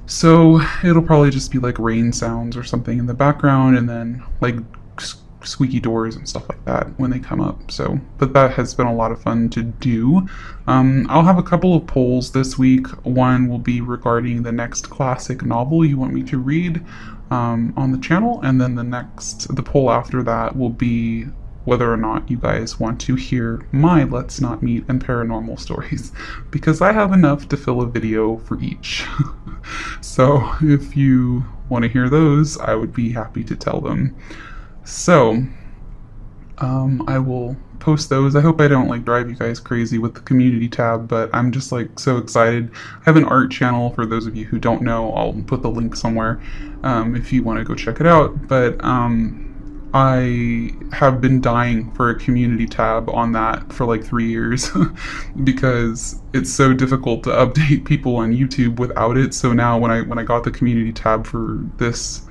Speaker 1: So it'll probably just be rain sounds or something in the background, and then squeaky doors and stuff like that when they come up. So, but that has been a lot of fun to do. I'll have a couple of polls this week. One will be regarding the next classic novel you want me to read on the channel, and then the poll after that will be whether or not you guys want to hear my Let's Not Meet and paranormal stories, because I have enough to fill a video for each. So if you want to hear those, I would be happy to tell them. So I will post those. I hope I don't drive you guys crazy with the community tab, but I'm just so excited. I have an art channel, for those of you who don't know. I'll put the link somewhere if you want to go check it out. But I have been dying for a community tab on that for 3 years because it's so difficult to update people on YouTube without it. So now when I got the community tab for this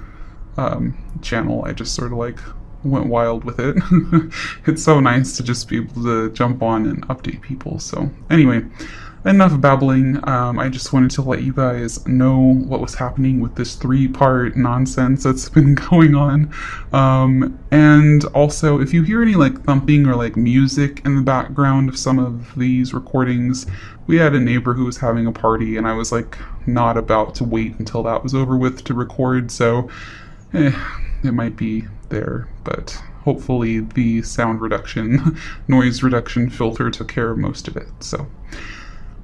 Speaker 1: channel, I just sort of went wild with it. It's so nice to just be able to jump on and update people. So anyway, enough babbling. I just wanted to let you guys know what was happening with this 3-part nonsense that's been going on. And also, if you hear any thumping or music in the background of some of these recordings, we had a neighbor who was having a party, and I was not about to wait until that was over with to record, so it might be there, but hopefully the sound reduction, noise reduction filter took care of most of it. So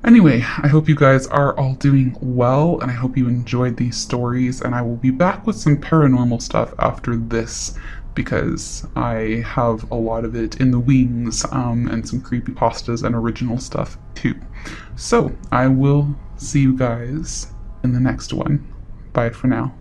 Speaker 1: anyway, I hope you guys are all doing well, and I hope you enjoyed these stories, and I will be back with some paranormal stuff after this, because I have a lot of it in the wings, and some creepypastas and original stuff too. So I will see you guys in the next one. Bye for now.